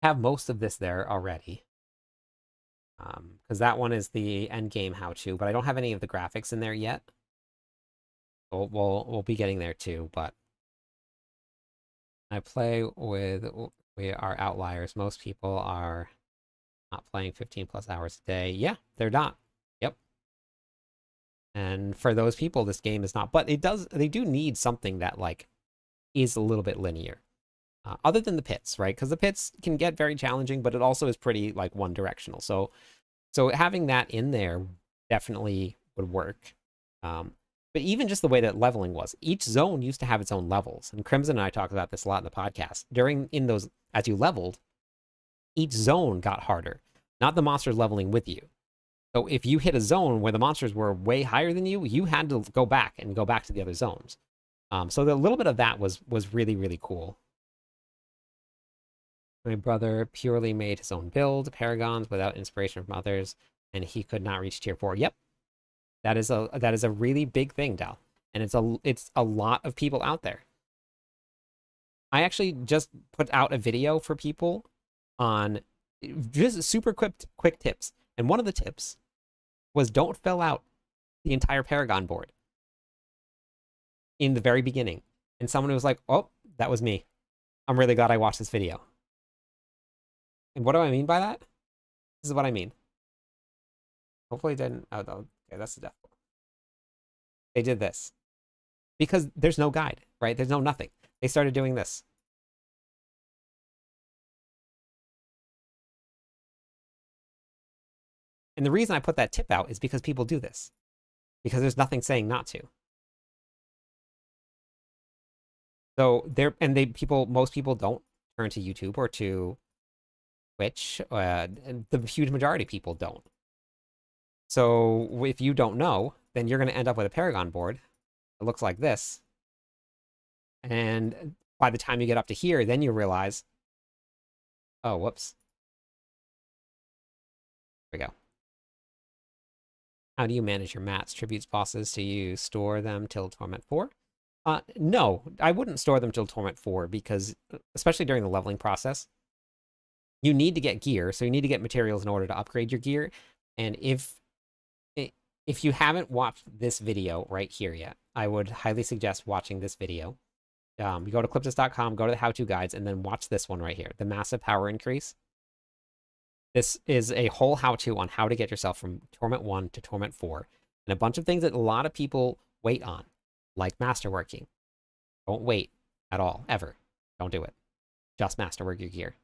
Have most of this there already, because that one is the end game how to, but I don't have any of the graphics in there yet. We'll be getting there too, but I play with we are outliers. Most people are not playing 15 plus hours a day. Yeah, they're not. Yep. And for those people, this game is not. But they do need something that like is a little bit linear. Other than the pits, right? Because the pits can get very challenging, but it also is pretty like one directional. So having that in there definitely would work. But even just the way that leveling was, each zone used to have its own levels. And Crimson and I talked about this a lot in the podcast. In those, as you leveled, each zone got harder, not the monsters leveling with you. So if you hit a zone where the monsters were way higher than you, you had to go back to the other zones. So the little bit of that was really, really cool. My brother purely made his own build, Paragons, without inspiration from others, and he could not reach tier 4. Yep. That is a really big thing, Dal. And it's a lot of people out there. I actually just put out a video for people on just super quick tips. And one of the tips was don't fill out the entire Paragon board in the very beginning. And someone was like, "Oh, that was me. I'm really glad I watched this video." And what do I mean by that? This is what I mean. Hopefully it didn't. Oh, okay, that's the death. They did this because there's no guide, right? There's no nothing. They started doing this. And the reason I put that tip out is because people do this, because there's nothing saying not to. So most people don't turn to YouTube or to Twitch. The huge majority of people don't. So if you don't know, then you're going to end up with a Paragon board that looks like this. And by the time you get up to here, then you realize, oh, whoops. There we go. How do you manage your mats, tributes, bosses? Do you store them till Torment 4? No, I wouldn't store them till Torment 4 because, especially during the leveling process, you need to get gear, so you need to get materials in order to upgrade your gear. And if you haven't watched this video right here yet, I would highly suggest watching this video. You go to clipsis.com, go to the how-to guides, and then watch this one right here, the massive power increase. This is a whole how-to on how to get yourself from Torment 1 to Torment 4, and a bunch of things that a lot of people wait on, like masterworking. Don't wait at all, ever. Don't do it. Just masterwork your gear.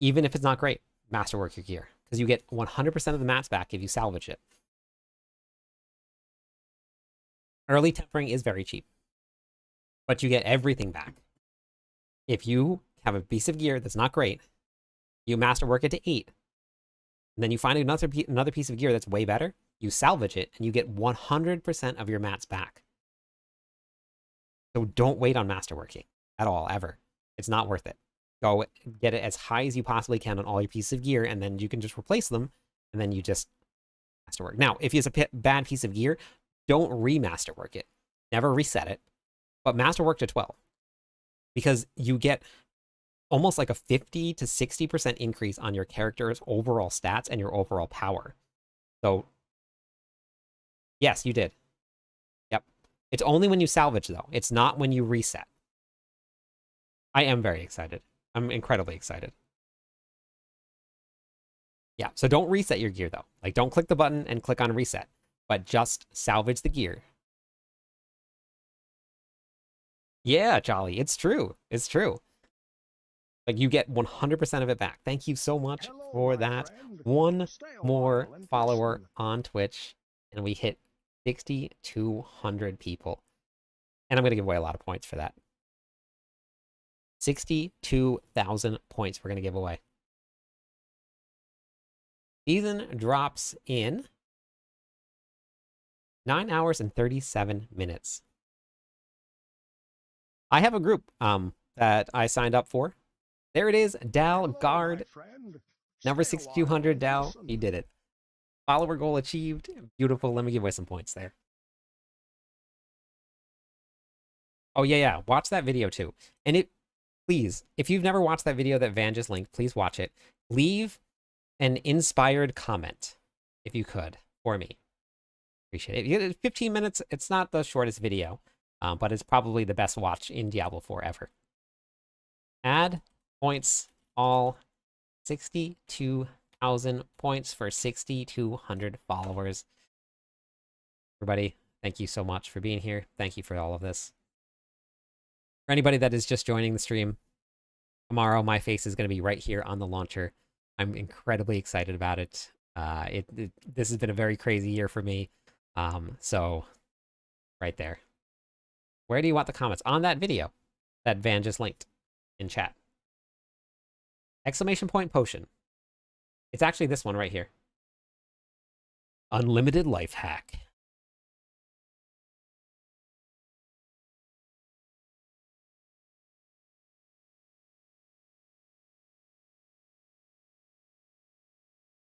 Even if it's not great, masterwork your gear, because you get 100% of the mats back if you salvage it. Early tempering is very cheap, but you get everything back. If you have a piece of gear that's not great, you masterwork it to 8, and then you find another piece of gear that's way better, you salvage it, and you get 100% of your mats back. So don't wait on masterworking at all, ever. It's not worth it. Go get it as high as you possibly can on all your pieces of gear, and then you can just replace them, and then you just masterwork. Now, if it's a bad piece of gear, don't remasterwork it. Never reset it, but masterwork to 12. Because you get almost like a 50 to 60% increase on your character's overall stats and your overall power. So, yes, you did. Yep. It's only when you salvage, though. It's not when you reset. I am very excited. I'm incredibly excited. Yeah, so don't reset your gear, though. Like, don't click the button and click on reset, but just salvage the gear. Yeah, Jolly, it's true. It's true. Like you get 100% of it back. Thank you so much Hello, for my that. friend. One Stay a more while and follower listen. on Twitch, and we hit 6,200 people. And I'm going to give away a lot of points for that. 62,000 points we're going to give away. Season drops in 9 hours and 37 minutes. I have a group that I signed up for. There it is, Dal Hello, my Guard, friend. number Stay a while 6,200. and Dal, you listen. did it. Follower goal achieved. Beautiful. Let me give away some points there. Oh, yeah, yeah. Watch that video too. And please, if you've never watched that video that Van just linked, please watch it. Leave an inspired comment, if you could, for me. Appreciate it. 15 minutes, it's not the shortest video, but it's probably the best watch in Diablo 4 ever. Add points all 62,000 points for 6,200 followers. Everybody, thank you so much for being here. Thank you for all of this. For anybody that is just joining the stream, tomorrow my face is going to be right here on the launcher. I'm incredibly excited about it. This has been a very crazy year for me. So right there. Where do you want the comments? On that video that Van just linked in chat. Exclamation point potion. It's actually this one right here. Unlimited life hack.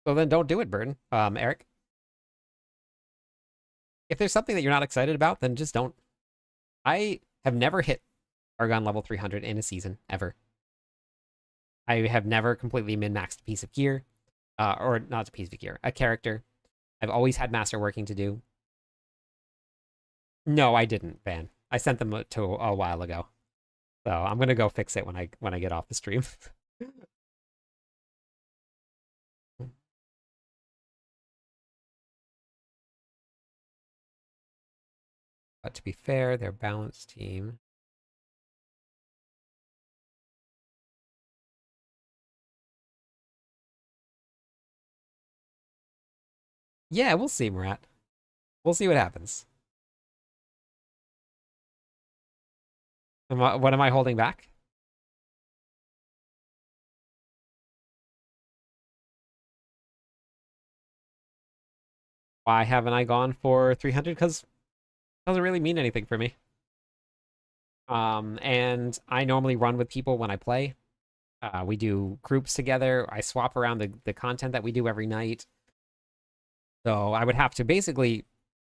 So then don't do it, Burden. Eric. If there's something that you're not excited about, then just don't. I have never hit Argon level 300 in a season, ever. I have never completely min-maxed a piece of gear. Or not a piece of gear, a character. I've always had masterworking to do. No, I didn't, Van. I sent them to a while ago. So I'm gonna go fix it when I get off the stream. But to be fair, they're a balanced team. Yeah, we'll see, Murat. We'll see what happens. What am I holding back? Why haven't I gone for 300? Because it doesn't really mean anything for me. And I normally run with people when I play. We do groups together. I swap around the content that we do every night. So I would have to basically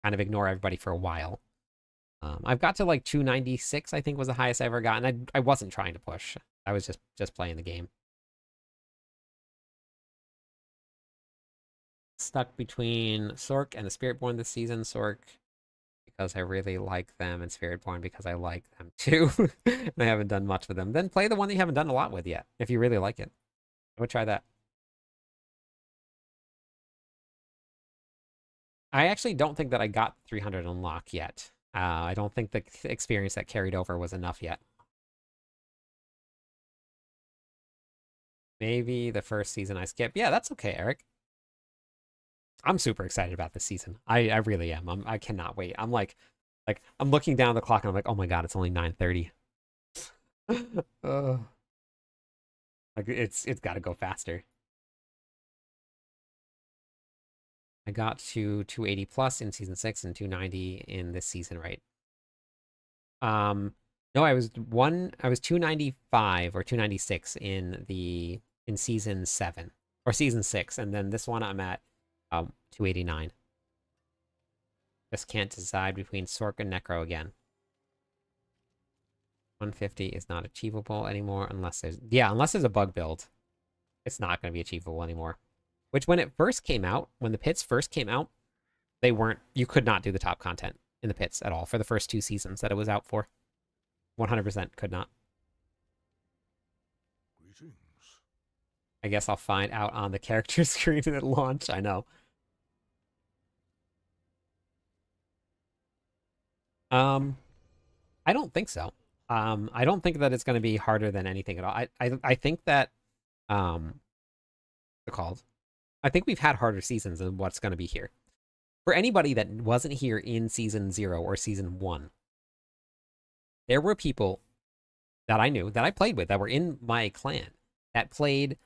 kind of ignore everybody for a while. I've got to like 296, I think was the highest I ever got, and I wasn't trying to push. I was just playing the game. Stuck between Sork and the Spiritborn this season. Sork because I really like them, and Spiritborn because I like them too. And I haven't done much with them. Then play the one that you haven't done a lot with yet, if you really like it. I would try that. I actually don't think that I got 300 unlock yet. I don't think the experience that carried over was enough yet. Maybe the first season I skip. Yeah, that's okay, Eric. I'm super excited about this season. I really am. I cannot wait. I'm like I'm looking down the clock and I'm like, oh my god, it's only 9:30. uh, like it's got to go faster. I got to 280 plus in season 6 and 290 in this season, right? No, I was 295 or 296 in season 7 or season 6, and then this one I'm at 289. Just can't decide between Sork and Necro again. 150 is not achievable anymore unless there's a bug build. It's not going to be achievable anymore. Which when it first came out, when the pits first came out, you could not do the top content in the pits at all for the first 2 seasons that it was out for. 100% could not. Greetings. I guess I'll find out on the character screen at launch. I know. I don't think so. I don't think that it's going to be harder than anything at all. I think that what's it called? I think we've had harder seasons than what's going to be here. For anybody that wasn't here in season 0 or season 1, there were people that I knew that I played with that were in my clan that played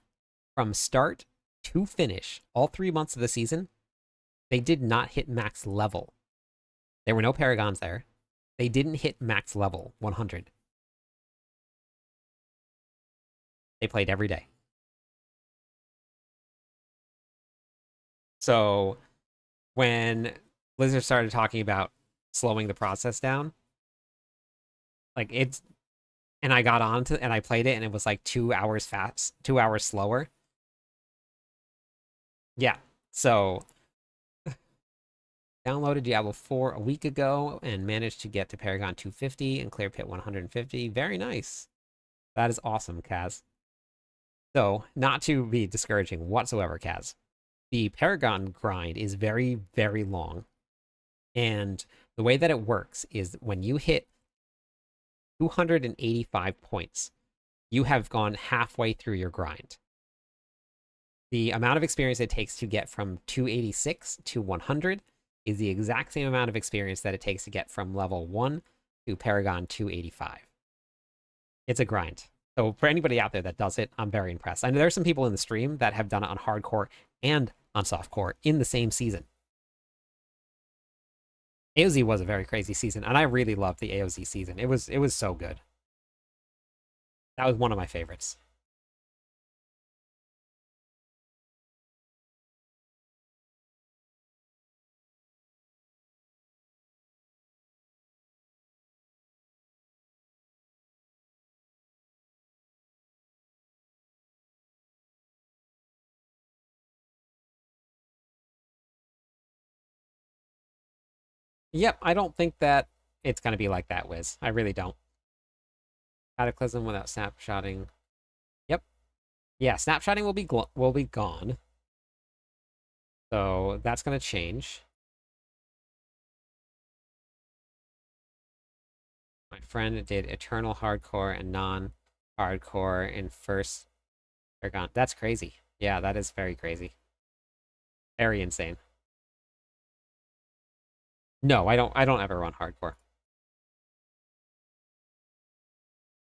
from start to finish all 3 months of the season. They did not hit max level. There were no paragons there. They didn't hit max level 100. They played every day. So when Blizzard started talking about slowing the process down, like it's, and I got on to and I played it and it was like 2 hours fast, 2 hours slower. Yeah. So downloaded Diablo 4 a week ago and managed to get to Paragon 250 and Clear Pit 150. Very nice. That is awesome, Kaz. So, not to be discouraging whatsoever, Kaz, the Paragon grind is very, very long. And the way that it works is when you hit 285 points, you have gone halfway through your grind. The amount of experience it takes to get from 286 to 100 is the exact same amount of experience that it takes to get from level 1 to Paragon 285. It's a grind. So for anybody out there that does it, I'm very impressed. I know there's some people in the stream that have done it on hardcore and on softcore in the same season. AOZ was a very crazy season, and I really loved the AOZ season. It was so good. That was one of my favorites. Yep, I don't think that it's going to be like that, Wiz. I really don't. Cataclysm without snapshotting. Yep. Yeah, snapshotting will be gone. So that's going to change. My friend did Eternal Hardcore and non-hardcore in first Paragon. That's crazy. Yeah, that is very crazy. Very insane. No, I don't ever run hardcore.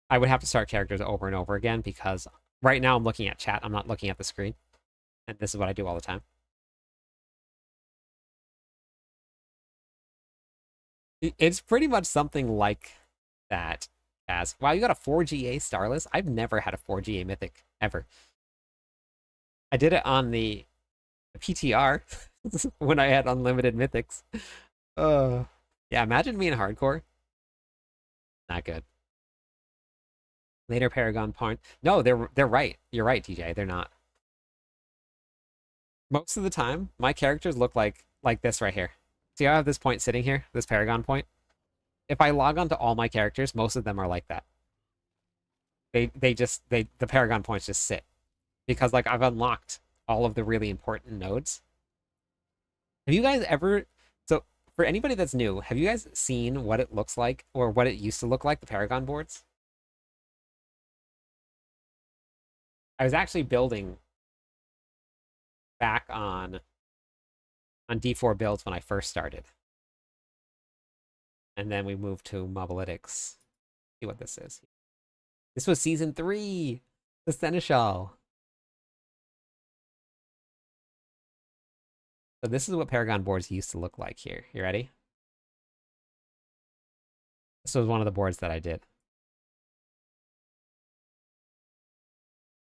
I would have to start characters over and over again because right now I'm looking at chat. I'm not looking at the screen. And this is what I do all the time. It's pretty much something like that. As wow, you got a 4GA Starless? I've never had a 4GA Mythic ever. I did it on the PTR when I had unlimited Mythics. Yeah, imagine me in hardcore. Not good. Later Paragon point. No, they're right. You're right, TJ. They're not. Most of the time, my characters look like this right here. See how I have this point sitting here? This Paragon point? If I log on to all my characters, most of them are like that. The Paragon points just sit. Because like I've unlocked all of the really important nodes. Have you guys ever so for anybody that's new, have you guys seen what it looks like or what it used to look like, the Paragon boards? I was actually building back on D4 builds when I first started. And then we moved to Mobalytics. See what this is. This was season 3, the Seneschal. So this is what Paragon boards used to look like here. You ready? This was one of the boards that I did.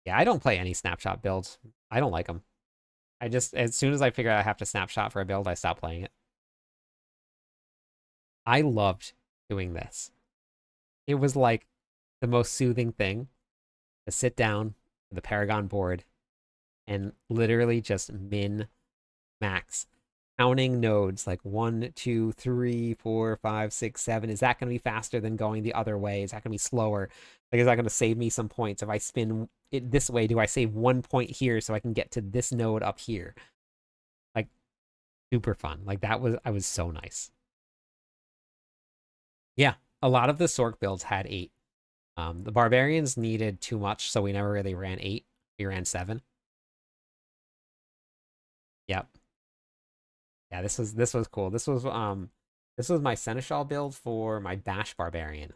Yeah, I don't play any snapshot builds. I don't like them. I just, as soon as I figure out I have to snapshot for a build, I stop playing it. I loved doing this. It was like the most soothing thing to sit down with the Paragon board and literally just min max counting nodes like 1, 2, 3, 4, 5, 6, 7. Is that going to be faster than going the other way? Is that going to be slower? Like, is that going to save me some points? If I spin it this way, do I save 1 point here so I can get to this node up here? Like, super fun. Like, I was so nice. Yeah, a lot of the Sork builds had 8. The barbarians needed too much, so we never really ran 8. We ran 7. Yep. Yeah, this was cool. This was my seneschal build for my bash barbarian.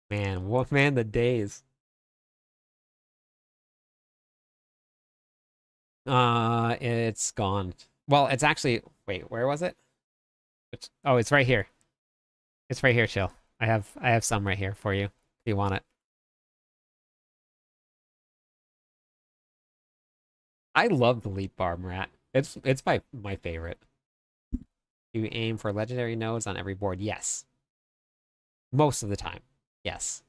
Man, what man the days. It's gone. Well, it's actually wait, where was it? Oh, it's right here. It's right here, chill. I have some right here for you if you want it. I love the leap barb rat. It's my favorite. You aim for legendary nodes on every board. Yes. Most of the time. Yes.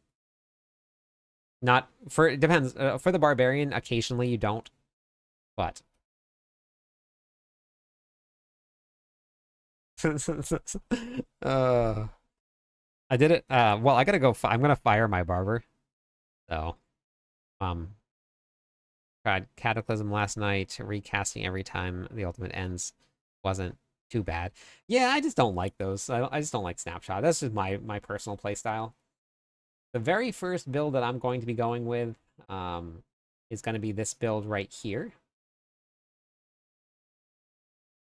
Not for it depends. For the barbarian, occasionally you don't, but uh I did it. Well, I gotta go. I'm gonna fire my barber. So, um, tried Cataclysm last night. Recasting every time the ultimate ends wasn't too bad. Yeah, I just don't like those. I just don't like Snapshot. That's just my personal play style. The very first build that I'm going to be going with, is going to be this build right here.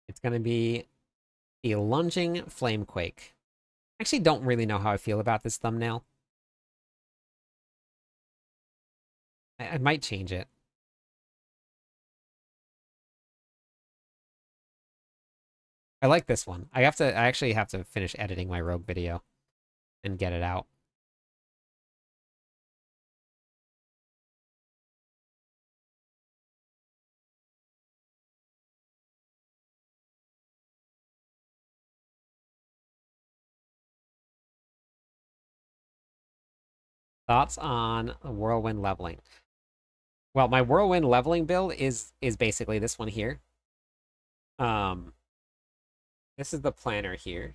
It's going to be the Lunging Flamequake. I actually don't really know how I feel about this thumbnail. I might change it. I like this one. I actually have to finish editing my rogue video and get it out. Thoughts on whirlwind leveling? Well, my whirlwind leveling build is basically this one here. Um, this is the planner here.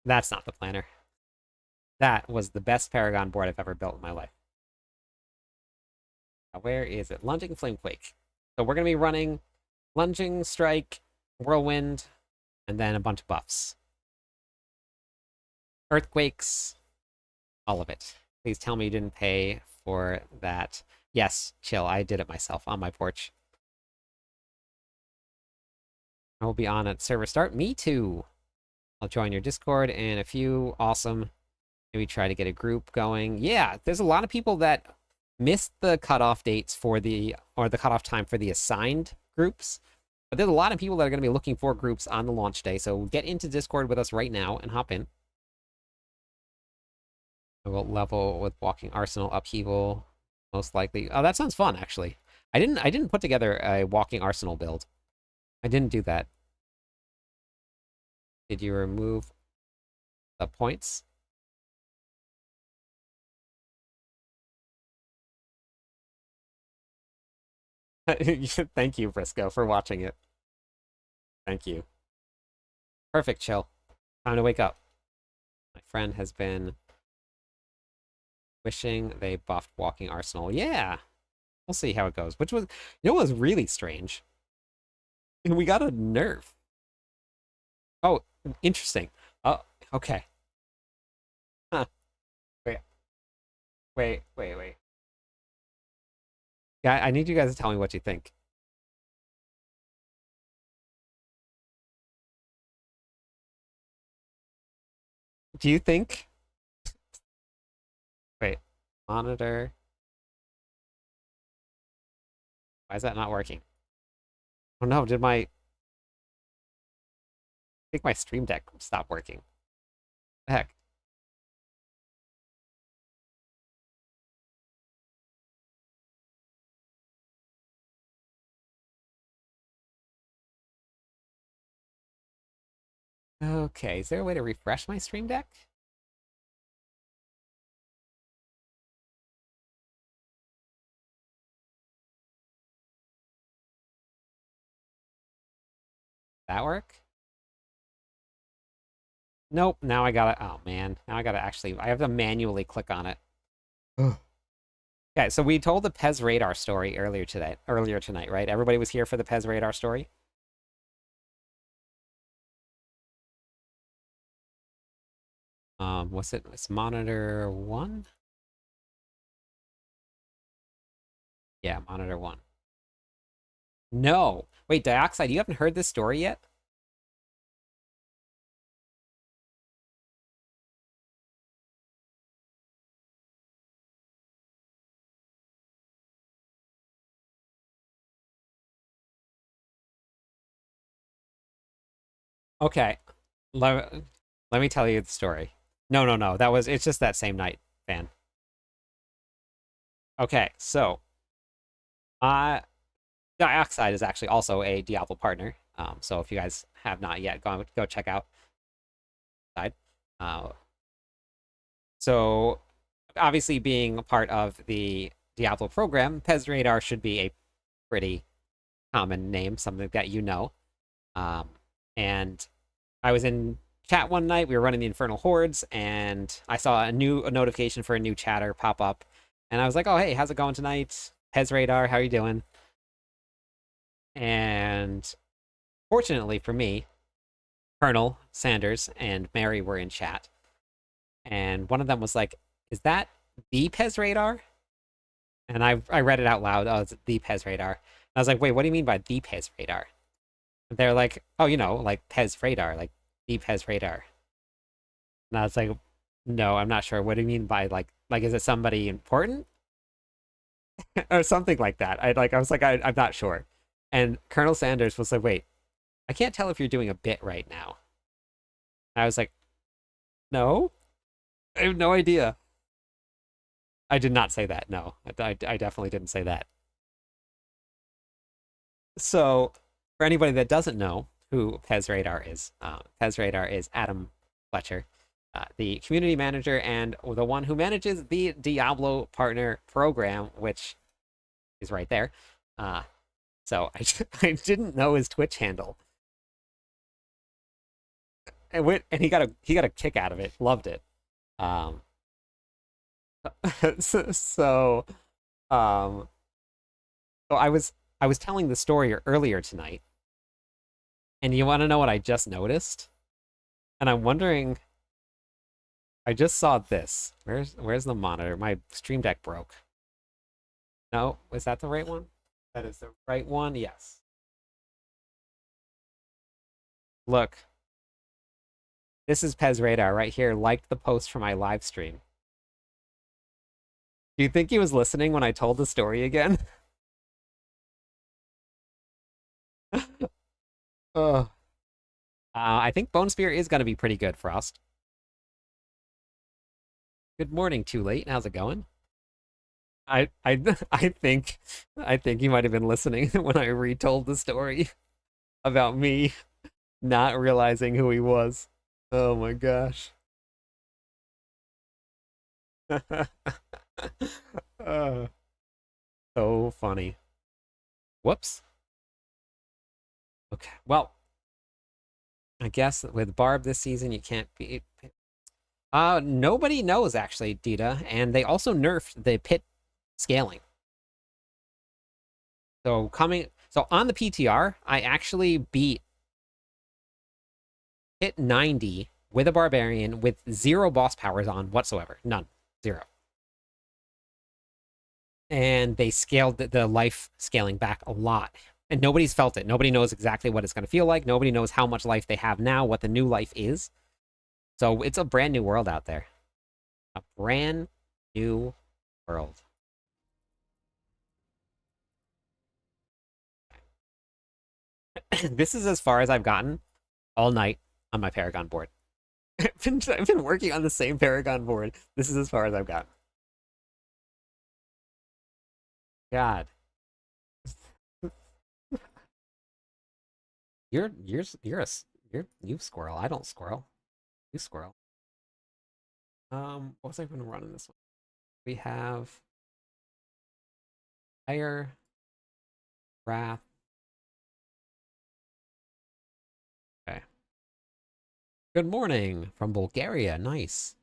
That's not the planner. That was the best Paragon board I've ever built in my life. Where is it? Lunging Flamequake. So we're gonna be running Lunging Strike, Whirlwind, and then a bunch of buffs. Earthquakes, all of it. Please tell me you didn't pay for that. Yes, chill. I did it myself on my porch. I will be on at server start. Me too. I'll join your Discord and a few awesome. Maybe try to get a group going. Yeah, there's a lot of people that missed the cutoff dates for the cutoff time for the assigned groups. But there's a lot of people that are going to be looking for groups on the launch day. So get into Discord with us right now and hop in. I will level with Walking Arsenal Upheaval, most likely. Oh, that sounds fun, actually. I didn't put together a Walking Arsenal build. I didn't do that. Did you remove the points? Thank you, Briscoe, for watching it. Thank you. Perfect, chill. Time to wake up. My friend has been wishing they buffed Walking Arsenal. Yeah, we'll see how it goes. Which was, what was really strange? We got a nerf. Oh, interesting. Oh, okay. Huh. Wait, wait. Yeah, I need you guys to tell me what you think. Do you think? Wait, monitor. Why is that not working? Oh no, I think my stream deck stopped working. The heck? Okay, is there a way to refresh my stream deck? That work? Nope, now I gotta, oh man, now I gotta actually, I have to manually click on it. Ugh. Okay, so we told the Pez radar story earlier tonight, right? Everybody was here for the Pez radar story? What's it? It's monitor one? Yeah, monitor one. No. Wait, Dioxide, you haven't heard this story yet? Okay. Let, let me tell you the story. No, no, no. It's just that same night, fan. Okay, so, uh, Dioxide is actually also a Diablo partner. So if you guys have not yet, go check out side. Uh, so obviously being a part of the Diablo program, Pez Radar should be a pretty common name, something that you know. Um, and I was in chat one night. We were running the Infernal Hordes, and I saw a notification for a new chatter pop up, and I was like, "Oh, hey, how's it going tonight? Pez Radar, how are you doing?" And fortunately for me, Colonel Sanders and Mary were in chat, and one of them was like, "Is that the Pez Radar?" And I read it out loud. Oh, it's the Pez Radar. And I was like, "Wait, what do you mean by the Pez Radar?" And they're like, "Oh, like Pez Radar, like the Pez Radar." And I was like, "No, I'm not sure. What do you mean by like is it somebody important or something like that?" I was like, I'm not sure. And Colonel Sanders was like, "Wait, I can't tell if you're doing a bit right now." I was like, "No, I have no idea." I did not say that. No, I definitely didn't say that. So, for anybody that doesn't know who Pez Radar is, Pez Radar is Adam Fletcher, the community manager and the one who manages the Diablo Partner Program, which is right there. Uh, so I didn't know his Twitch handle, and he got a kick out of it, loved it. Um, so um, so I was telling the story earlier tonight, and you want to know what I just noticed? And I'm wondering, I just saw this. Where's the monitor? My stream deck broke. No, is that the right one? That is the right one. Yes. Look, this is Pez Radar right here. Liked the post for my live stream. Do you think he was listening when I told the story again? I think Bone Spear is going to be pretty good, Frost. Good morning, too late. How's it going? I I think you might have been listening when I retold the story about me not realizing who he was. Oh my gosh. uh, so funny. Whoops. Okay. Well, I guess with Barb this season, you can't be. Nobody knows actually, Dita, and they also nerfed the pit scaling. So on the PTR, I actually beat hit 90 with a barbarian with zero boss powers on whatsoever, none, zero. And they scaled the life scaling back a lot. And nobody's felt it. Nobody knows exactly what it's going to feel like. Nobody knows how much life they have now, what the new life is. So it's a brand new world out there. A brand new world. This is as far as I've gotten all night on my Paragon board. I've been working on the same Paragon board. This is as far as I've gotten. God, you squirrel. I don't squirrel. You squirrel. What was I going to run in this one? We have Fire, Wrath. Okay. Good morning from Bulgaria. Nice.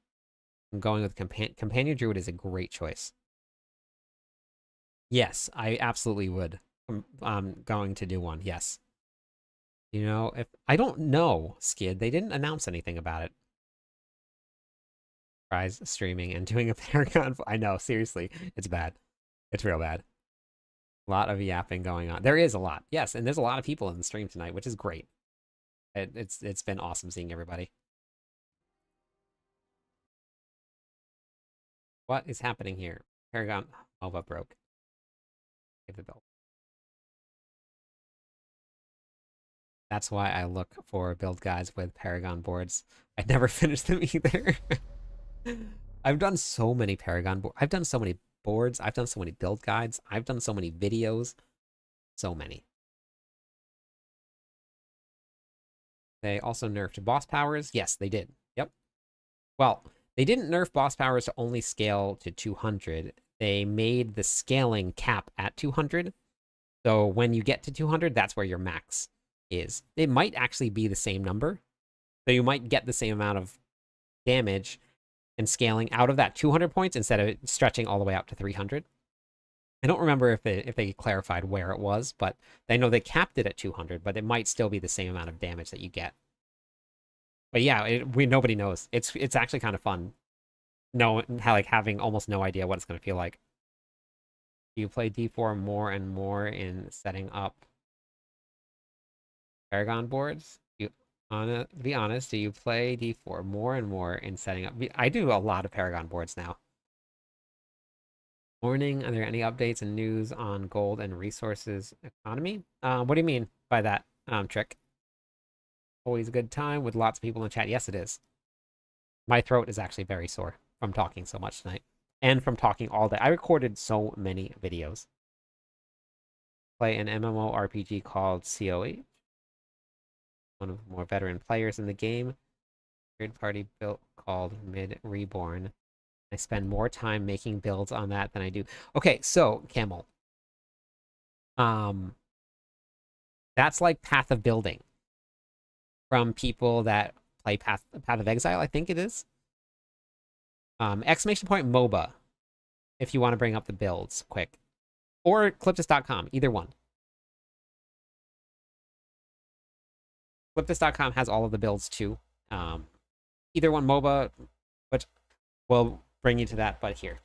I'm going with Companion Druid is a great choice. Yes, I absolutely would. I'm going to do one. Yes. If I don't know, Skid, they didn't announce anything about it. Tries streaming and doing a Paragon. I know, seriously, it's bad. It's real bad. A lot of yapping going on. There is a lot, yes, and there's a lot of people in the stream tonight, which is great. It's been awesome seeing everybody. What is happening here? Paragon Nova broke. Give the build. That's why I look for build guides with Paragon boards. I never finished them either. I've done so many Paragon boards. I've done so many boards. I've done so many build guides. I've done so many videos. So many. They also nerfed boss powers. Yes, they did. Yep. Well, they didn't nerf boss powers to only scale to 200. They made the scaling cap at 200. So when you get to 200, that's where your max is. It might actually be the same number. So you might get the same amount of damage and scaling out of that 200 points instead of stretching all the way out to 300. I don't remember if they clarified where it was, but I know they capped it at 200, but it might still be the same amount of damage that you get. But yeah, nobody knows. It's actually kind of fun. No, like having almost no idea what it's going to feel like. You play D4 more and more in setting up Paragon boards. Be honest, do you play D4 more and more in setting up? I do a lot of Paragon boards now. Morning, are there any updates and news on gold and resources economy? What do you mean by that, Trick? Always a good time with lots of people in the chat. Yes, it is. My throat is actually very sore from talking so much tonight and from talking all day. I recorded so many videos. Play an MMORPG called COH. One of the more veteran players in the game. Third-party build called Mid Reborn. I spend more time making builds on that than I do. Okay, so Camel. That's like Path of Building from people that play Path of Exile, I think it is. Exclamation point MOBA if you want to bring up the builds quick. Or Cliptus.com, either one. Cliptus.com has all of the builds too. Either one, MOBA, which will bring you to that, but here.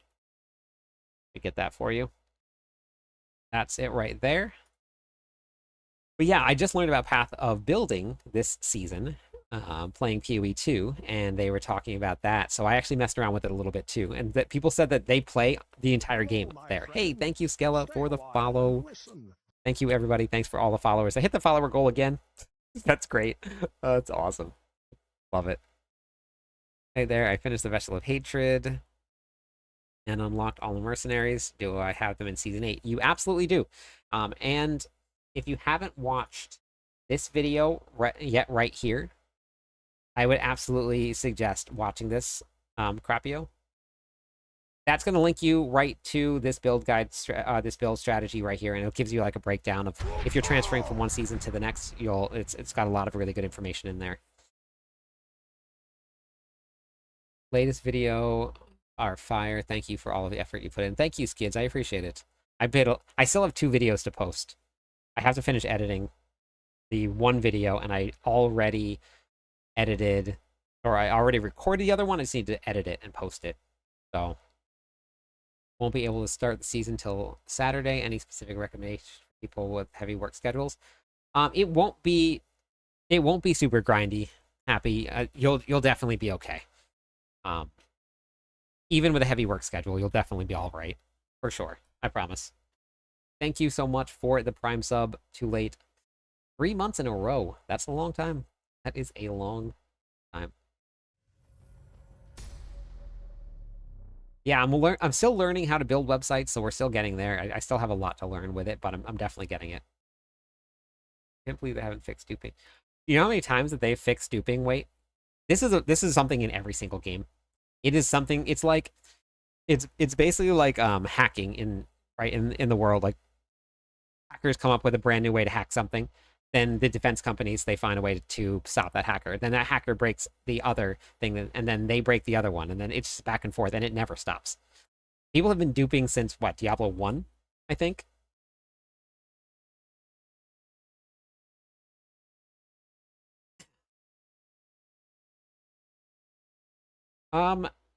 Let me get that for you. That's it right there. But yeah, I just learned about Path of Building this season, playing PoE 2, and they were talking about that. So I actually messed around with it a little bit too. And that people said that they play the entire game there. Hey, thank you, Skella, for the follow. Thank you, everybody. Thanks for all the followers. I hit the follower goal again. That's great. That's awesome. Love it. Hey there, I finished the Vessel of Hatred and unlocked all the mercenaries. Do I have them in Season 8? You absolutely do. And if you haven't watched this video yet right here, I would absolutely suggest watching this, Crapio. That's going to link you right to this build guide, this build strategy right here, and it gives you like a breakdown of if you're transferring from one season to the next. It's got a lot of really good information in there. Latest video are fire. Thank you for all of the effort you put in. Thank you, Skids. I appreciate it. I still have 2 videos to post. I have to finish editing the one video, and I already edited, or I already recorded the other one. I just need to edit it and post it. So won't be able to start the season till Saturday. Any specific recommendations for people with heavy work schedules? It won't be super grindy. Happy. You'll definitely be okay. Even with a heavy work schedule, you'll definitely be all right. For sure. I promise. Thank you so much for the Prime sub. Too late. 3 months in a row. That's a long time. That is a long time. Yeah, I'm still learning how to build websites, so we're still getting there. I still have a lot to learn with it, but I'm definitely getting it. Can't believe they haven't fixed duping. You know how many times that they've fixed duping? Wait, this is something in every single game. It is something. It's like it's basically like hacking in the world. Like hackers come up with a brand new way to hack something, then the defense companies, they find a way to stop that hacker. Then that hacker breaks the other thing, and then they break the other one, and then it's just back and forth, and it never stops. People have been duping since what, Diablo 1, I think.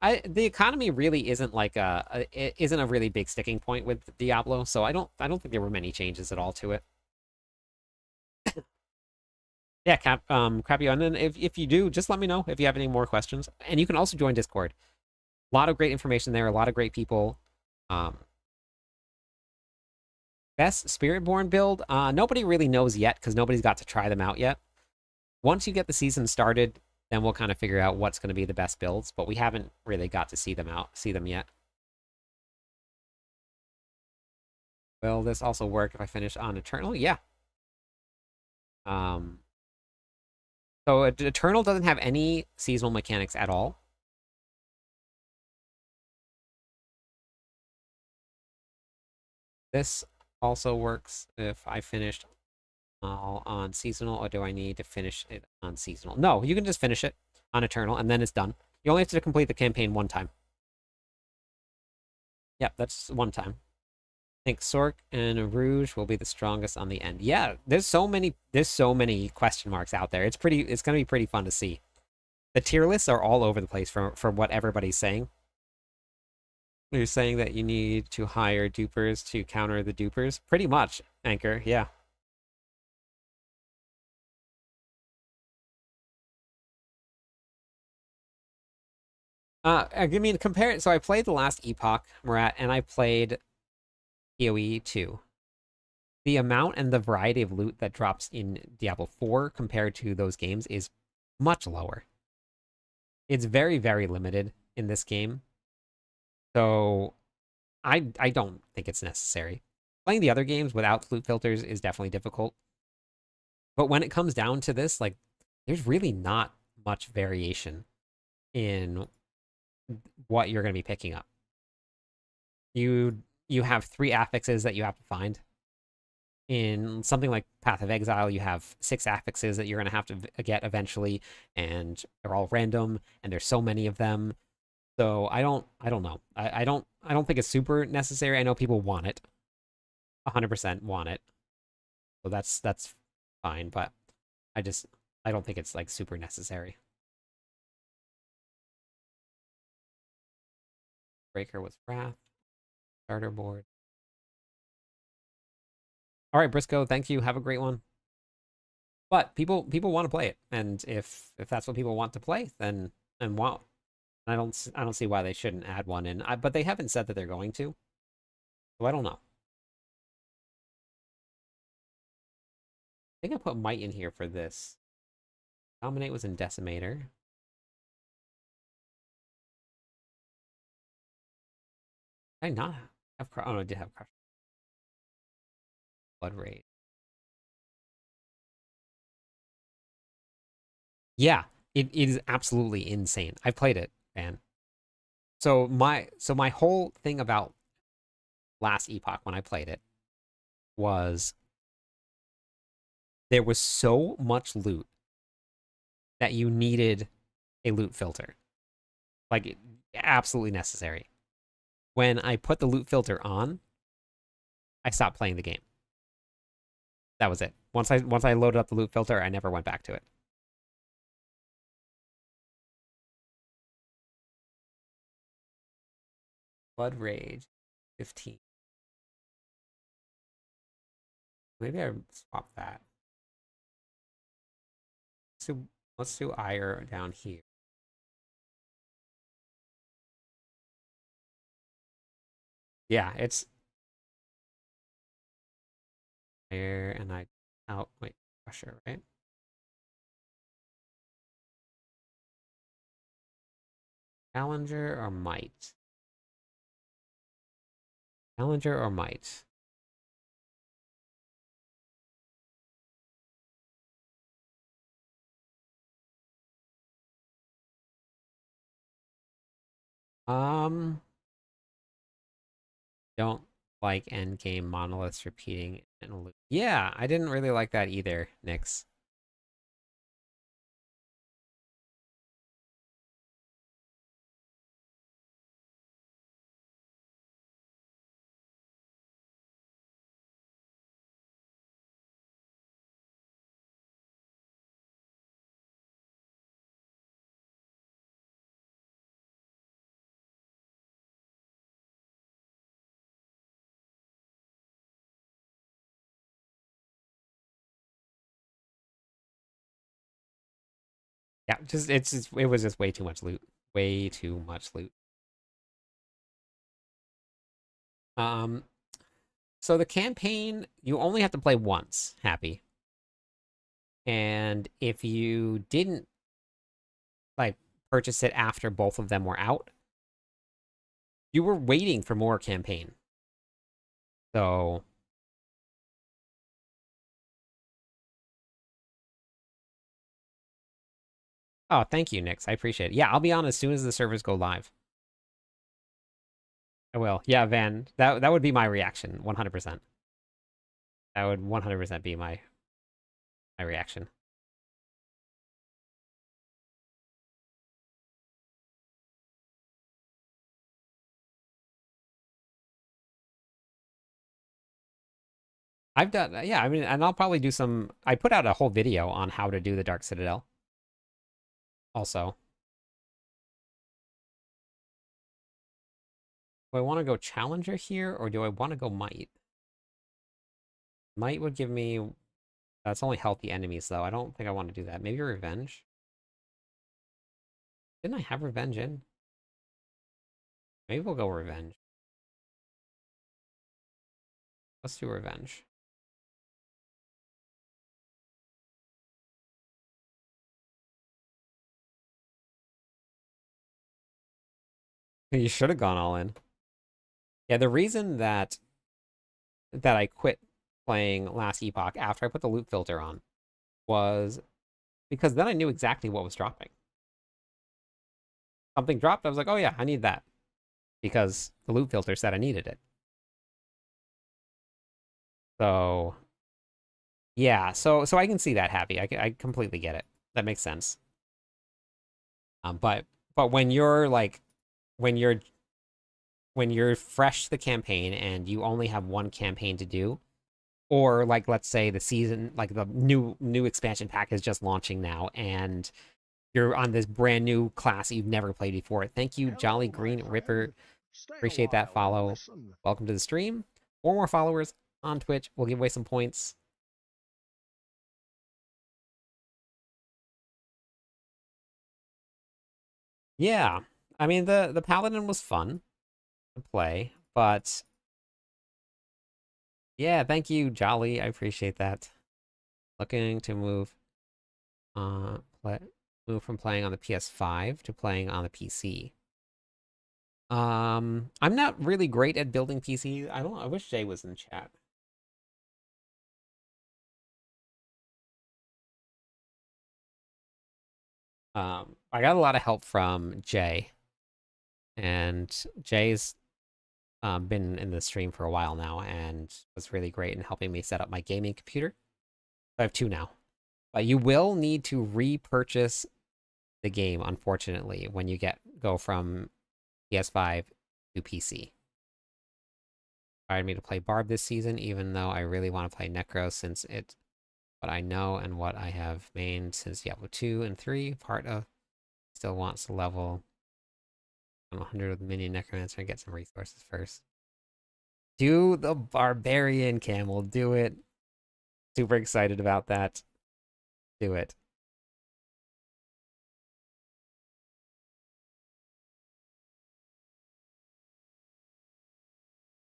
the economy really isn't like it isn't a really big sticking point with Diablo, so I don't think there were many changes at all to it. Yeah, Crappy, and then if you do, just let me know if you have any more questions, and you can also join Discord. A lot of great information there, a lot of great people. Um, Best Spiritborn build, nobody really knows yet because nobody's got to try them out yet. Once you get the season started, then we'll kind of figure out what's going to be the best builds, but we haven't really got to see them yet. Will this also work if I finish on Eternal? Yeah. Um, so Eternal doesn't have any seasonal mechanics at all. This also works if I finished all on seasonal, or do I need to finish it on seasonal? No, you can just finish it on Eternal, and then it's done. You only have to complete the campaign one time. Yep, that's one time. I think Sork and Rouge will be the strongest on the end. Yeah, there's so many question marks out there. It's gonna be pretty fun to see. The tier lists are all over the place for what everybody's saying. You're saying that you need to hire dupers to counter the dupers? Pretty much, Anchor, yeah. I mean, compare it. So I played the last Epoch, Murat, and I played PoE 2. The amount and the variety of loot that drops in Diablo 4 compared to those games is much lower. It's very, very limited in this game. So I don't think it's necessary. Playing the other games without loot filters is definitely difficult. But when it comes down to this, like, there's really not much variation in what you're going to be picking up. You have three affixes that you have to find. In something like Path of Exile, you have six affixes that you're going to have to get eventually, and they're all random, and there's so many of them. So I don't know. I don't think it's super necessary. I know people want it, 100% want it, so that's fine. But I just I don't think it's like super necessary. Breaker was Wrath starter board. All right, Briscoe, thank you. Have a great one. But people want to play it, and if that's what people want to play, then wow, I don't see why they shouldn't add one in. But they haven't said that they're going to, so I don't know. I think I put Might in here for this. Dominate was in Decimator. Did I not have Oh no, I did have Crush. Blood Rage. Yeah, it is absolutely insane. I played it, man. So my whole thing about last Epoch when I played it was there was so much loot that you needed a loot filter. Like, absolutely necessary. When I put the loot filter on, I stopped playing the game. That was it. Once I loaded up the loot filter, I never went back to it. Blood Rage 15. Maybe I swap that. Let's do Ire down here. Yeah, it's there, and I out. Wait, Crusher, right? Challenger or Might? Challenger or Might? Um, don't like endgame monoliths repeating in a loop. Yeah, I didn't really like that either, Nyx. Yeah, it was just way too much loot. Way too much loot. Um, so the campaign, you only have to play once, Happy. And if you didn't like purchase it after both of them were out, you were waiting for more campaign. So, oh, thank you, Nix. I appreciate it. Yeah, I'll be on as soon as the servers go live. I will. Yeah, Van. That would be my reaction. 100%. That would 100% be my reaction. I've done, yeah, I mean, and I'll probably do some. I put out a whole video on how to do the Dark Citadel also. Do I want to go Challenger here, or do I want to go Might? Might would give me, that's only healthy enemies, though. I don't think I want to do that. Maybe Revenge? Didn't I have Revenge in? Maybe we'll go Revenge. Let's do Revenge. You should have gone all in. Yeah, the reason that I quit playing Last Epoch after I put the loot filter on was because then I knew exactly what was dropping. Something dropped, I was like, oh yeah, I need that. Because the loot filter said I needed it. So yeah, so I can see that, Happy. I completely get it. That makes sense. But when you're like when you're when you're fresh to the campaign and you only have one campaign to do, or like let's say the season, like the new expansion pack is just launching now, and you're on this brand new class that you've never played before. Thank you, Jolly Hello, my Green friend. Ripper. Stay a Appreciate that while and follow. listen. Welcome to the stream. 4 more followers on Twitch. We'll give away some points. Yeah, I mean the Paladin was fun to play, but yeah, thank you, Jolly. I appreciate that. Looking to play, move from playing on the PS5 to playing on the PC. I'm not really great at building PCs. I don't. I wish Jay was in chat. I got a lot of help from Jay, and Jay's been in the stream for a while now, and was really great in helping me set up my gaming computer. I have two now. But you will need to repurchase the game, unfortunately, when you go from PS5 to PC. Inspired me to play Barb this season, even though I really want to play Necro since it's what I know and what I have mained since Diablo 2 and 3. Part of still wants to level 100 with Minion Necromancer and get some resources first. Do the Barbarian Camel. Do it. Super excited about that. Do it.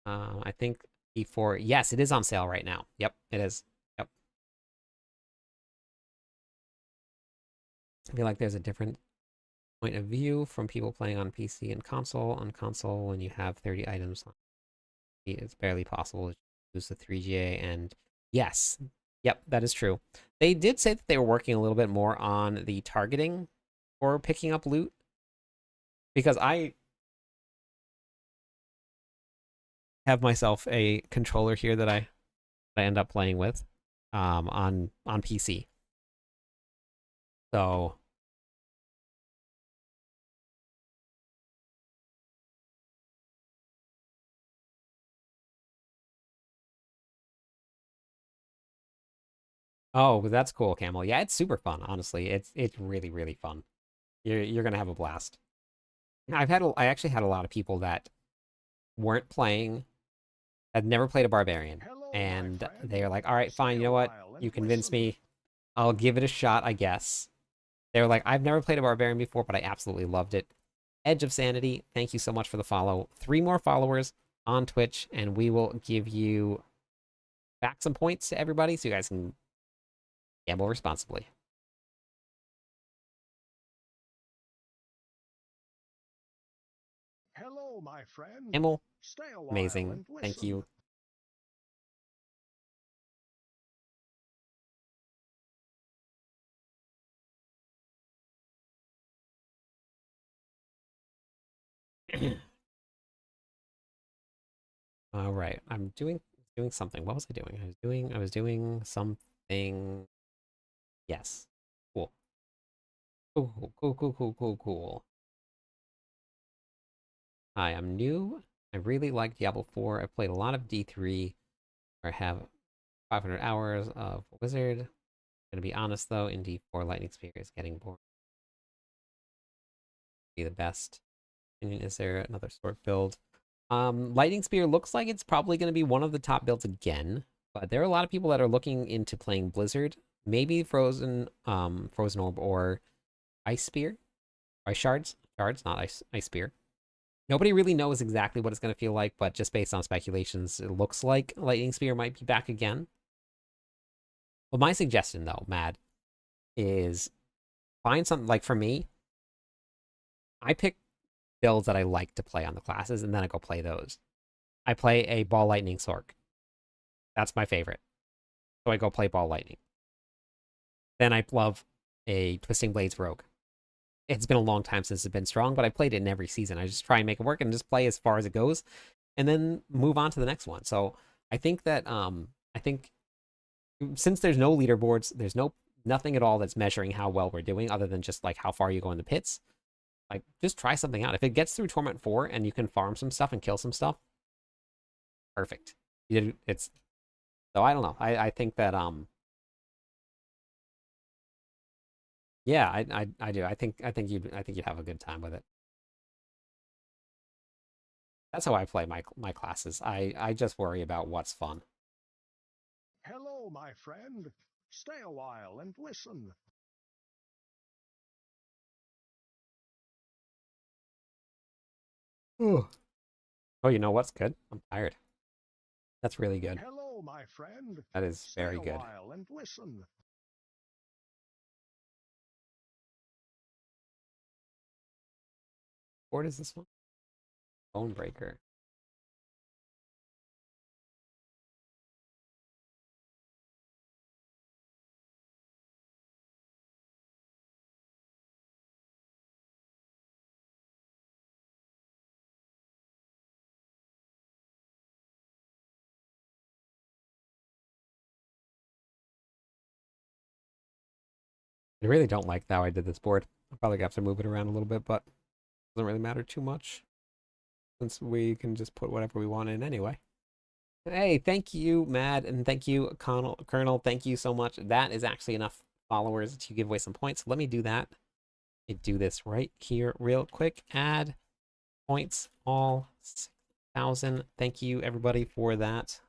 I think before. Yes, it is on sale right now. Yep, it is. Yep. I feel like there's a different point of view from people playing on PC and console. On console, when you have 30 items, it's barely possible to use the 3GA. And yes, yep, that is true. They did say that they were working a little bit more on the targeting for picking up loot because I have myself a controller here that I end up playing with on PC. So oh, that's cool, Camel. Yeah, it's super fun, honestly. It's really, really fun. You're gonna have a blast. I actually had a lot of people that weren't playing, had never played a barbarian, Hello, my and friend. they're like, all right, Stay fine, you a know what? while and You convinced listen. me. I'll give it a shot, I guess. They were like, I've never played a barbarian before, but I absolutely loved it. Edge of Sanity, thank you so much for the follow. 3 more followers on Twitch, and we will give you back some points to everybody so you guys can gamble responsibly. Hello, my friend. Emil, Stay a while amazing. and Thank listen. you. All right, I'm doing something. What was I doing? I was doing something. Yes. Cool. Cool, cool, cool, cool, cool, cool. Hi, I'm new. I really like Diablo 4. I've played a lot of D3. I have 500 hours of Wizard. Gonna be honest though, in D4 Lightning Spear is getting boring. Be the best. Is there another sword build? Lightning Spear looks like it's probably gonna be one of the top builds again, but there are a lot of people that are looking into playing Blizzard. Maybe Frozen Orb or Ice Spear. Ice Shards. Shards, not Ice Spear. Nobody really knows exactly what it's going to feel like, but just based on speculations, it looks like Lightning Spear might be back again. Well, my suggestion, though, Mad, is find something like for me, I pick builds that I like to play on the classes, and then I go play those. I play a Ball Lightning Sork. That's my favorite. So I go play Ball Lightning. Then I love a Twisting Blades Rogue. It's been a long time since it's been strong, but I played it in every season. I just try and make it work and just play as far as it goes, and then move on to the next one. So I think that I think since there's no leaderboards, there's nothing at all that's measuring how well we're doing, other than just like how far you go in the pits. Like, just try something out. If it gets through Torment 4 and you can farm some stuff and kill some stuff, perfect. It's so I don't know. I think that yeah, I do. I think you'd have a good time with it. That's how I play my classes. I just worry about what's fun. Hello, my friend. Stay a while and listen. Oh, you know what's good? I'm tired. That's really good. Hello, my friend. That is Stay very a good. while and listen. What is this one? Bone Breaker. I really don't like how I did this board. I'll probably have to move it around a little bit, but it doesn't really matter too much since we can just put whatever we want in anyway. Hey, thank you, Mad, and thank you, Colonel. Thank you so much. That is actually enough followers to give away some points. Let me do that. Let me do this right here real quick. Add points, all 6,000. Thank you, everybody, for that.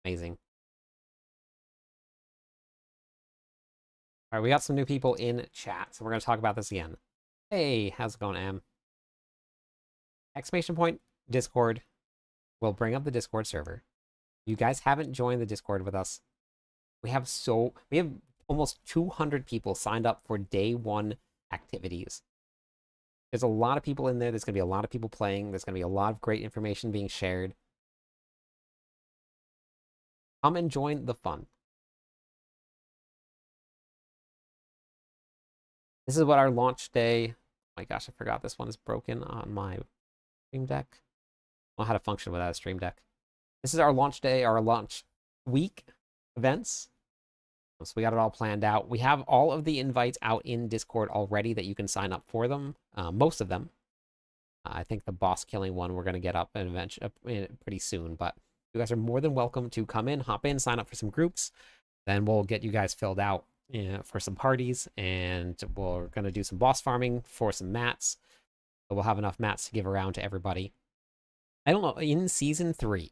Amazing. All right, we got some new people in chat, so we're going to talk about this again. Hey, how's it going, Am? Exclamation point, Discord. We'll bring up the Discord server. You guys haven't joined the Discord with us. We have almost 200 people signed up for day one activities. There's a lot of people in there. There's going to be a lot of people playing. There's going to be a lot of great information being shared. Come and join the fun. This is what our launch day. Oh my gosh, I forgot this one is broken on my Stream Deck. I don't know how to function without a Stream Deck. This is our launch day, our launch week events. So we got it all planned out. We have all of the invites out in Discord already that you can sign up for them. Most of them. I think the boss killing one we're going to get up pretty soon. But you guys are more than welcome to come in, hop in, sign up for some groups. Then we'll get you guys filled out for some parties. And we're going to do some boss farming for some mats. So we'll have enough mats to give around to everybody. I don't know. In Season 3,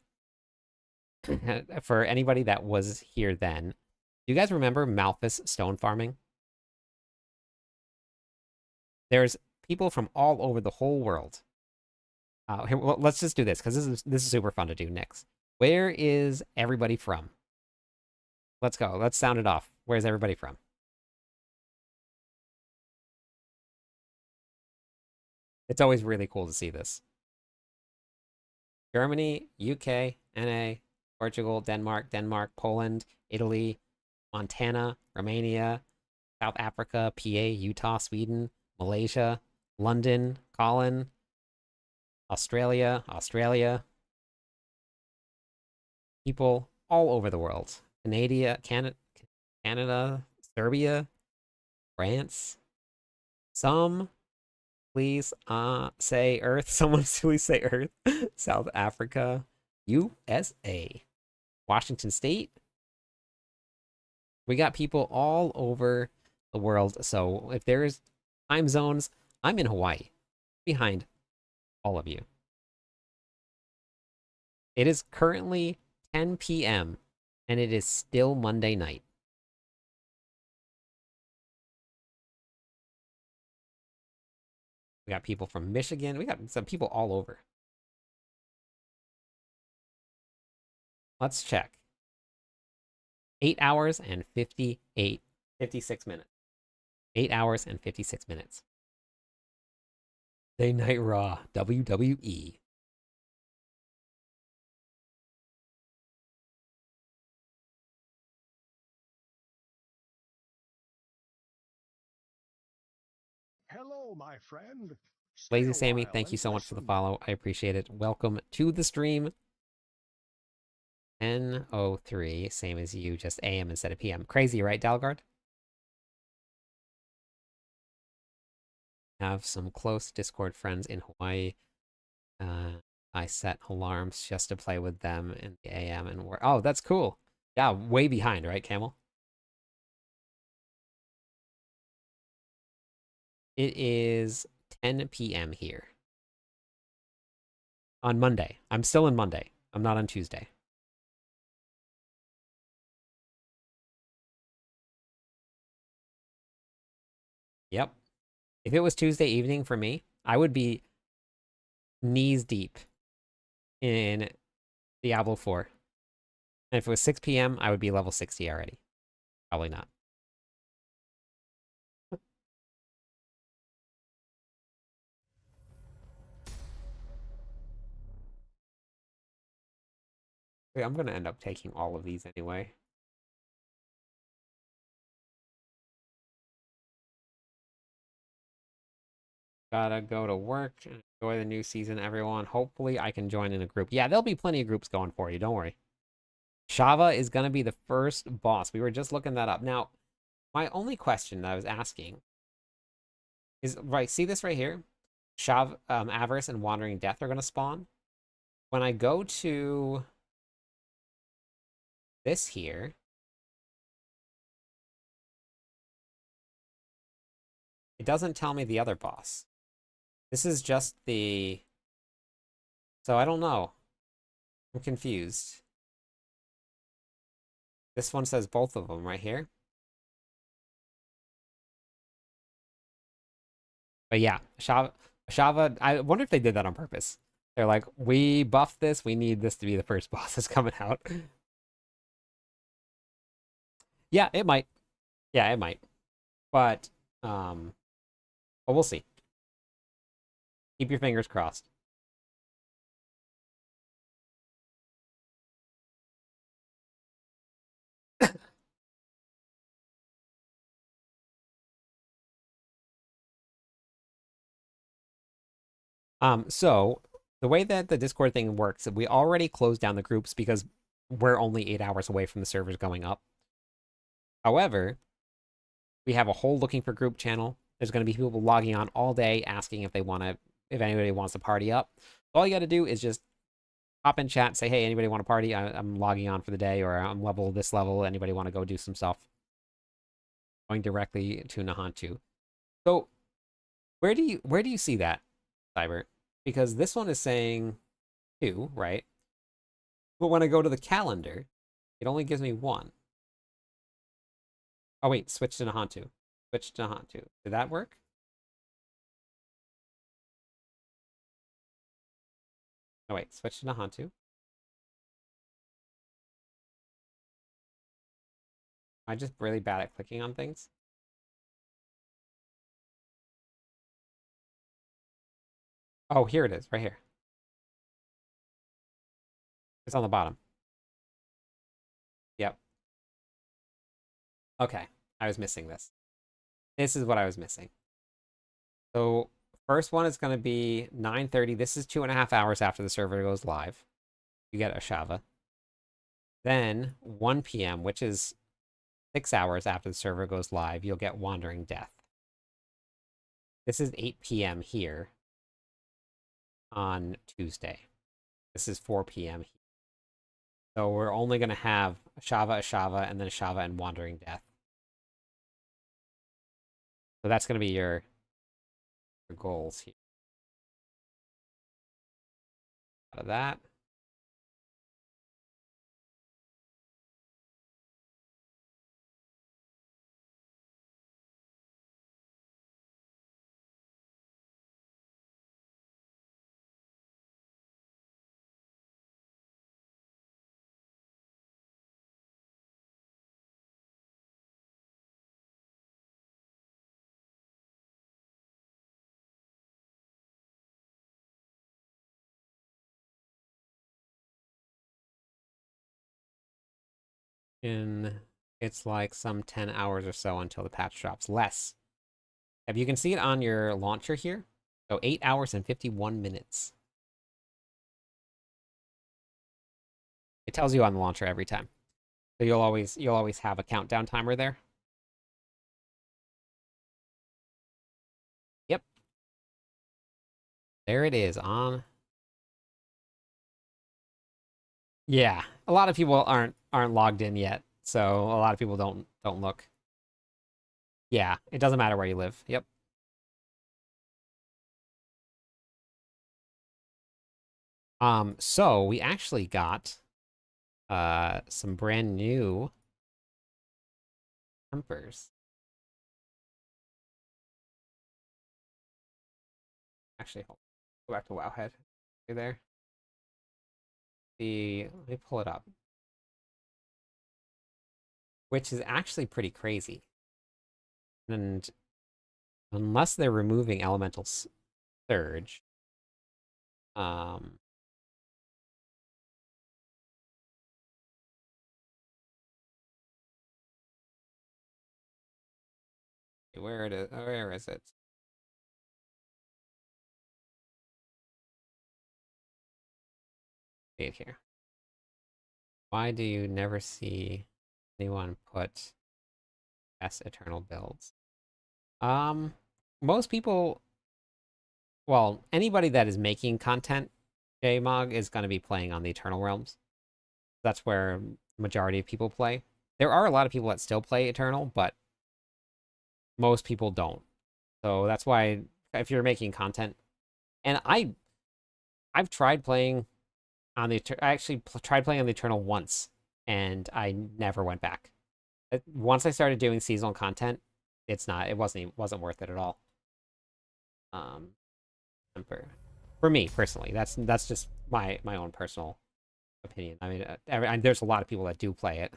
for anybody that was here then, do you guys remember Malthus stone farming? There's people from all over the whole world. Here, well, let's just do this because this is super fun to do next. Where is everybody from? Let's go. Let's sound it off. Where's everybody from? It's always really cool to see this. Germany, UK, NA, Portugal, Denmark, Poland, Italy, Montana, Romania, South Africa, PA, Utah, Sweden, Malaysia, London, Colin, Australia, people all over the world. Canada, Serbia, France. Some please say Earth. Someone please say Earth. South Africa, USA, Washington State. We got people all over the world. So if there's time zones, I'm in Hawaii behind all of you. It is currently 10 p.m. and it is still Monday night. We got people from Michigan. We got some people all over. Let's check. 8 hours and 56 minutes. 8 hours and 56 minutes. Day Night Raw, WWE. Hello, my friend. Stay Lazy a Sammy, while thank you and so much for the listen. follow. I appreciate it. Welcome to the stream. 10:03, same as you, just AM instead of PM. Crazy, right, Dalgard? Have some close Discord friends in Hawaii. I set alarms just to play with them in the AM and work. Oh, that's cool. Yeah, way behind, right, Camel? It is 10 p.m. here on Monday. I'm still in Monday. I'm not on Tuesday. Yep. If it was Tuesday evening for me, I would be knees deep in Diablo 4. And if it was 6 p.m., I would be level 60 already. Probably not. Wait, I'm going to end up taking all of these anyway. Gotta go to work and enjoy the new season, everyone. Hopefully, I can join in a group. Yeah, there'll be plenty of groups going for you. Don't worry. Shava is going to be the first boss. We were just looking that up. Now, my only question that I was asking is, right, see this right here? Avarice, and Wandering Death are going to spawn. When I go to this here, it doesn't tell me the other boss. This is just the... So I don't know. I'm confused. This one says both of them right here. But yeah, Shava, I wonder if they did that on purpose. They're like, we buffed this, we need this to be the first boss that's coming out. Yeah, it might. Yeah, it might. But but we'll see. Keep your fingers crossed. So the way that the Discord thing works, we already closed down the groups because we're only 8 hours away from the servers going up. However, we have a whole looking for group channel. There's going to be people logging on all day asking if anybody wants to party up. All you got to do is just hop in chat, say, hey, anybody want to party? I'm logging on for the day, or I'm level this level. Anybody want to go do some stuff? Going directly to Nahantu. So where do you see that, Cyber? Because this one is saying 2, right? But when I go to the calendar, it only gives me 1. Oh wait, switch to Nahantu. Switch to Nahantu. Did that work? Oh wait, switch to Nahantu. Am I just really bad at clicking on things? Oh, here it is, right here. It's on the bottom. Yep. Okay, I was missing this. This is what I was missing. So first one is going to be 9:30. This is 2.5 hours after the server goes live. You get Ashava. Then 1 p.m., which is 6 hours after the server goes live, you'll get Wandering Death. This is 8 p.m. here on Tuesday. This is 4 p.m. here. So we're only going to have Ashava, and then Ashava and Wandering Death. So that's going to be your goals here. Out of that. It's like some 10 hours or so until the patch drops. Less. If you can see it on your launcher here. So 8 hours and 51 minutes. It tells you on the launcher every time. So you'll always have a countdown timer there. Yep. There it is on. Yeah. A lot of people aren't logged in yet. So a lot of people don't look. Yeah, it doesn't matter where you live. Yep. So we actually got some brand new tempers. Actually, go back to Wowhead. You there? Let me pull it up. Which is actually pretty crazy. And unless they're removing Elemental Surge, um, where is it? See it here. Why do you never see anyone put S Eternal builds? Most people, well, anybody that is making content, JMog, is going to be playing on the Eternal Realms. That's where majority of people play. There are a lot of people that still play Eternal, but most people don't. So that's why if you're making content, and I've tried playing on the I actually tried playing on the Eternal once, and I never went back. Once I started doing seasonal content, it wasn't worth it at all. Um, for me personally, that's just my own personal opinion. I mean, there's a lot of people that do play it.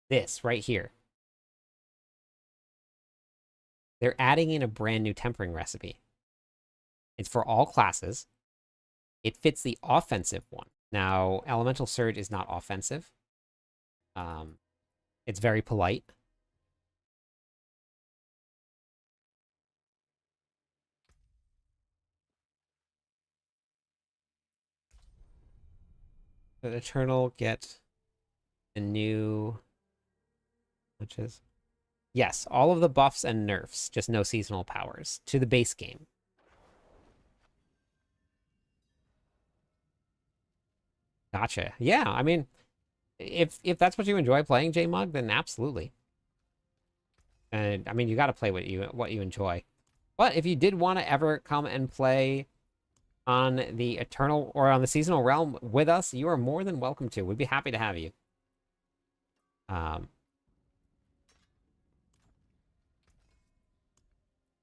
This right here, they're adding in a brand new tempering recipe. It's for all classes. It fits the offensive one. Now, Elemental Surge is not offensive. It's very polite. The Eternal get a new, which is, yes, all of the buffs and nerfs, just no seasonal powers to the base game. Gotcha. Yeah, I mean, if that's what you enjoy playing, JMug, then absolutely. And I mean, you got to play what you enjoy. But if you did want to ever come and play on the Eternal or on the Seasonal Realm with us, you are more than welcome to. We'd be happy to have you. Um,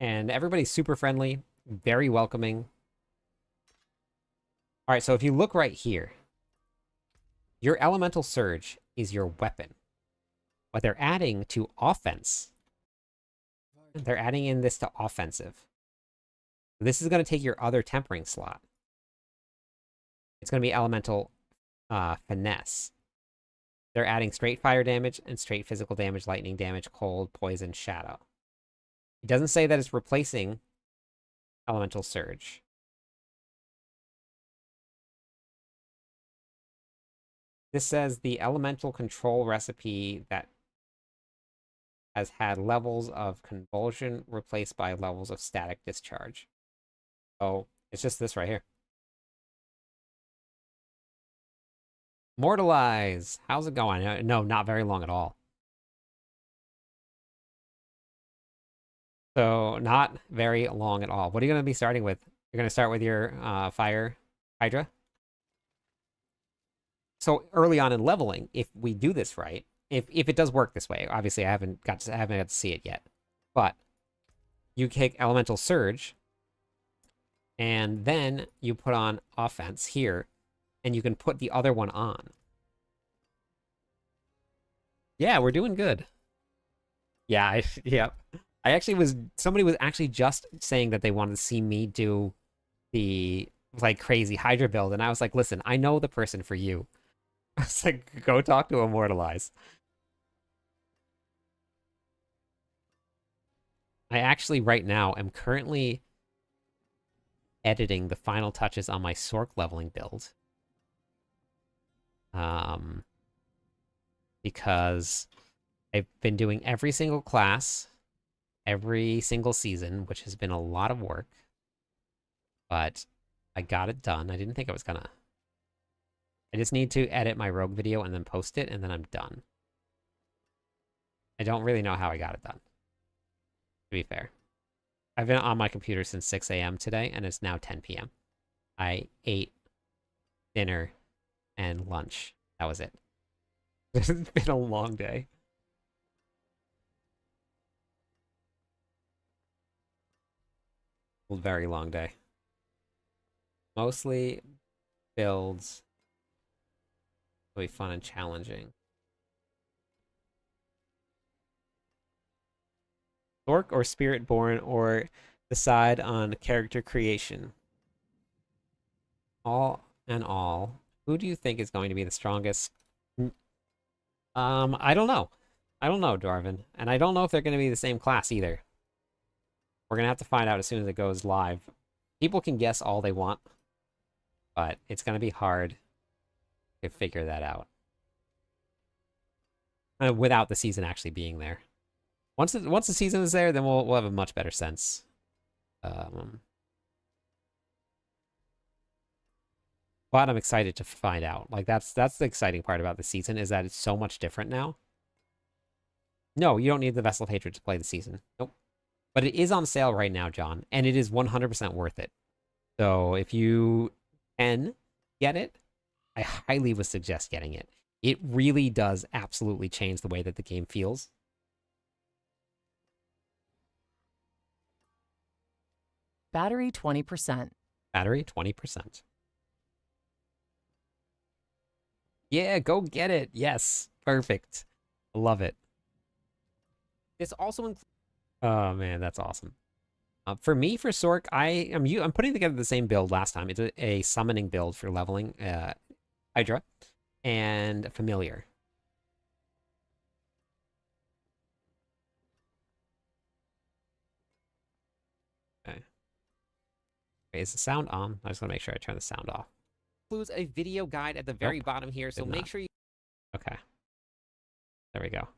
And everybody's super friendly, very welcoming. All right, so if you look right here, your elemental surge is your weapon. What they're adding to offense, they're adding in this to offensive. This is going to take your other tempering slot. It's going to be elemental finesse. They're adding straight fire damage and straight physical damage, lightning damage, cold, poison, shadow. It doesn't say that it's replacing elemental surge. This says the elemental control recipe that has had levels of convulsion replaced by levels of static discharge. So it's just this right here. Mortalize. How's it going? No, not very long at all. So not very long at all. What are you going to be starting with? You're going to start with your fire Hydra. So early on in leveling, if we do this right, if it does work this way, obviously I haven't got to see it yet, but you kick Elemental Surge, and then you put on offense here, and you can put the other one on. Yeah, we're doing good. Yeah, yeah. Somebody was actually just saying that they wanted to see me do the like crazy Hydra build, and I was like, listen, I know the person for you. I was like, go talk to Immortalize. I actually right now am currently editing the final touches on my Sork leveling build. Um, because I've been doing every single class, every single season, which has been a lot of work. But I got it done. I didn't think I was gonna. I just need to edit my rogue video and then post it, and then I'm done. I don't really know how I got it done, to be fair. I've been on my computer since 6 a.m. today, and it's now 10 p.m. I ate dinner and lunch. That was it. It's been a long day. A very long day. Mostly builds will be fun and challenging. Orc or Spiritborn, or decide on character creation. All in all, who do you think is going to be the strongest? I don't know. I don't know, Darvin. And I don't know if they're going to be the same class either. We're going to have to find out as soon as it goes live. People can guess all they want, but it's going to be hard to figure that out. Without the season actually being there. Once the season is there, then we'll have a much better sense. But I'm excited to find out. Like that's the exciting part about the season, is that it's so much different now. No, you don't need the Vessel of Hatred to play the season. Nope. But it is on sale right now, John, and it is 100% worth it. So if you can get it, I highly would suggest getting it. It really does absolutely change the way that the game feels. Battery 20%. Battery 20%. Yeah, go get it. Yes, perfect. Love it. This also includes. Oh man, that's awesome. For me, for Sork, I'm putting together the same build last time. It's a summoning build for leveling Hydra and Familiar. Okay. Okay, is the sound on? I just want to make sure I turn the sound off. Includes a video guide at the very bottom here, so make sure you. Okay. There we go.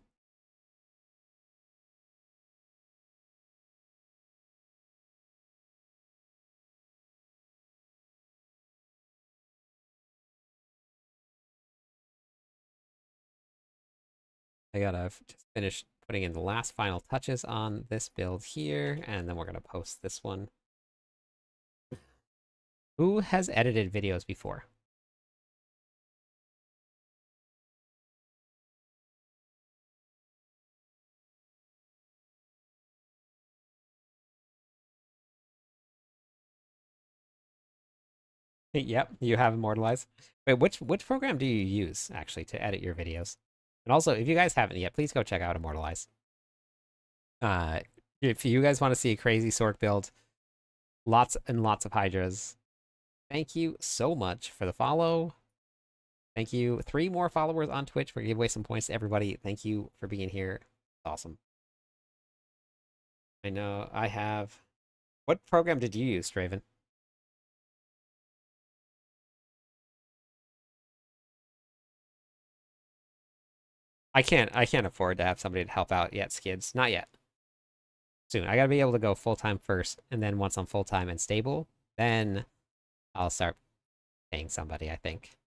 I gotta just finish putting in the last final touches on this build here, and then we're gonna post this one. Who has edited videos before? Yep, you have Immortalize. Wait, which program do you use actually to edit your videos? And also, if you guys haven't yet, please go check out Immortalize. Uh, if you guys want to see a crazy Sork build, lots and lots of Hydras, thank you so much for the follow. Thank you. 3 more followers on Twitch. We're gonna give away some points to everybody. Thank you for being here. Awesome. I know I have. What program did you use, Straven? I can't afford to have somebody to help out yet, skids. Not yet. Soon. I gotta be able to go full time first, and then once I'm full time and stable, then I'll start paying somebody, I think.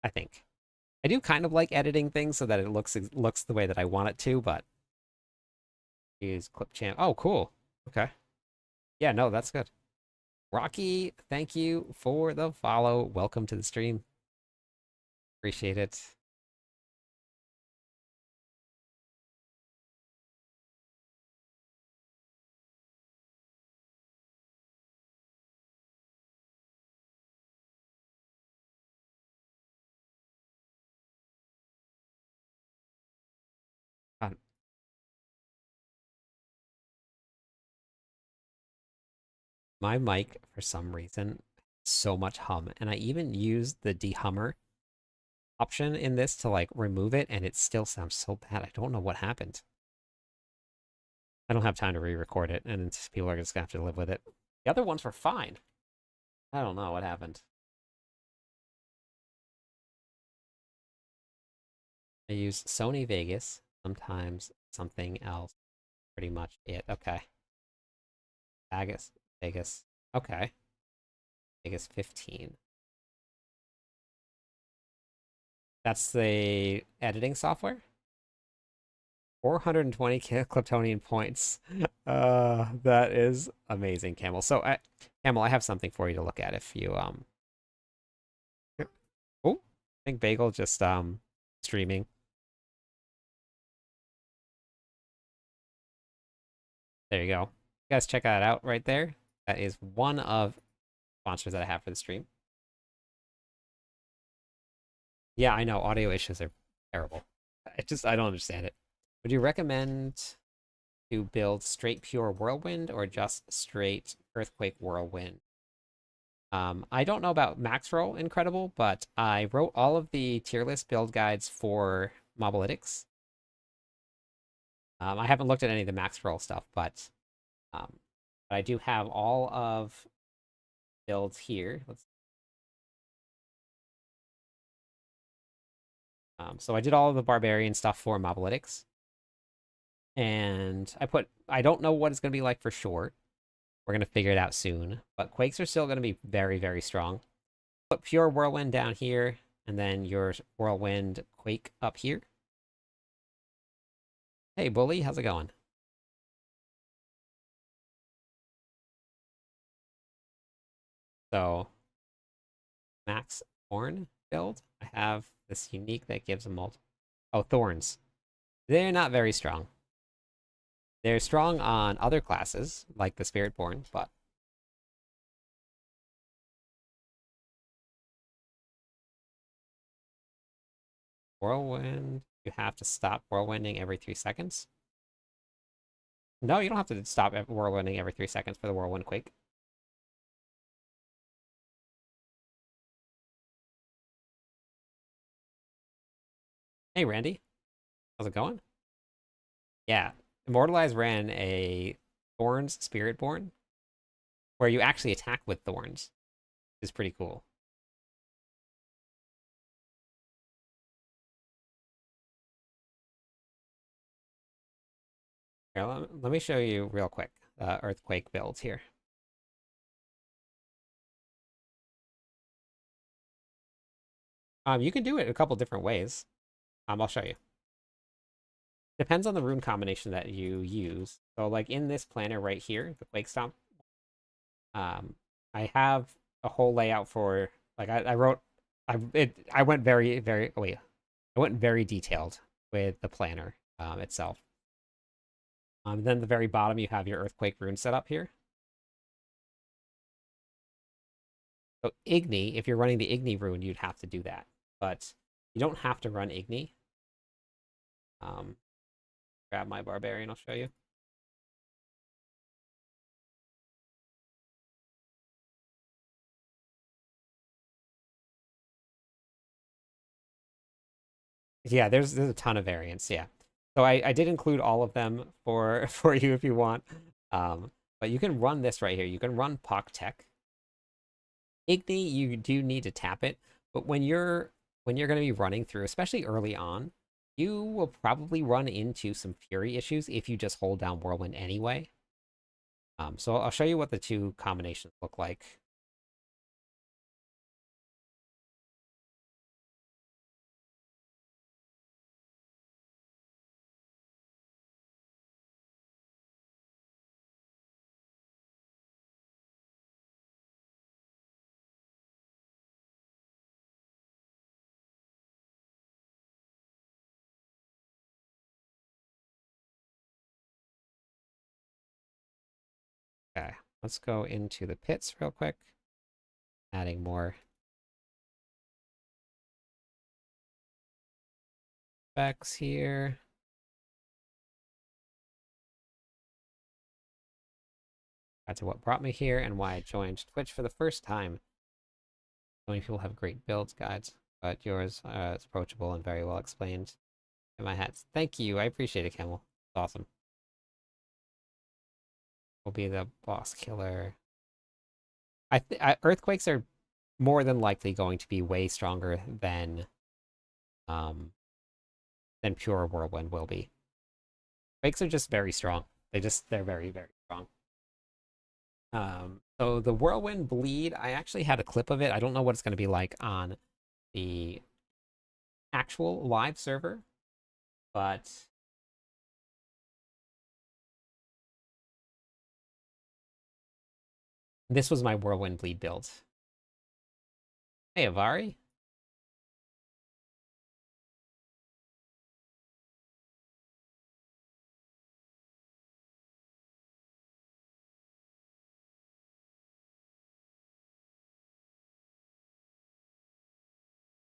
I think. I do kind of like editing things so that it looks the way that I want it to, but use clip champ. Oh, cool. Okay. Yeah, no, that's good. Rocky, thank you for the follow. Welcome to the stream. Appreciate it. Um, my mic, for some reason, so much hum, and I even used the dehummer option in this to like remove it, and it still sounds so bad. I don't know what happened. I don't have time to re-record it, and people are just gonna have to live with it. The other ones were fine. I don't know what happened. I use Sony Vegas, sometimes something else. Pretty much it. Okay. Vegas. Vegas. Okay. Vegas 15. That's the editing software? 420 Kleptonian points. That is amazing, Camel. So, Camel, I have something for you to look at if you Oh, I think Bagel just streaming. There you go. You guys check that out right there. That is one of sponsors that I have for the stream. Yeah, I know audio issues are terrible. I don't understand it. Would you recommend to build straight pure whirlwind or just straight earthquake whirlwind? I don't know about max roll incredible, but I wrote all of the tier list build guides for Mobalytics. I haven't looked at any of the max roll stuff, but I do have all of builds here. So I did all of the barbarian stuff for Mobalytics, and I don't know what it's going to be like for sure. We're going to figure it out soon, but quakes are still going to be very, very strong. Put pure whirlwind down here, and then your whirlwind quake up here. Hey, Bully, how's it going? So, max thorn build. I have this unique that gives a multi. Oh, thorns. They're not very strong. They're strong on other classes, like the Spiritborn, but whirlwind, you have to stop whirlwinding every 3 seconds. No, you don't have to stop whirlwinding every 3 seconds for the whirlwind quake. Hey, Randy. How's it going? Yeah. Immortalize ran a Thorns Spiritborn where you actually attack with thorns. Is pretty cool. Here, let me show you real quick Earthquake builds here. You can do it a couple different ways. I'll show you. Depends on the rune combination that you use. So, like in this planner right here, the Quake Stomp, I have a whole layout for like I wrote I went very oh wait I went very detailed with the planner itself. Then the very bottom you have your earthquake rune set up here. So Igni, if you're running the Igni rune, you'd have to do that. But you don't have to run Igni. Grab my barbarian, I'll show you. Yeah, there's a ton of variants, yeah. So I did include all of them for you if you want. But you can run this right here. You can run Pock Tech. Igni, you do need to tap it, but when you're going to be running through, especially early on, you will probably run into some Fury issues if you just hold down Whirlwind anyway. So I'll show you what the two combinations look like. Okay, let's go into the pits real quick. Adding more specs here. That's what brought me here and why I joined Twitch for the first time. So many people have great builds guides, but yours is approachable and very well explained in my hats. Thank you. I appreciate it, Camel. It's awesome. Will be the boss killer. Earthquakes are more than likely going to be way stronger um than pure whirlwind will be. Quakes are just very strong. They're very, very strong. So the whirlwind bleed, I actually had a clip of it. I don't know what it's going to be like on the actual live server, but this was my whirlwind bleed build. Hey, Avari.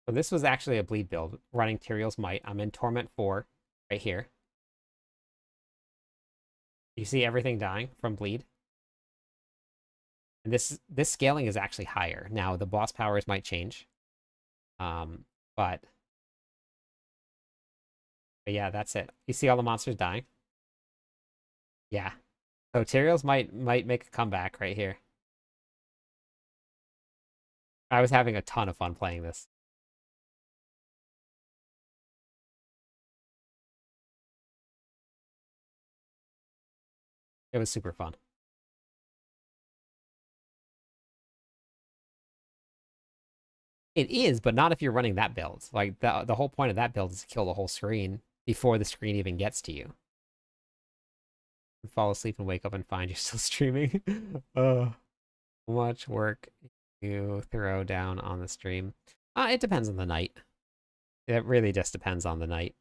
So this was actually a bleed build, running Tyrael's Might. I'm in Torment 4 right here. You see everything dying from bleed? And this scaling is actually higher. Now the boss powers might change. Um, but, but yeah, that's it. You see all the monsters dying? Yeah. So Tyrael's might make a comeback right here. I was having a ton of fun playing this. It was super fun. It is, but not if you're running that build. Like the whole point of that build is to kill the whole screen before the screen even gets to you. Fall asleep and wake up and find you're still streaming. uh, much work you throw down on the stream. It depends on the night. It really just depends on the night.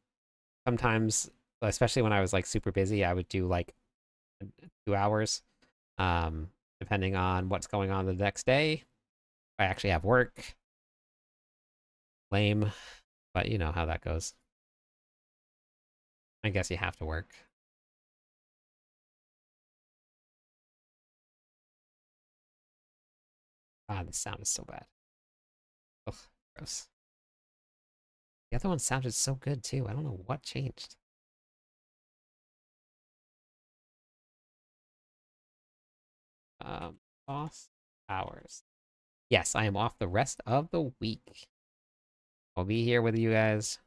Sometimes, especially when I was like super busy, I would do like 2 hours. Depending on what's going on the next day. I actually have work. Lame, but you know how that goes. I guess you have to work. Ah, the sound is so bad. Ugh, gross. The other one sounded so good too. I don't know what changed. Boss hours. Yes, I am off the rest of the week. I'll be here with you guys,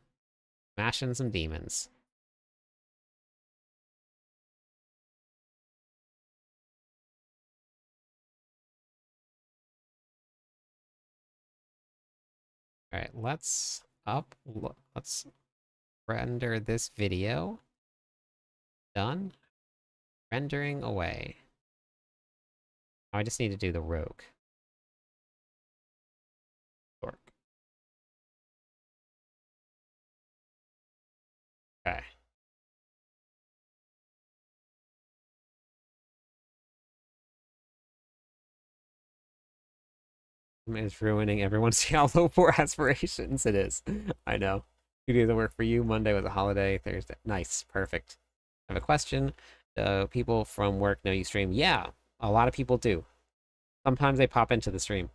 smashing some demons. All right, let's render this video. Done. Rendering away. Now I just need to do the rogue. Dork. Okay. It's ruining everyone's Diablo 4 aspirations. It is. I know. 2 days of work for you. Monday was a holiday. Thursday. Nice. Perfect. I have a question. People from work know you stream. Yeah, a lot of people do. Sometimes they pop into the stream,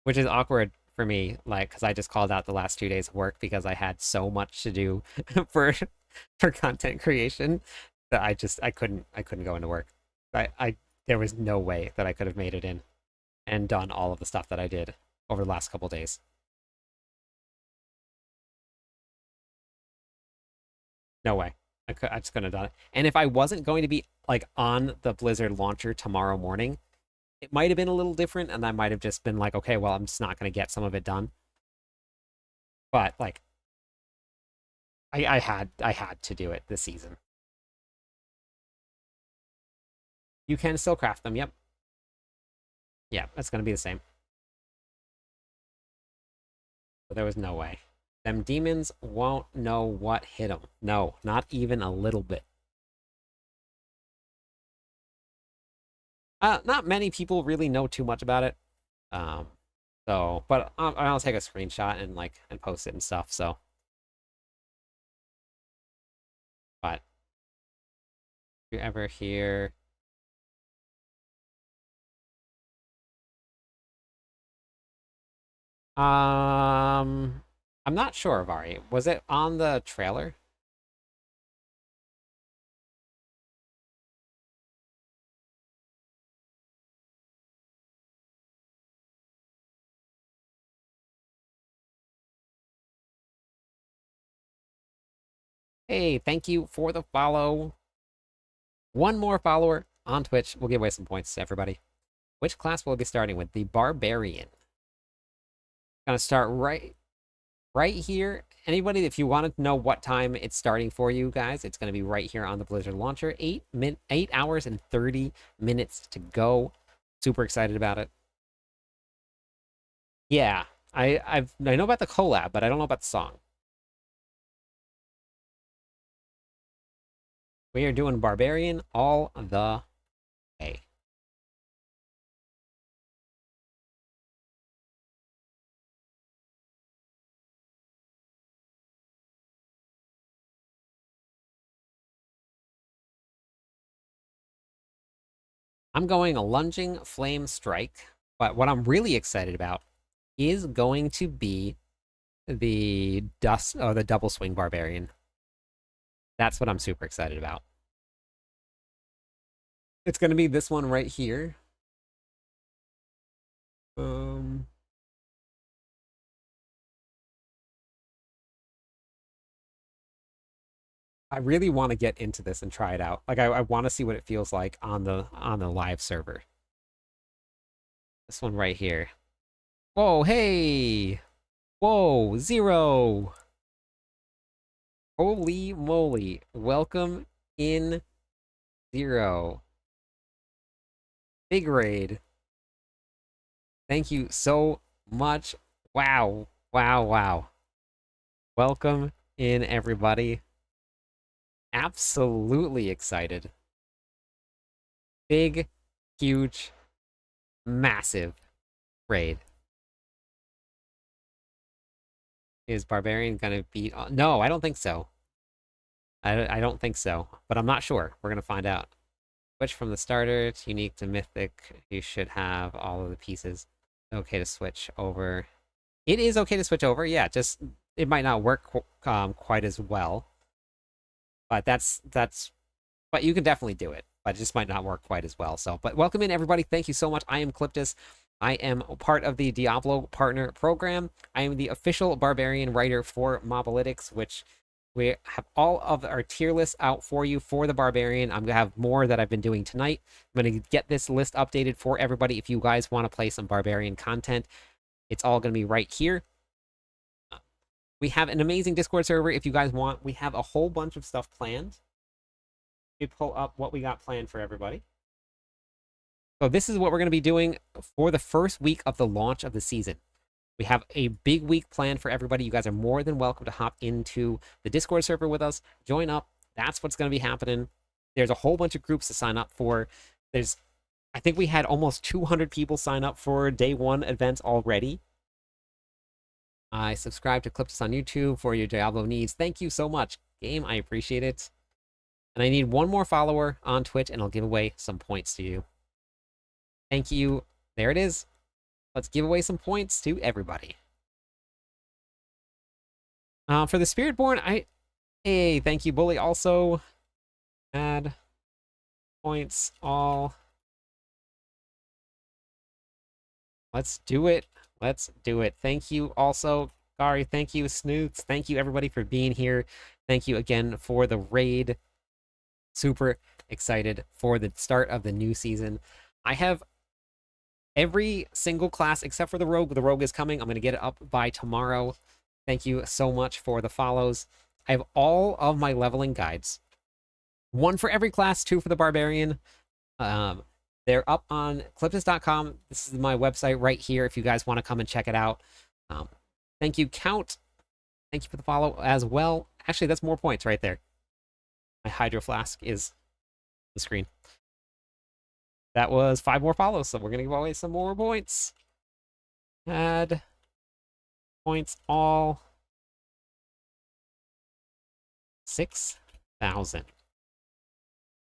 which is awkward for me, like, because I just called out the last 2 days of work because I had so much to do for content creation that I couldn't go into work. I there was no way that I could have made it in and done all of the stuff that I did over the last couple days. No way. I just couldn't have done it. And if I wasn't going to be like on the Blizzard launcher tomorrow morning, it might have been a little different, and I might have just been like, okay, well, I'm just not going to get some of it done. But like, I had to do it this season. You can still craft them. Yep. Yeah, that's going to be the same. But there was no way. Them demons won't know what hit them. No, not even a little bit. Not many people really know too much about it. Um, but I'll take a screenshot and post it and stuff. So, but if you ever hear, I'm not sure, Vari. Was it on the trailer? Hey, thank you for the follow. One more follower on Twitch. We'll give away some points to everybody. Which class will we be starting with? The Barbarian. Gonna start right here. Anybody, if you wanted to know what time it's starting for you guys, it's gonna be right here on the Blizzard launcher. 8 hours and 30 minutes to go. Super excited about it. Yeah, I know about the collab, but I don't know about the song. We are doing Barbarian all the way. I'm going a lunging flame strike, but what I'm really excited about is going to be the dust or the double swing barbarian. That's what I'm super excited about. It's going to be this one right here. I really want to get into this and try it out. Like I want to see what it feels like on the live server. This one right here. Whoa, hey! Whoa, 0! Holy moly. Welcome in 0. Big raid. Thank you so much. Wow. Wow, wow. Welcome in, everybody. Absolutely excited. Big, huge, massive raid. Is Barbarian gonna beat... No, I don't think so. I don't think so, but I'm not sure. We're gonna find out. Switch from the starter. It's unique to Mythic. You should have all of the pieces. Okay to switch over. It is okay to switch over. Yeah, just it might not work quite as well. But but you can definitely do it. But it just might not work quite as well. So, but welcome in, everybody. Thank you so much. I am Cliptus. I am part of the Diablo Partner Program. I am the official Barbarian writer for Mobalytics, which we have all of our tier lists out for you for the Barbarian. I'm going to have more that I've been doing tonight. I'm going to get this list updated for everybody. If you guys want to play some Barbarian content, it's all going to be right here. We have an amazing Discord server if you guys want. We have a whole bunch of stuff planned. We pull up what we got planned for everybody. So this is what we're going to be doing for the first week of the launch of the season. We have a big week planned for everybody. You guys are more than welcome to hop into the Discord server with us. Join up. That's what's going to be happening. There's a whole bunch of groups to sign up for. There's I think we had almost 200 people sign up for day one events already. I subscribe to Clips on YouTube for your Diablo needs. Thank you so much, game. I appreciate it. And I need one more follower on Twitch, and I'll give away some points to you. Thank you. There it is. Let's give away some points to everybody. For the Spiritborn, hey, thank you, Bully. Also, add points all. Let's do it. Let's do it. Thank you also, Gary. Thank you, Snoots. Thank you, everybody, for being here. Thank you again for the raid. Super excited for the start of the new season. I have every single class except for the Rogue. The Rogue is coming. I'm going to get it up by tomorrow. Thank you so much for the follows. I have all of my leveling guides. One for every class, two for the Barbarian. They're up on cliptis.com. This is my website right here if you guys want to come and check it out. Thank you, Count. Thank you for the follow as well. Actually, that's more points right there. My Hydro Flask is on the screen. That was 5 more follows, so we're going to give away some more points. Add points all. 6,000.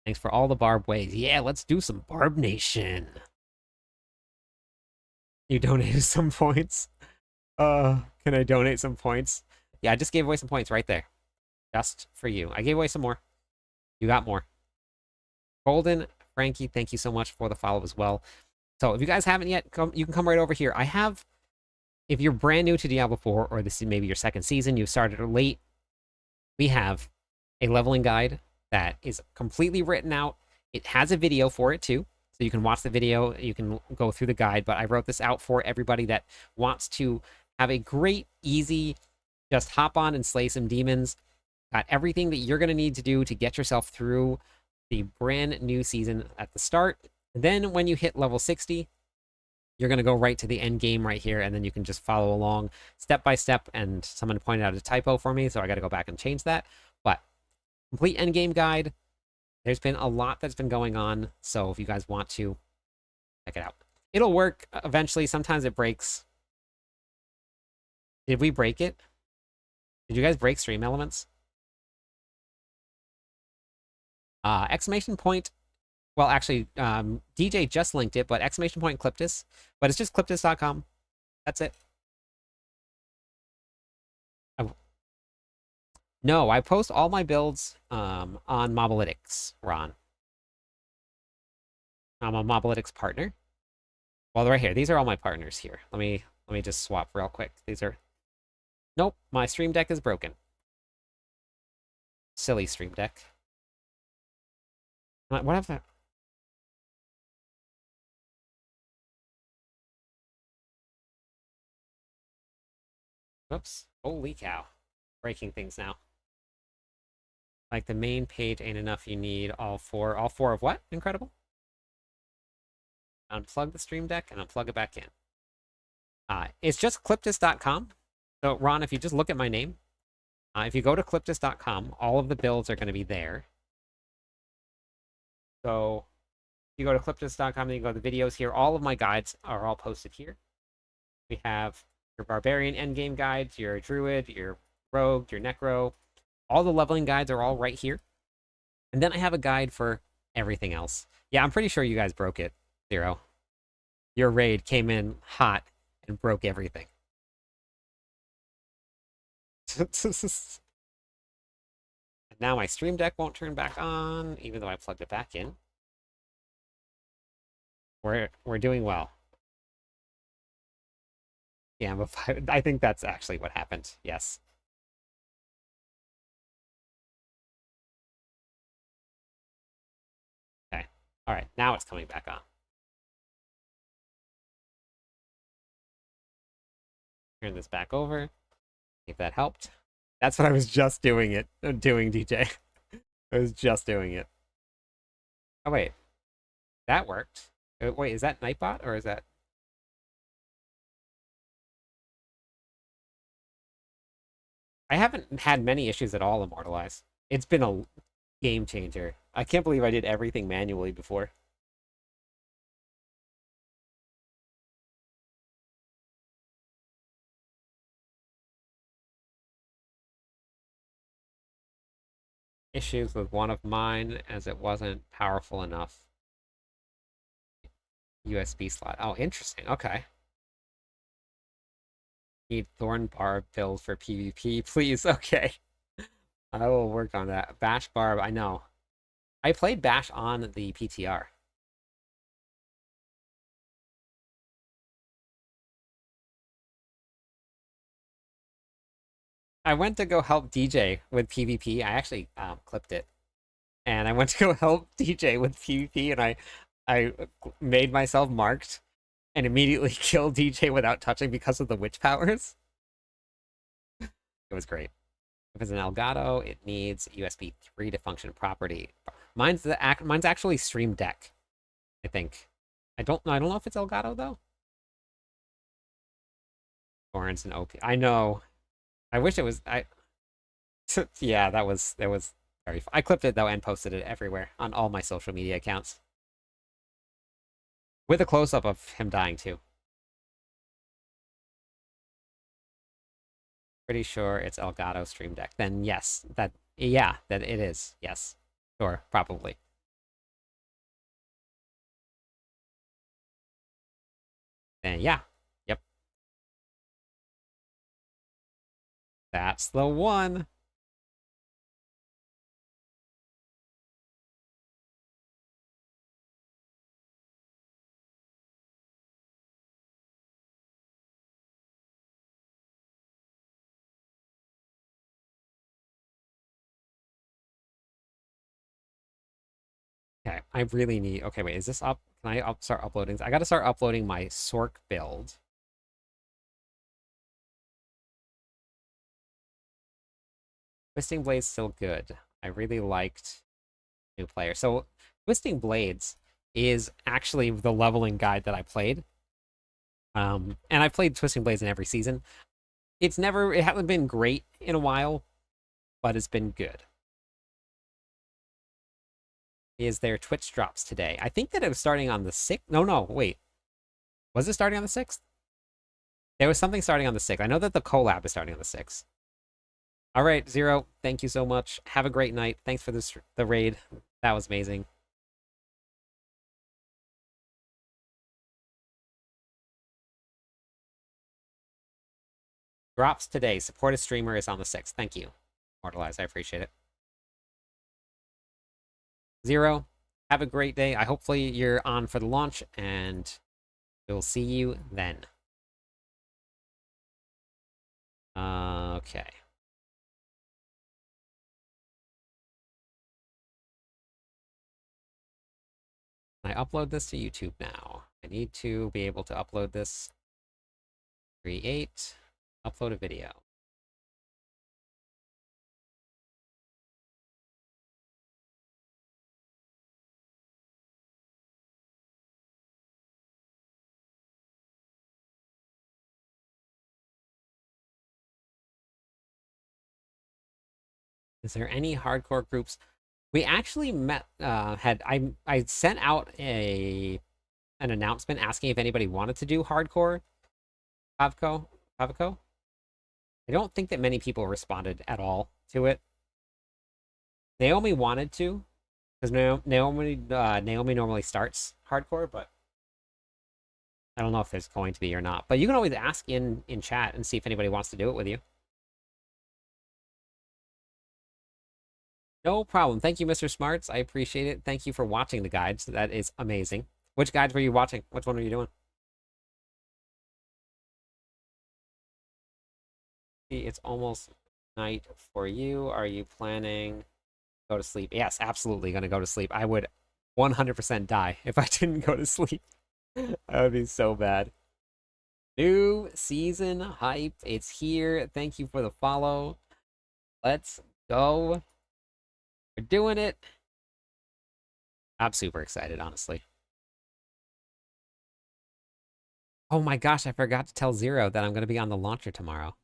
Thanks for all the Barb ways. Yeah, let's do some Barb Nation. You donated some points. Can I donate some points? Yeah, I just gave away some points right there. Just for you. I gave away some more. You got more. Golden, Frankie, thank you so much for the follow as well. So if you guys haven't yet, you can come right over here. I have, if you're brand new to Diablo 4, or this is maybe your second season, you started late, we have a leveling guide that is completely written out. It has a video for it too, so you can watch the video, you can go through the guide, but I wrote this out for everybody that wants to have a great, easy, just hop on and slay some demons. Got everything that you're going to need to do to get yourself through the brand new season at the start. Then when you hit level 60, you're going to go right to the end game right here, and then you can just follow along step by step. And someone pointed out a typo for me, so I got to go back and change that. But complete end game guide. There's been a lot that's been going on, so if you guys want to, check it out. It'll work eventually. Sometimes it breaks. Did we break it? Did you guys break Stream Elements? Exclamation point. Well, actually, DJ just linked it, but exclamation point Cliptis. But it's just cliptis.com. That's it. No, I post all my builds on Mobalytics, Ron. I'm a Mobalytics partner. Well, right here. These are all my partners here. Let me just swap real quick. These are... Nope, my Stream Deck is broken. Silly Stream Deck. What have I... Whoops. Holy cow. Breaking things now. Like the main page ain't enough. You need all four. All four of what? Incredible. Unplug the Stream Deck and unplug it back in. It's just cliptis.com. So, Ron, if you just look at my name, if you go to cliptis.com, all of the builds are going to be there. So, if you go to cliptis.com, then you go to the videos here. All of my guides are all posted here. We have your Barbarian endgame guides, your Druid, your Rogue, your Necro. All the leveling guides are all right here. And then I have a guide for everything else. Yeah, I'm pretty sure you guys broke it, Zero. Your raid came in hot and broke everything. And now my Stream Deck won't turn back on, even though I plugged it back in. We're doing well. Yeah, but I think that's actually what happened. Yes. Okay. All right. Now it's coming back on. Turn this back over. If that helped. That's what I was just doing DJ. I was just doing it. Oh, wait. That worked. Wait, is that Nightbot or is that... I haven't had many issues at all, Immortalize. It's been a game changer. I can't believe I did everything manually before. issues with one of mine as it wasn't powerful enough. USB slot. Oh, interesting. Okay. Need Thorn Barb build for PvP, please. Okay. I will work on that. Bash Barb, I know. I played Bash on the PTR. I went to go help DJ with PvP. I actually clipped it. And I went to go help DJ with PvP and I made myself marked and immediately killed DJ without touching because of the witch powers. It was great. If it's an Elgato, it needs USB 3 to function properly. Mine's actually Stream Deck, I think. I don't know if it's Elgato though. Orange and OP. I know. I wish it was yeah, that was very fun. I clipped it though and posted it everywhere on all my social media accounts. With a close up of him dying too. Pretty sure it's Elgato Stream Deck. Then yes, that it is. Yes. Sure, probably. Then yeah. Yep. That's the one. Okay, I really need. Okay, wait, is this up? Can I start uploading? I got to start uploading my Sork build. Twisting Blade's still good. I really liked new player. So Twisting Blades is actually the leveling guide that I played. And I've played Twisting Blades in every season. It hasn't been great in a while, but it's been good. Is there Twitch drops today? I think that it was starting on the 6th. No, wait. Was it starting on the 6th? There was something starting on the 6th. I know that the collab is starting on the 6th. All right, Zero, thank you so much. Have a great night. Thanks for the raid. That was amazing. Drops today. Support a streamer is on the 6th. Thank you. Immortalize, I appreciate it. Zero, have a great day. Hopefully you're on for the launch, and we'll see you then. Okay. I upload this to YouTube now. I need to be able to upload this. Create, upload a video. Is there any hardcore groups? We actually met. I sent out an announcement asking if anybody wanted to do hardcore Pavco. I don't think that many people responded at all to it. Naomi wanted to, because Naomi normally starts hardcore, but I don't know if there's going to be or not. But you can always ask in chat and see if anybody wants to do it with you. No problem. Thank you, Mr. Smarts. I appreciate it. Thank you for watching the guides. That is amazing. Which guides were you watching? Which one were you doing? See, it's almost night for you. Are you planning to go to sleep? Yes, absolutely going to go to sleep. I would 100% die if I didn't go to sleep. That would be so bad. New season hype. It's here. Thank you for the follow. Let's go. We're doing it. I'm super excited, honestly. Oh my gosh, I forgot to tell Zero that I'm going to be on the launcher tomorrow.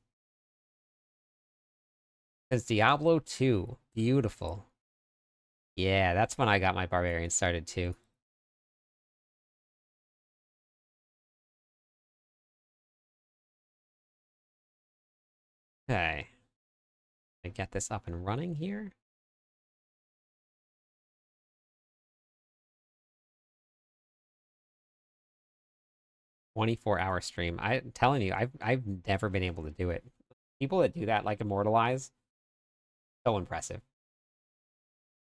It's Diablo 2. Beautiful. Yeah, that's when I got my barbarian started too. Okay. I get this up and running here. 24-hour stream. I'm telling you, I've never been able to do it. People that do that, like immortalize, so impressive.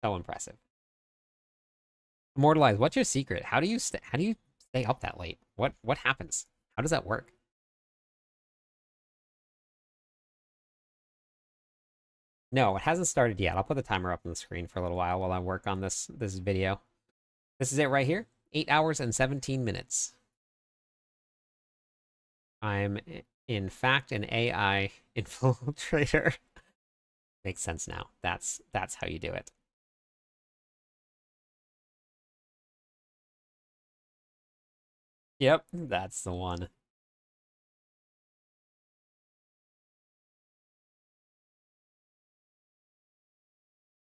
So impressive. Immortalize, what's your secret? How do you stay up that late? What happens? How does that work? No, it hasn't started yet. I'll put the timer up on the screen for a little while I work on this video. This is it right here. 8 hours and 17 minutes. I'm in fact an AI infiltrator. Makes sense now. That's how you do it. Yep, that's the one.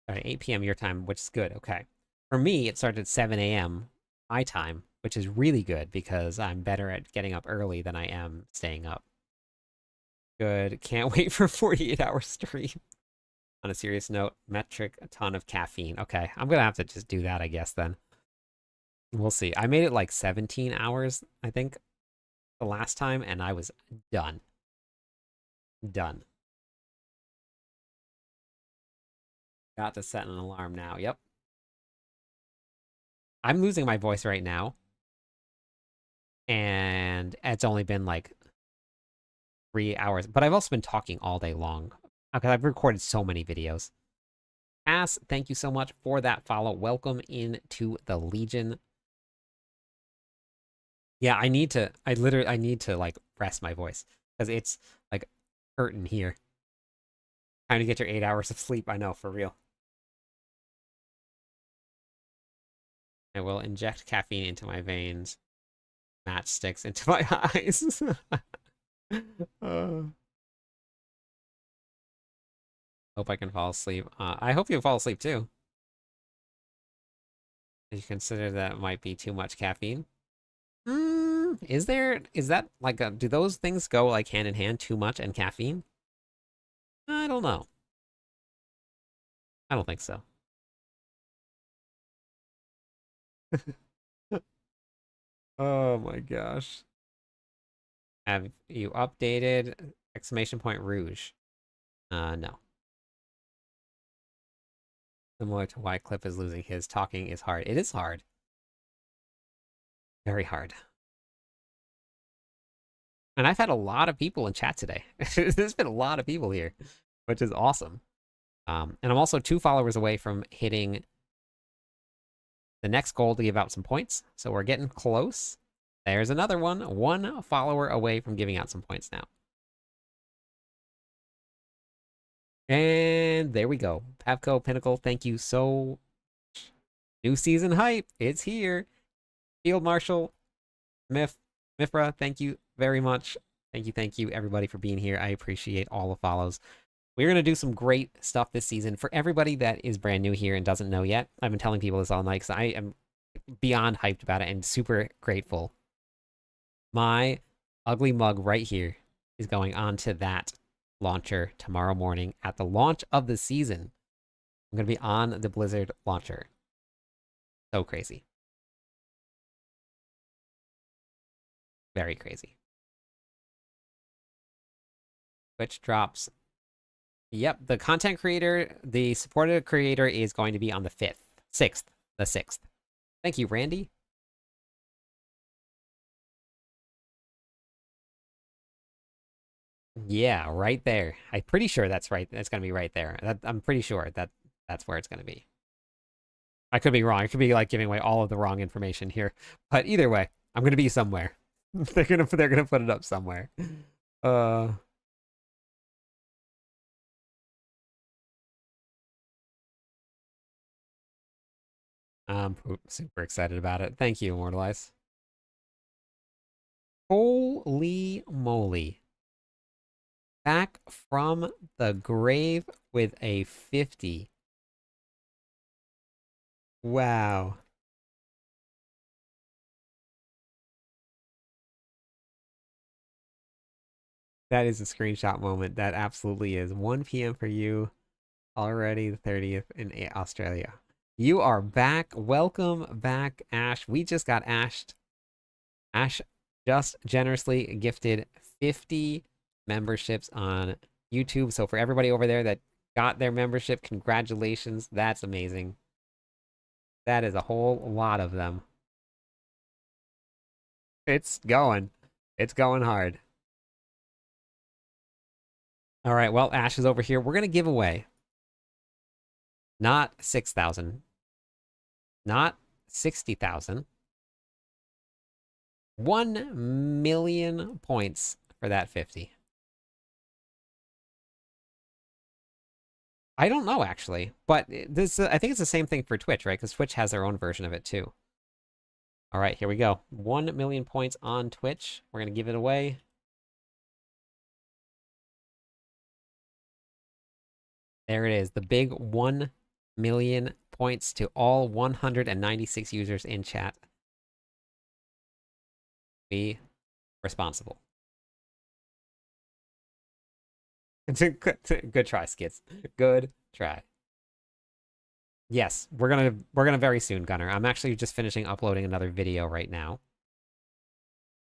All right, 8 p.m. your time, which is good. Okay. For me, it started at 7 a.m. my time, which is really good because I'm better at getting up early than I am staying up. Good. Can't wait for 48-hour stream. On a serious note, metric a ton of caffeine. Okay, I'm gonna have to just do that, I guess, then. We'll see. I made it like 17 hours, I think, the last time, and I was done. Done. Got to set an alarm now. Yep. I'm losing my voice right now. And it's only been like 3 hours. But I've also been talking all day long. Because I've recorded so many videos. Ass, thank you so much for that follow. Welcome into the Legion. Yeah, I need to like rest my voice. Because it's like hurting here. Time to get your 8 hours of sleep, I know, for real. I will inject caffeine into my veins. Matchsticks into my eyes. Hope I can fall asleep. I hope you fall asleep too. Did you consider that might be too much caffeine? Is that like do those things go like hand in hand, too much and caffeine? I don't know. I don't think so. Oh my gosh. Have you updated exclamation point rouge? No. Similar to why Cliff is losing his talking is hard. It is hard. Very hard. And I've had a lot of people in chat today. There's been a lot of people here, which is awesome. And I'm also 2 followers away from hitting the next goal to give out some points. So we're getting close. There's another one. 1 follower away from giving out some points now. And there we go. Pavco Pinnacle, thank you so much. New season hype. It's here. Field Marshal, Mifra, thank you very much. Thank you, everybody, for being here. I appreciate all the follows. We're going to do some great stuff this season. For everybody that is brand new here and doesn't know yet, I've been telling people this all night because I am beyond hyped about it and super grateful. My ugly mug right here is going onto that launcher tomorrow morning at the launch of the season. I'm going to be on the Blizzard launcher. So crazy. Very crazy. Twitch drops. Yep, the content creator, the supported creator is going to be on the 6th. The 6th. Thank you, Randy. Yeah, right there. I'm pretty sure that's right. That's going to be right there. I'm pretty sure that's where it's going to be. I could be wrong. I could be like giving away all of the wrong information here. But either way, I'm going to be somewhere. they're going to put it up somewhere. I'm super excited about it. Thank you, Immortalize. Holy moly. Back from the grave with a 50. Wow. That is a screenshot moment. That absolutely is. 1 p.m. for you. Already the 30th in Australia. You are back. Welcome back, Ash. We just got Ash just generously gifted 50 memberships on YouTube. So for everybody over there that got their membership, congratulations. That's amazing. That is a whole lot of them. It's going. It's going hard. All right, well, Ash is over here. We're going to give away not 6,000, not 60,000, 1 million points for that 50. I don't know actually, but this I think it's the same thing for Twitch, right? Because Twitch has their own version of it too. All right, here we go. 1 million points on Twitch. We're gonna give it away. There it is, the big 1 million points to all 196 users in chat. Be responsible. Good try, Skits. Good try. Yes, we're gonna very soon, Gunner. I'm actually just finishing uploading another video right now.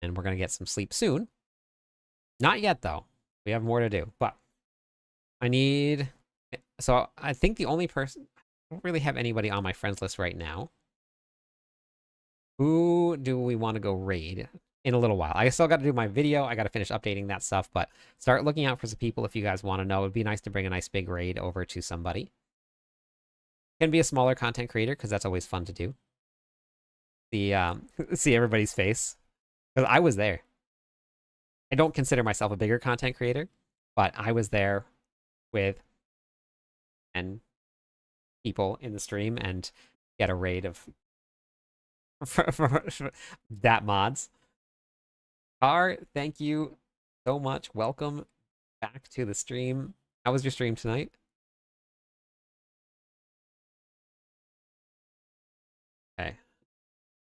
And we're gonna get some sleep soon. Not yet though. We have more to do. But I need so I think the only person I don't really have anybody on my friends list right now. Who do we want to go raid in a little while? I still got to do my video. I got to finish updating that stuff, but start looking out for some people if you guys want to know. It'd be nice to bring a nice big raid over to somebody. Can be a smaller content creator because that's always fun to do. See everybody's face because I was there. I don't consider myself a bigger content creator, but I was there with and people in the stream and get a raid of that mods. Car, thank you so much. Welcome back to the stream. How was your stream tonight? Okay.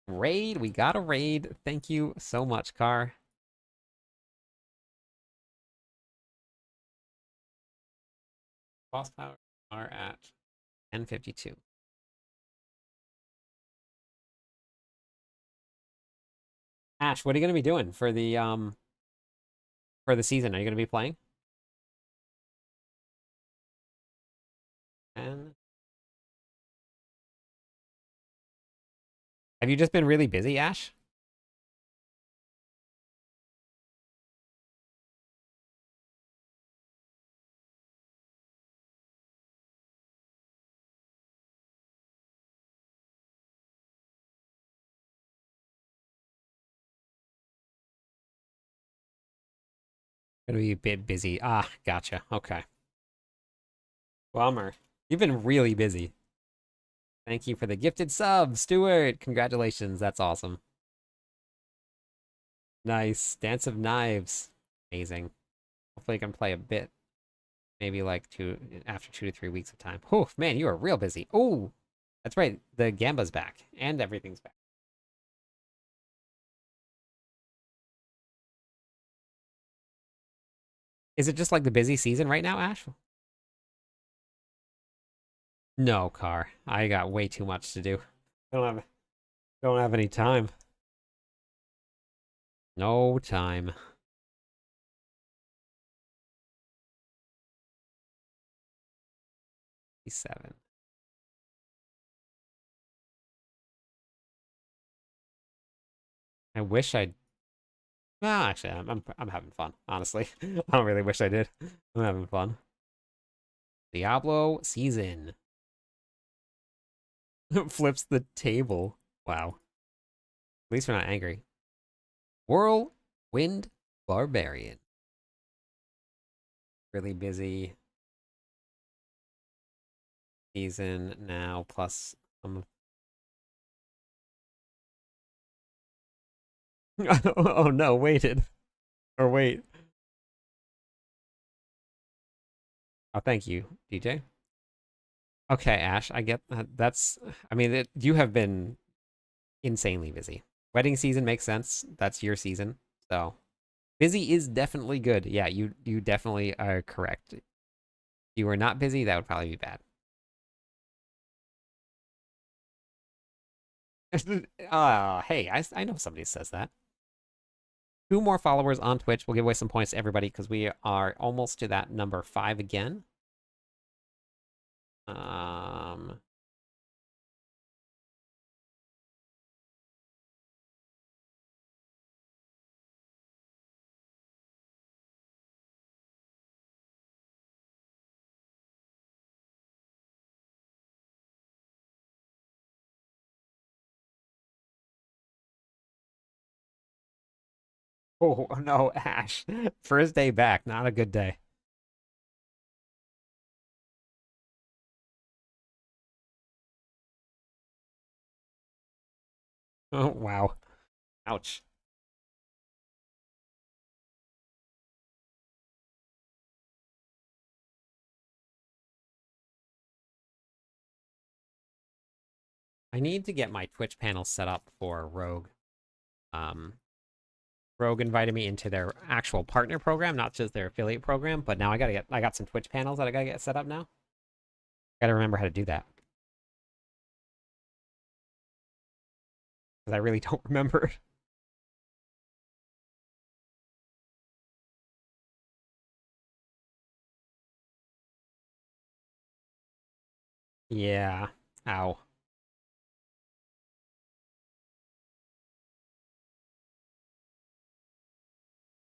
Raid, we got a raid. Thank you so much, Car. Boss power are at 1052. Ash, what are you gonna be doing for the season? Are you gonna be playing? And have you just been really busy, Ash? Gonna be a bit busy. Ah, gotcha. Okay. Bummer. You've been really busy. Thank you for the gifted sub, Stuart. Congratulations. That's awesome. Nice. Dance of Knives. Amazing. Hopefully I can play a bit. Maybe like after 2 to 3 weeks of time. Oh, man, you are real busy. Oh, that's right. The Gamba's back and everything's back. Is it just like the busy season right now, Ash? No, Car. I got way too much to do. I don't have any time. No time. 7. I wish I'd. Well, actually, I'm having fun. Honestly, I don't really wish I did. I'm having fun. Diablo season flips the table. Wow. At least we're not angry. Whirlwind Barbarian. Really busy season now, plus some. Oh no, waited. Or wait. Oh, thank you, DJ. Okay, Ash, I get that's. I mean, you have been insanely busy. Wedding season makes sense. That's your season. So busy is definitely good. Yeah, you definitely are correct. If you were not busy, that would probably be bad. Hey, I know somebody says that. 2 more followers on Twitch. We'll give away some points to everybody because we are almost to that number 5 again. Oh, no, Ash. First day back, not a good day. Oh, wow. Ouch. I need to get my Twitch panel set up for Rogue. Rogue invited me into their actual partner program, not just their affiliate program, but now I got some Twitch panels that I gotta get set up now. Gotta remember how to do that. Because I really don't remember. Yeah. Ow.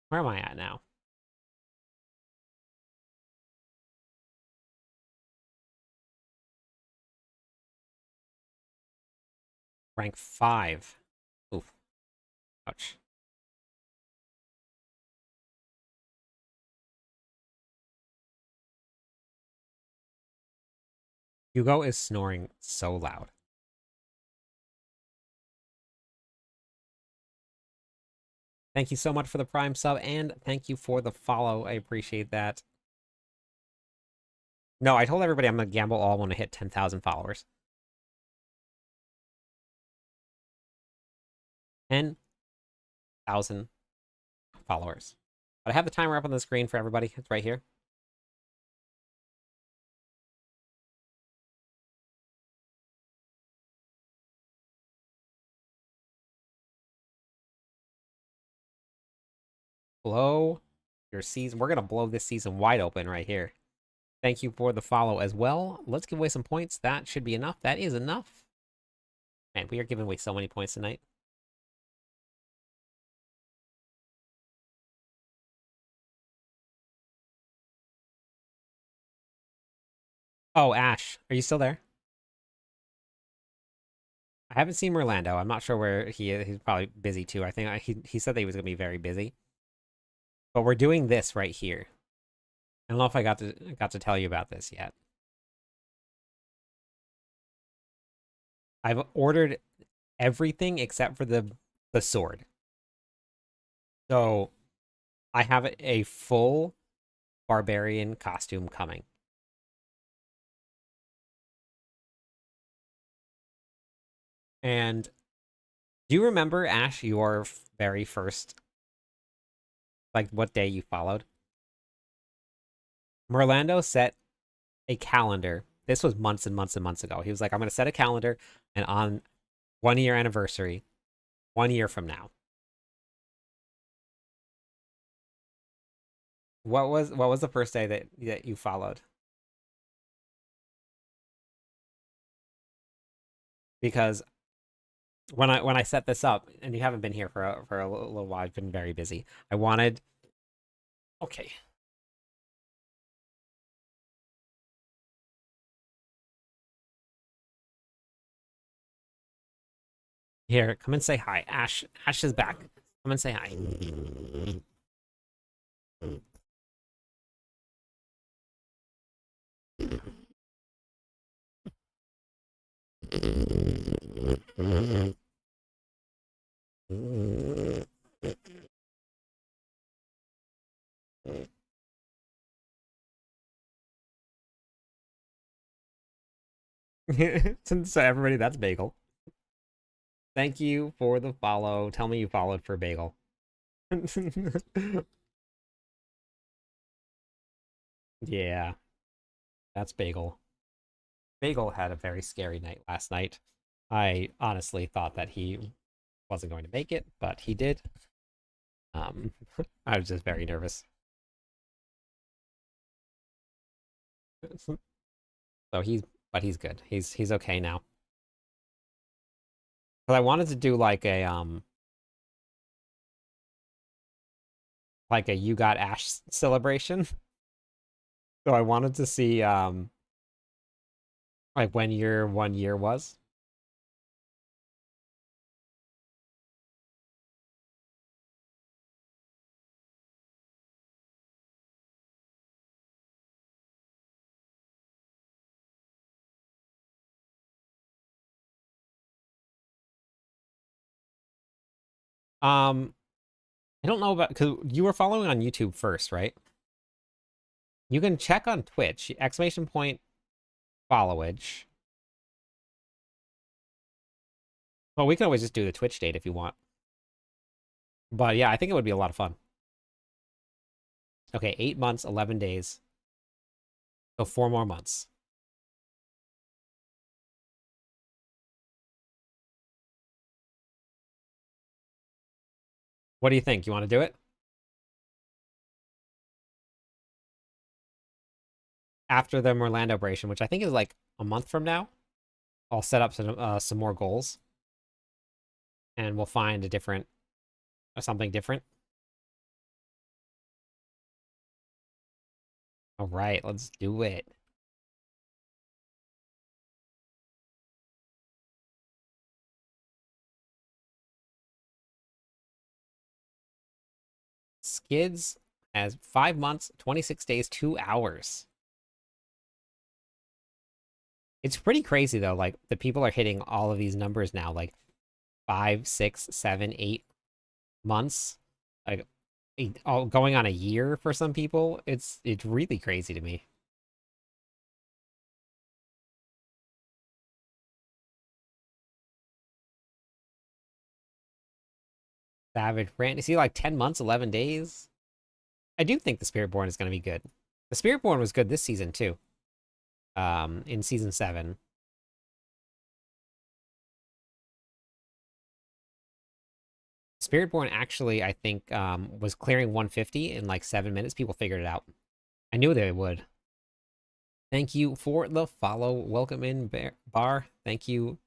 Where am I at now? Rank 5. Oof. Ouch. Hugo is snoring so loud. Thank you so much for the Prime sub, and thank you for the follow. I appreciate that. No, I told everybody I'm gonna gamble all when I hit 10,000 followers. 10,000 followers. But I have the timer up on the screen for everybody. It's right here. Blow your season. We're gonna blow this season wide open right here. Thank you for the follow as well. Let's give away some points. That should be enough. That is enough. Man, we are giving away so many points tonight. Oh, Ash, are you still there? I haven't seen Merlando. I'm not sure where he is. He's probably busy too. I think he said that he was gonna be very busy. But we're doing this right here. I don't know if I got to tell you about this yet. I've ordered everything except for the sword. So I have a full barbarian costume coming. And do you remember, Ash, your very first, like, what day you followed? Merlando set a calendar. This was months and months and months ago. He was like, I'm going to set a calendar, and on 1 year anniversary, 1 year from now. What was the first day that you followed? Because when I set this up, and you haven't been here for a little while, I've been very busy. I wanted. Okay. Here, come and say hi. Ash is back. Come and say hi. So everybody, that's Bagel. Thank you for the follow. Tell me you followed for Bagel. Yeah, that's Bagel. Bagel had a very scary night last night. I honestly thought that he wasn't going to make it, but he did. Um, I was just very nervous. So he's good. He's okay now. But I wanted to do like a you got Ash celebration. So I wanted to see like when your 1 year was. Um, I don't know about because you were following on YouTube first, right? You can check on Twitch, exclamation point followage. Well, we can always just do the Twitch date if you want. But yeah, I think it would be a lot of fun. Okay, 8 months, 11 days. So 4 more months. What do you think? You want to do it? After the Merlandobration, which I think is like a month from now, I'll set up some more goals. And we'll find a different, something different. All right, let's do it. Skids has 5 months, 26 days, 2 hours. It's pretty crazy though. Like the people are hitting all of these numbers now, like 5, 6, 7, 8 months. Like all going on a year for some people. It's really crazy to me. Savage Brand. You see, like 10 months, 11 days. I do think the Spiritborn is going to be good. The Spiritborn was good this season too. In season 7. Spiritborn actually, I think, was clearing 150 in like 7 minutes. People figured it out. I knew they would. Thank you for the follow. Welcome in, Bar. Thank you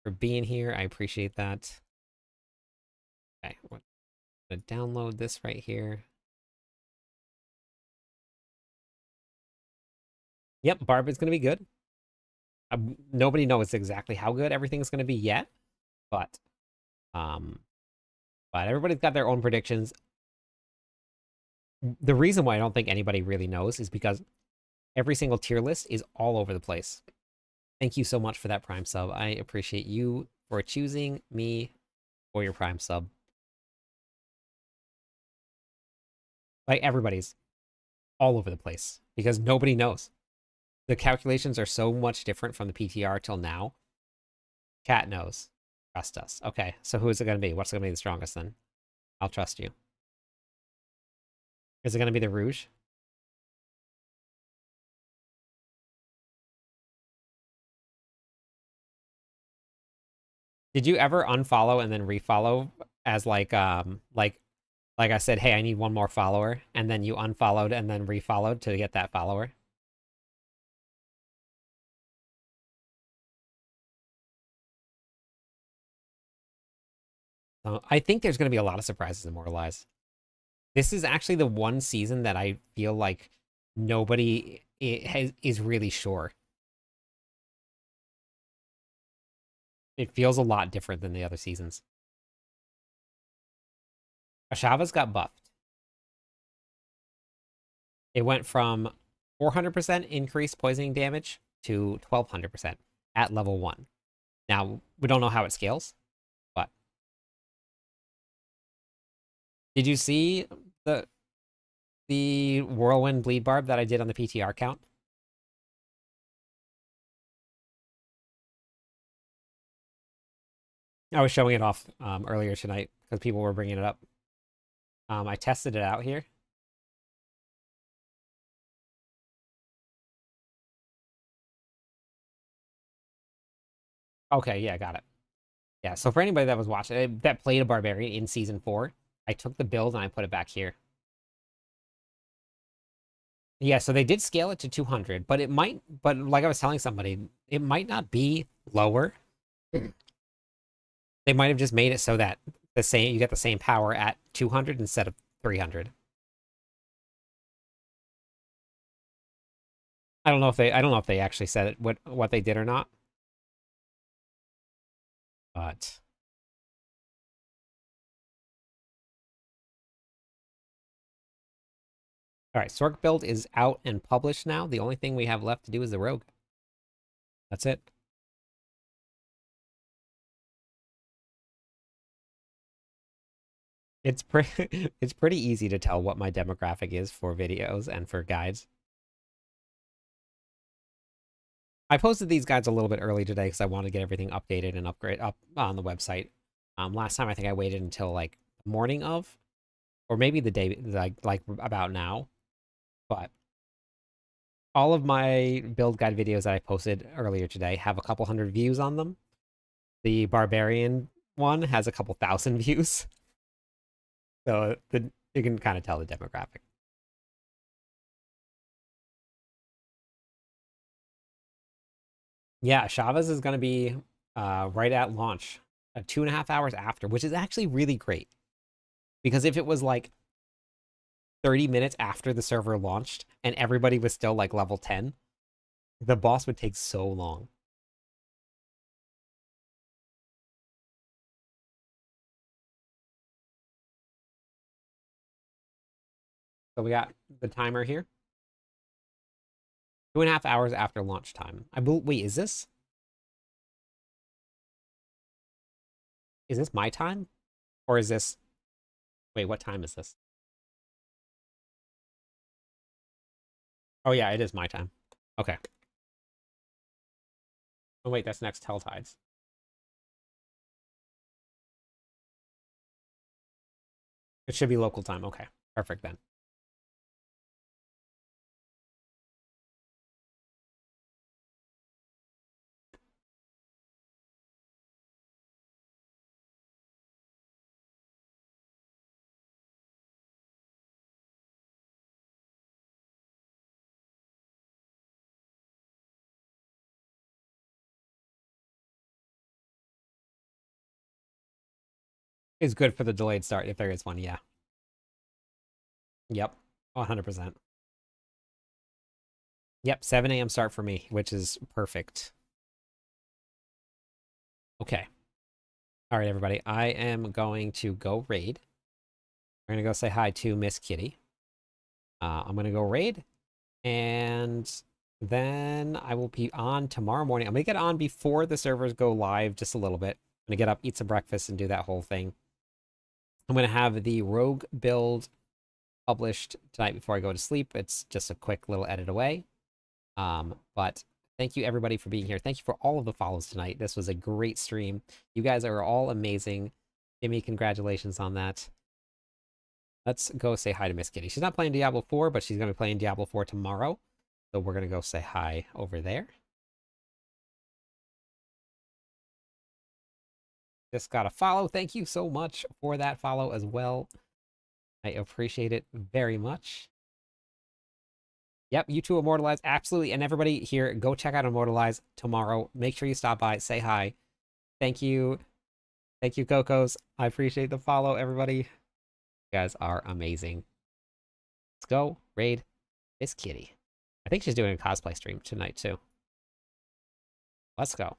for being here. I appreciate that. Okay, I'm gonna download this right here. Yep, Barb is gonna be good. Nobody knows exactly how good everything's gonna be yet, but um, but everybody's got their own predictions. The reason why I don't think anybody really knows is because every single tier list is all over the place. Thank you so much for that Prime sub. I appreciate you for choosing me for your Prime sub. Like everybody's all over the place because nobody knows. The calculations are so much different from the PTR till now. Chat knows. Trust us. Okay, so who is it going to be? What's going to be the strongest then? I'll trust you. Is it going to be the Rouge? Did you ever unfollow and then refollow as like I said, hey, I need one more follower, and then you unfollowed and then refollowed to get that follower? I think there's going to be a lot of surprises in Immortalized. This is actually the one season that I feel like nobody is really sure. It feels a lot different than the other seasons. Ashava's got buffed. It went from 400% increased poisoning damage to 1200% at level 1. Now, we don't know how it scales, but did you see the Whirlwind Bleed Barb that I did on the PTR count? I was showing it off earlier tonight because people were bringing it up. I tested it out here. Okay, yeah, got it. Yeah, so for anybody that was watching, that played a Barbarian in Season 4, I took the build and I put it back here. Yeah, so they did scale it to 200, but like I was telling somebody, it might not be lower. They might have just made it so that you get the same power at 200 instead of 300. I don't know if they actually said it, what they did or not. But all right, Sork build is out and published now. The only thing we have left to do is the rogue. That's it. It's pretty it's pretty easy to tell what my demographic is for videos and for guides. I posted these guides a little bit early today because I wanted to get everything updated and upgrade up on the website. Last time I think I waited until like morning of, or maybe the day like about now. But all of my build guide videos that I posted earlier today have a couple hundred views on them. The barbarian one has a couple thousand views. So you can kind of tell the demographic. Yeah, Chavez is going to be right at launch, 2.5 hours after, which is actually really great. Because if it was like 30 minutes after the server launched and everybody was still like level 10, the boss would take so long. So we got the timer here. 2.5 hours after launch time. Wait, is this my time? Or is this, wait, what time is this? Oh yeah, it is my time. Okay. Oh wait, that's next Hell Tides. It should be local time. Okay, perfect then. It's good for the delayed start if there is one, yeah. Yep, 100%. Yep, 7 a.m. start for me, which is perfect. Okay. All right, everybody. I am going to go raid. We're going to go say hi to Miss Kitty. I'm going to go raid. And then I will be on tomorrow morning. I'm going to get on before the servers go live just a little bit. I'm going to get up, eat some breakfast, and do that whole thing. I'm going to have the rogue build published tonight before I go to sleep. It's just a quick little edit away. But thank you everybody for being here. Thank you for all of the follows tonight. This was a great stream. You guys are all amazing. Jimmy, congratulations on that. Let's go say hi to Miss Kitty. She's not playing Diablo 4, but she's going to be playing Diablo 4 tomorrow. So we're going to go say hi over there. Just got a follow. Thank you so much for that follow as well. I appreciate it very much. Yep, you two Immortalize, absolutely. And everybody here, go check out Immortalize tomorrow. Make sure you stop by, say hi. Thank you. Thank you, Cocos. I appreciate the follow, everybody. You guys are amazing. Let's go raid Miss Kitty. I think she's doing a cosplay stream tonight, too. Let's go.